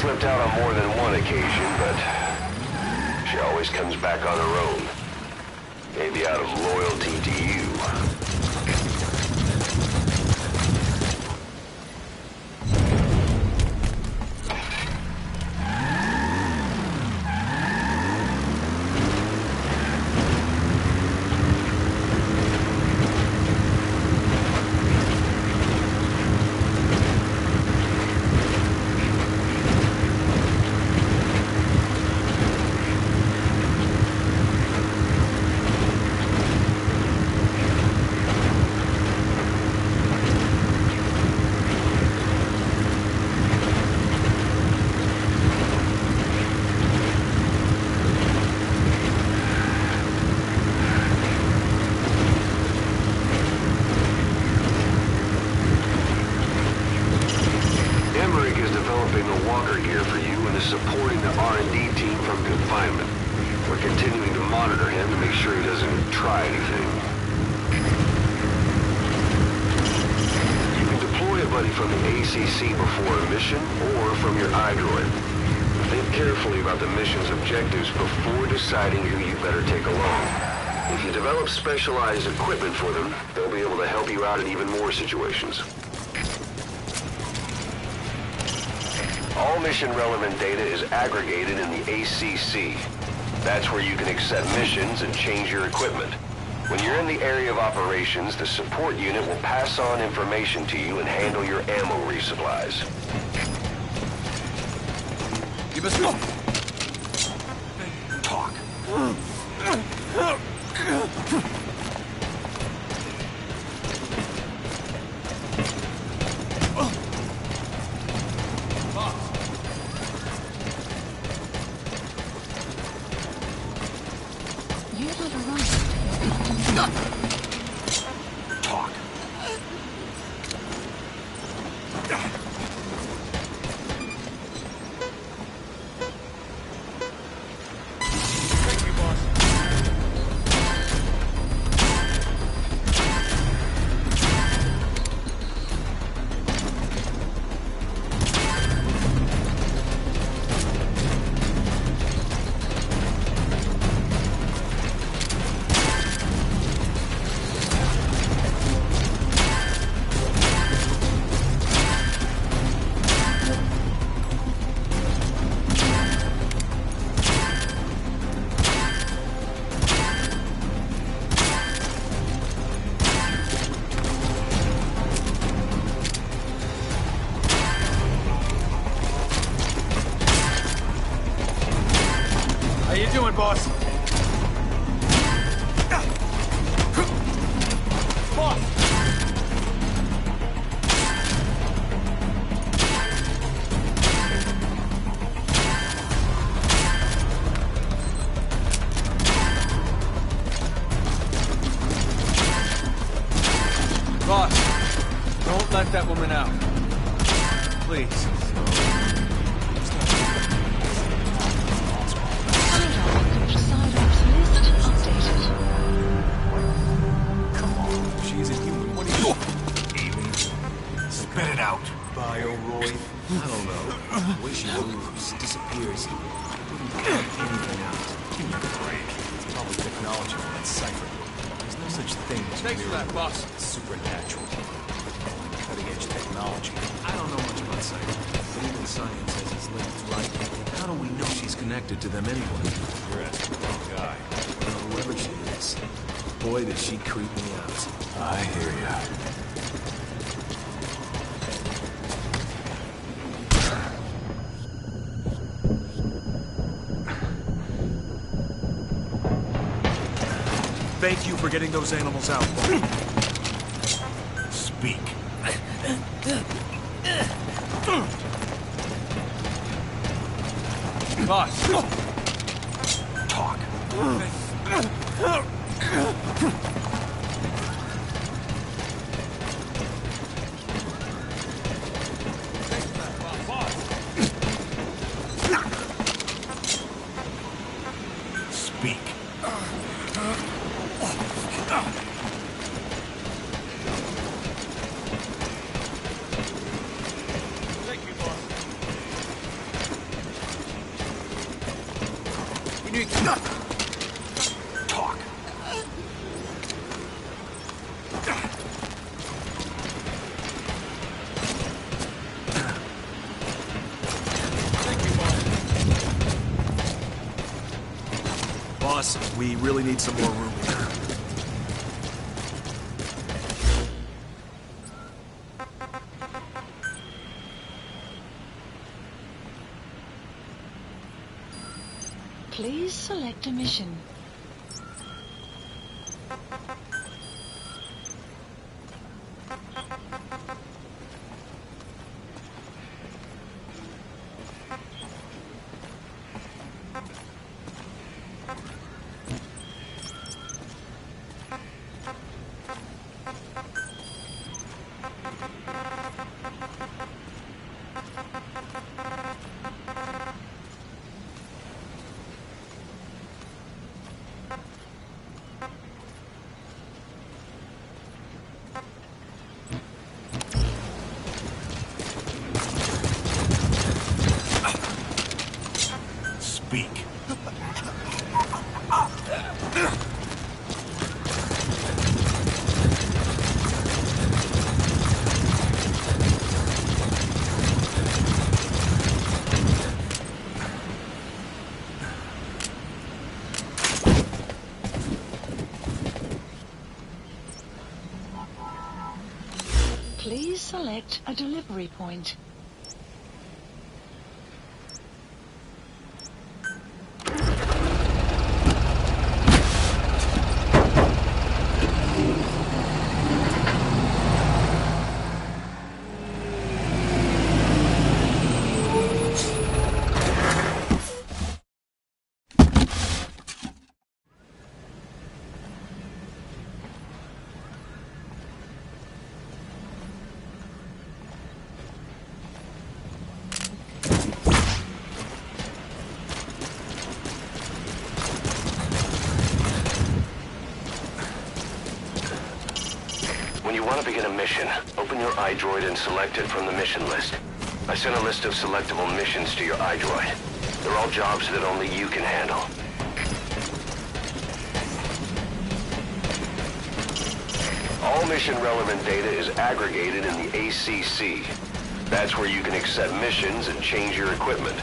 slipped out on more than one occasion, but she always comes back on her own. Maybe out of loyalty to you. Supporting the R&D team from confinement. We're continuing to monitor him to make sure he doesn't try anything. You can deploy a buddy from the ACC before a mission, or from your iDroid. Think carefully about the mission's objectives before deciding who you better take along. If you develop specialized equipment for them, they'll be able to help you out in even more situations. All mission-relevant data is aggregated in the ACC. That's where you can accept missions and change your equipment. When you're in the area of operations, the support unit will pass on information to you and handle your ammo resupplies. Give us talk. Boss. Boss, don't let that woman out. Please. I don't know. The way she moves, disappears. Wouldn't count anything out. Give me a break. It's probably technology from that cipher. There's no such thing as Thanks for that, boss. It's supernatural. Cutting-edge technology. I don't know much about cipher, but even science has its limits, right? How do we know she's connected to them anyway? You're asking the wrong guy. Well, whoever she is, boy, does she creep me out. I hear ya. Thank you for getting those animals out, Bob. Speak. Boss. Talk. Speak. Talk. Boss, we really need some more room here. Please select a mission. Speak. Please select a delivery point. When you want to begin a mission, open your iDroid and select it from the mission list. I sent a list of selectable missions to your iDroid. They're all jobs that only you can handle. All mission-relevant data is aggregated in the ACC. That's where you can accept missions and change your equipment.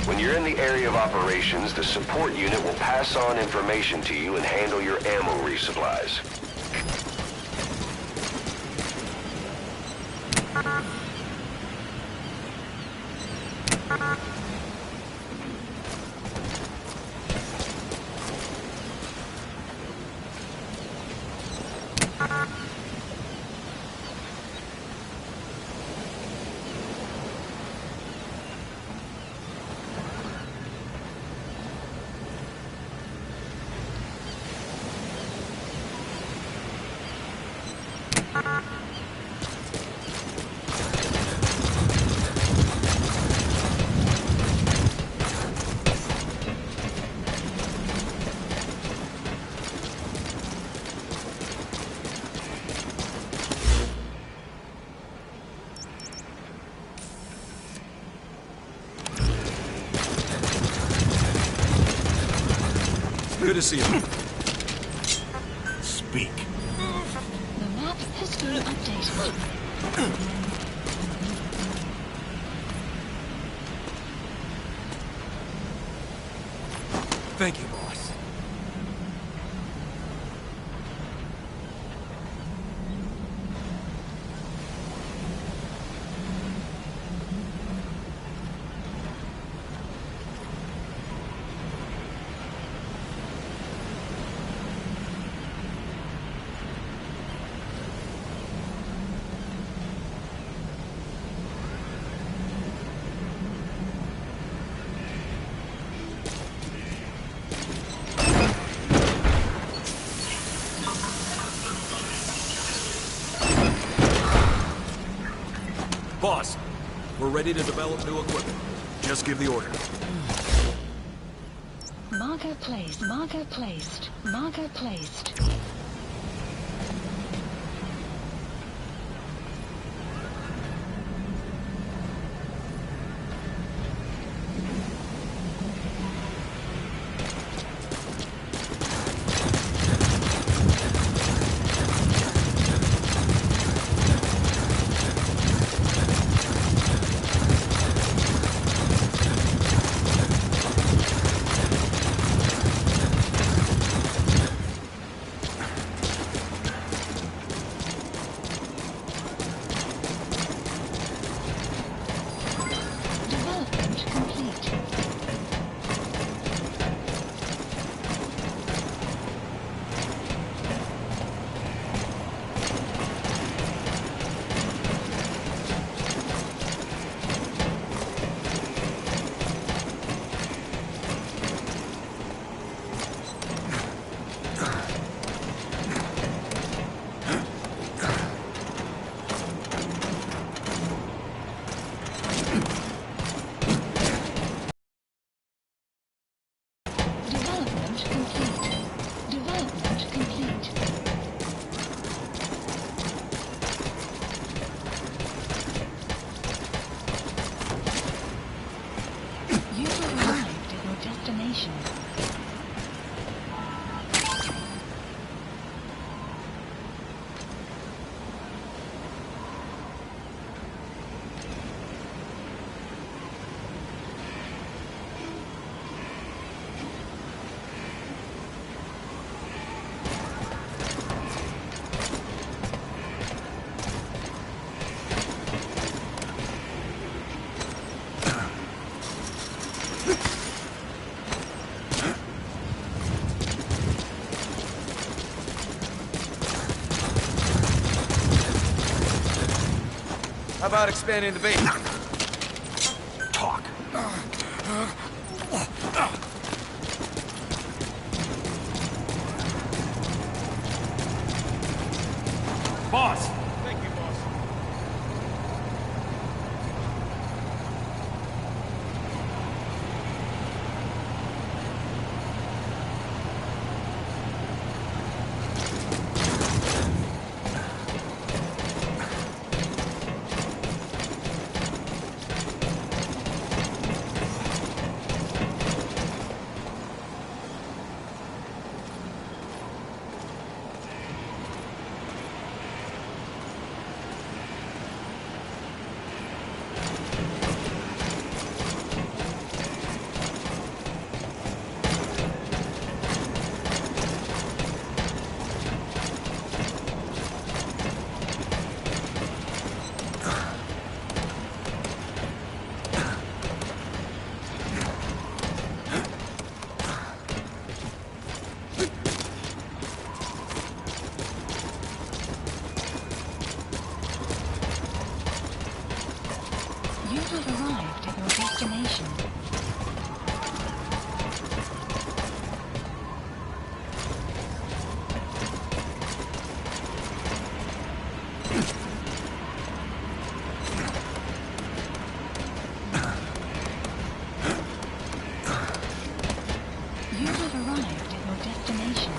When you're in the area of operations, the support unit will pass on information to you and handle your ammo resupplies. Good to see you. Speak. The map has been updated. Thank you, boss. Boss, we're ready to develop new equipment. Just give the order. Marker placed. Marker placed. Marker placed. destination. How about expanding the base? Talk. Boss! Thank you, boss. You have arrived at your destination. You have arrived at your destination.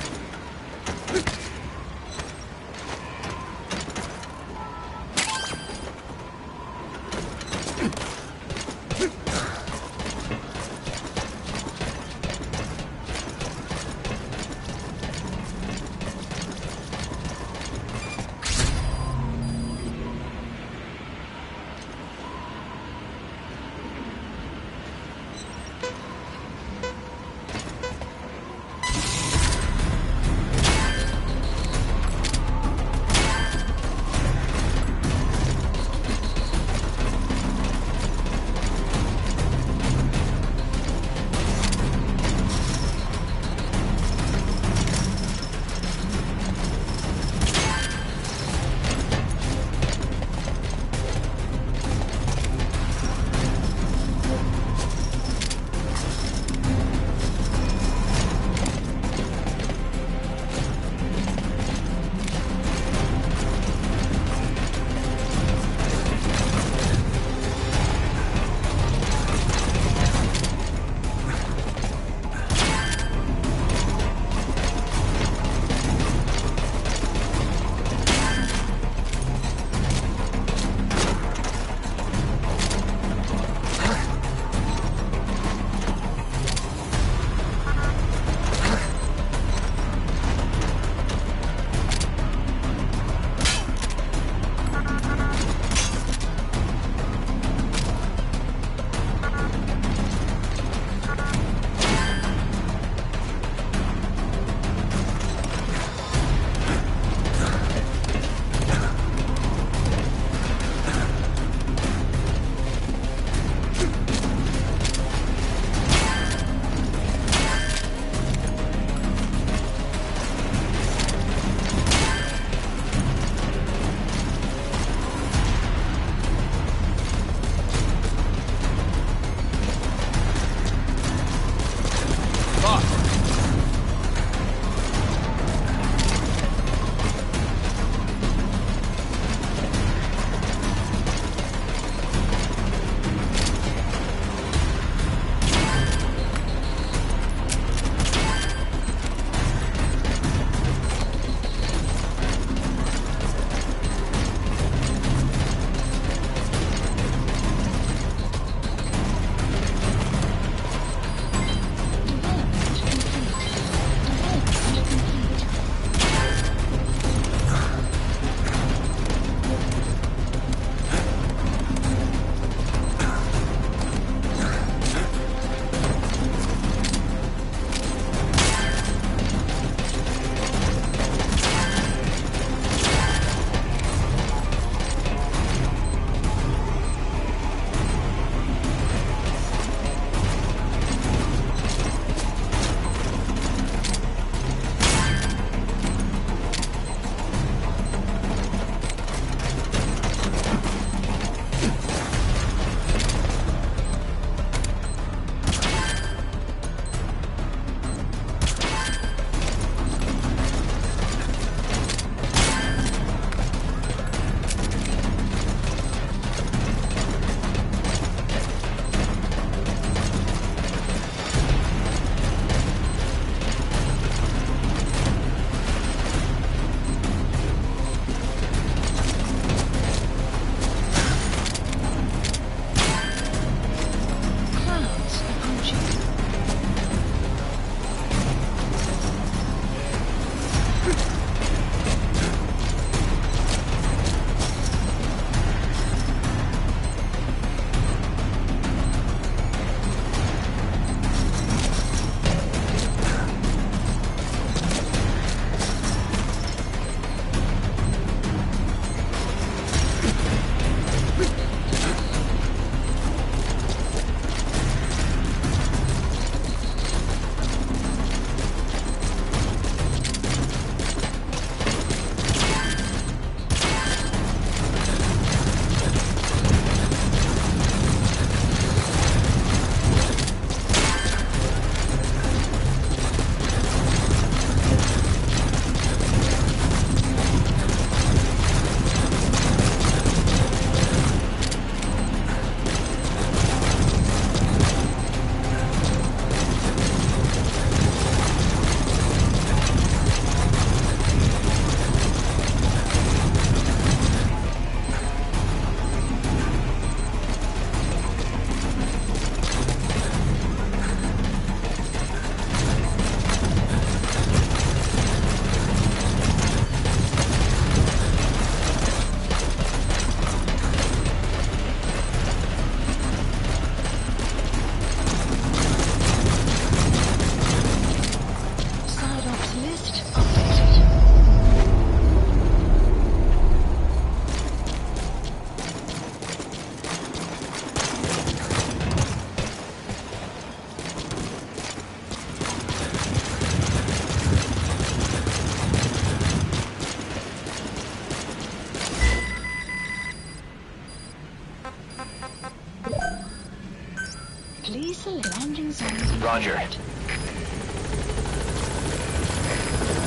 Please select landing zone. Roger.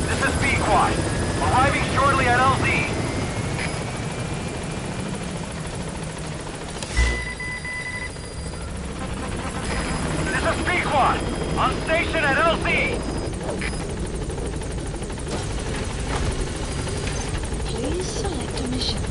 This is B-Quad. Arriving shortly at LZ. This is B-Quad. On station at LZ. Please select a mission.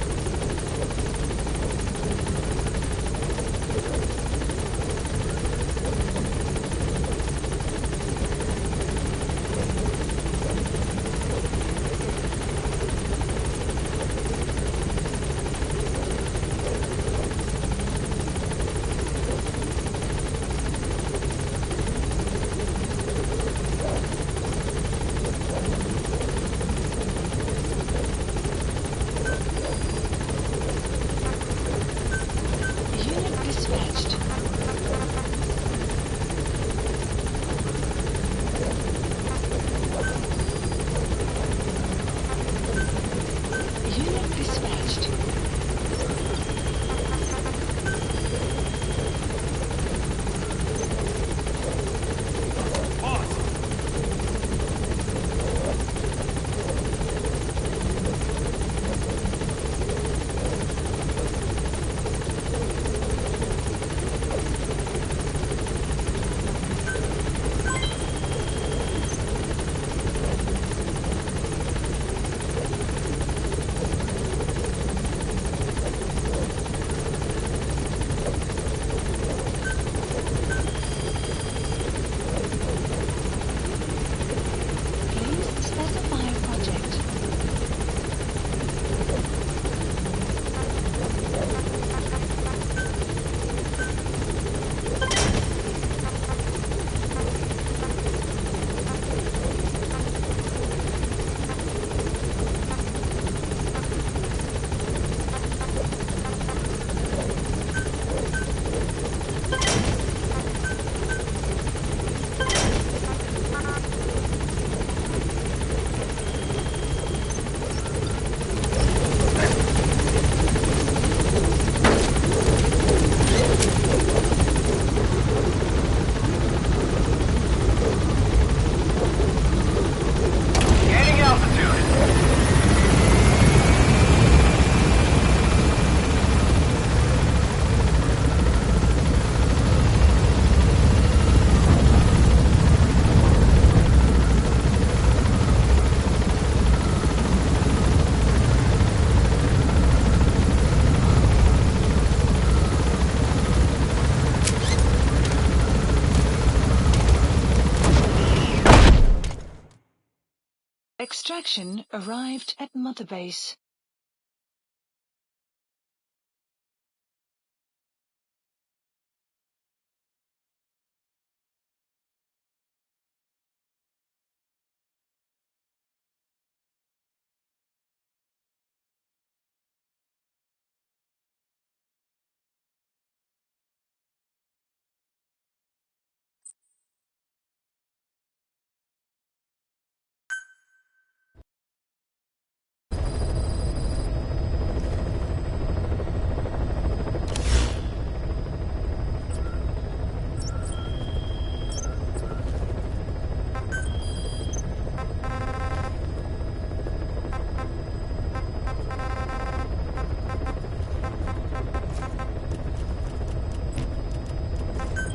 Extraction arrived at Mother Base.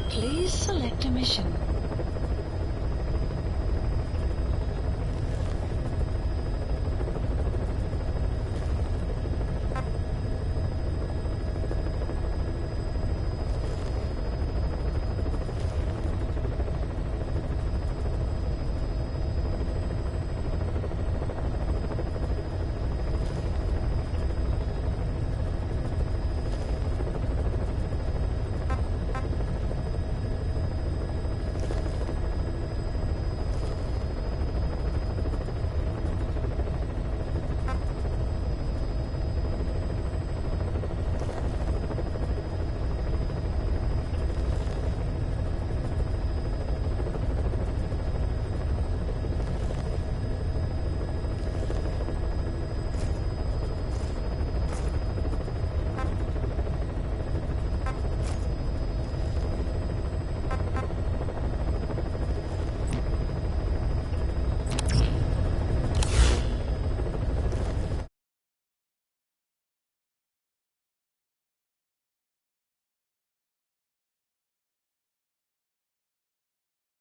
Please select a mission.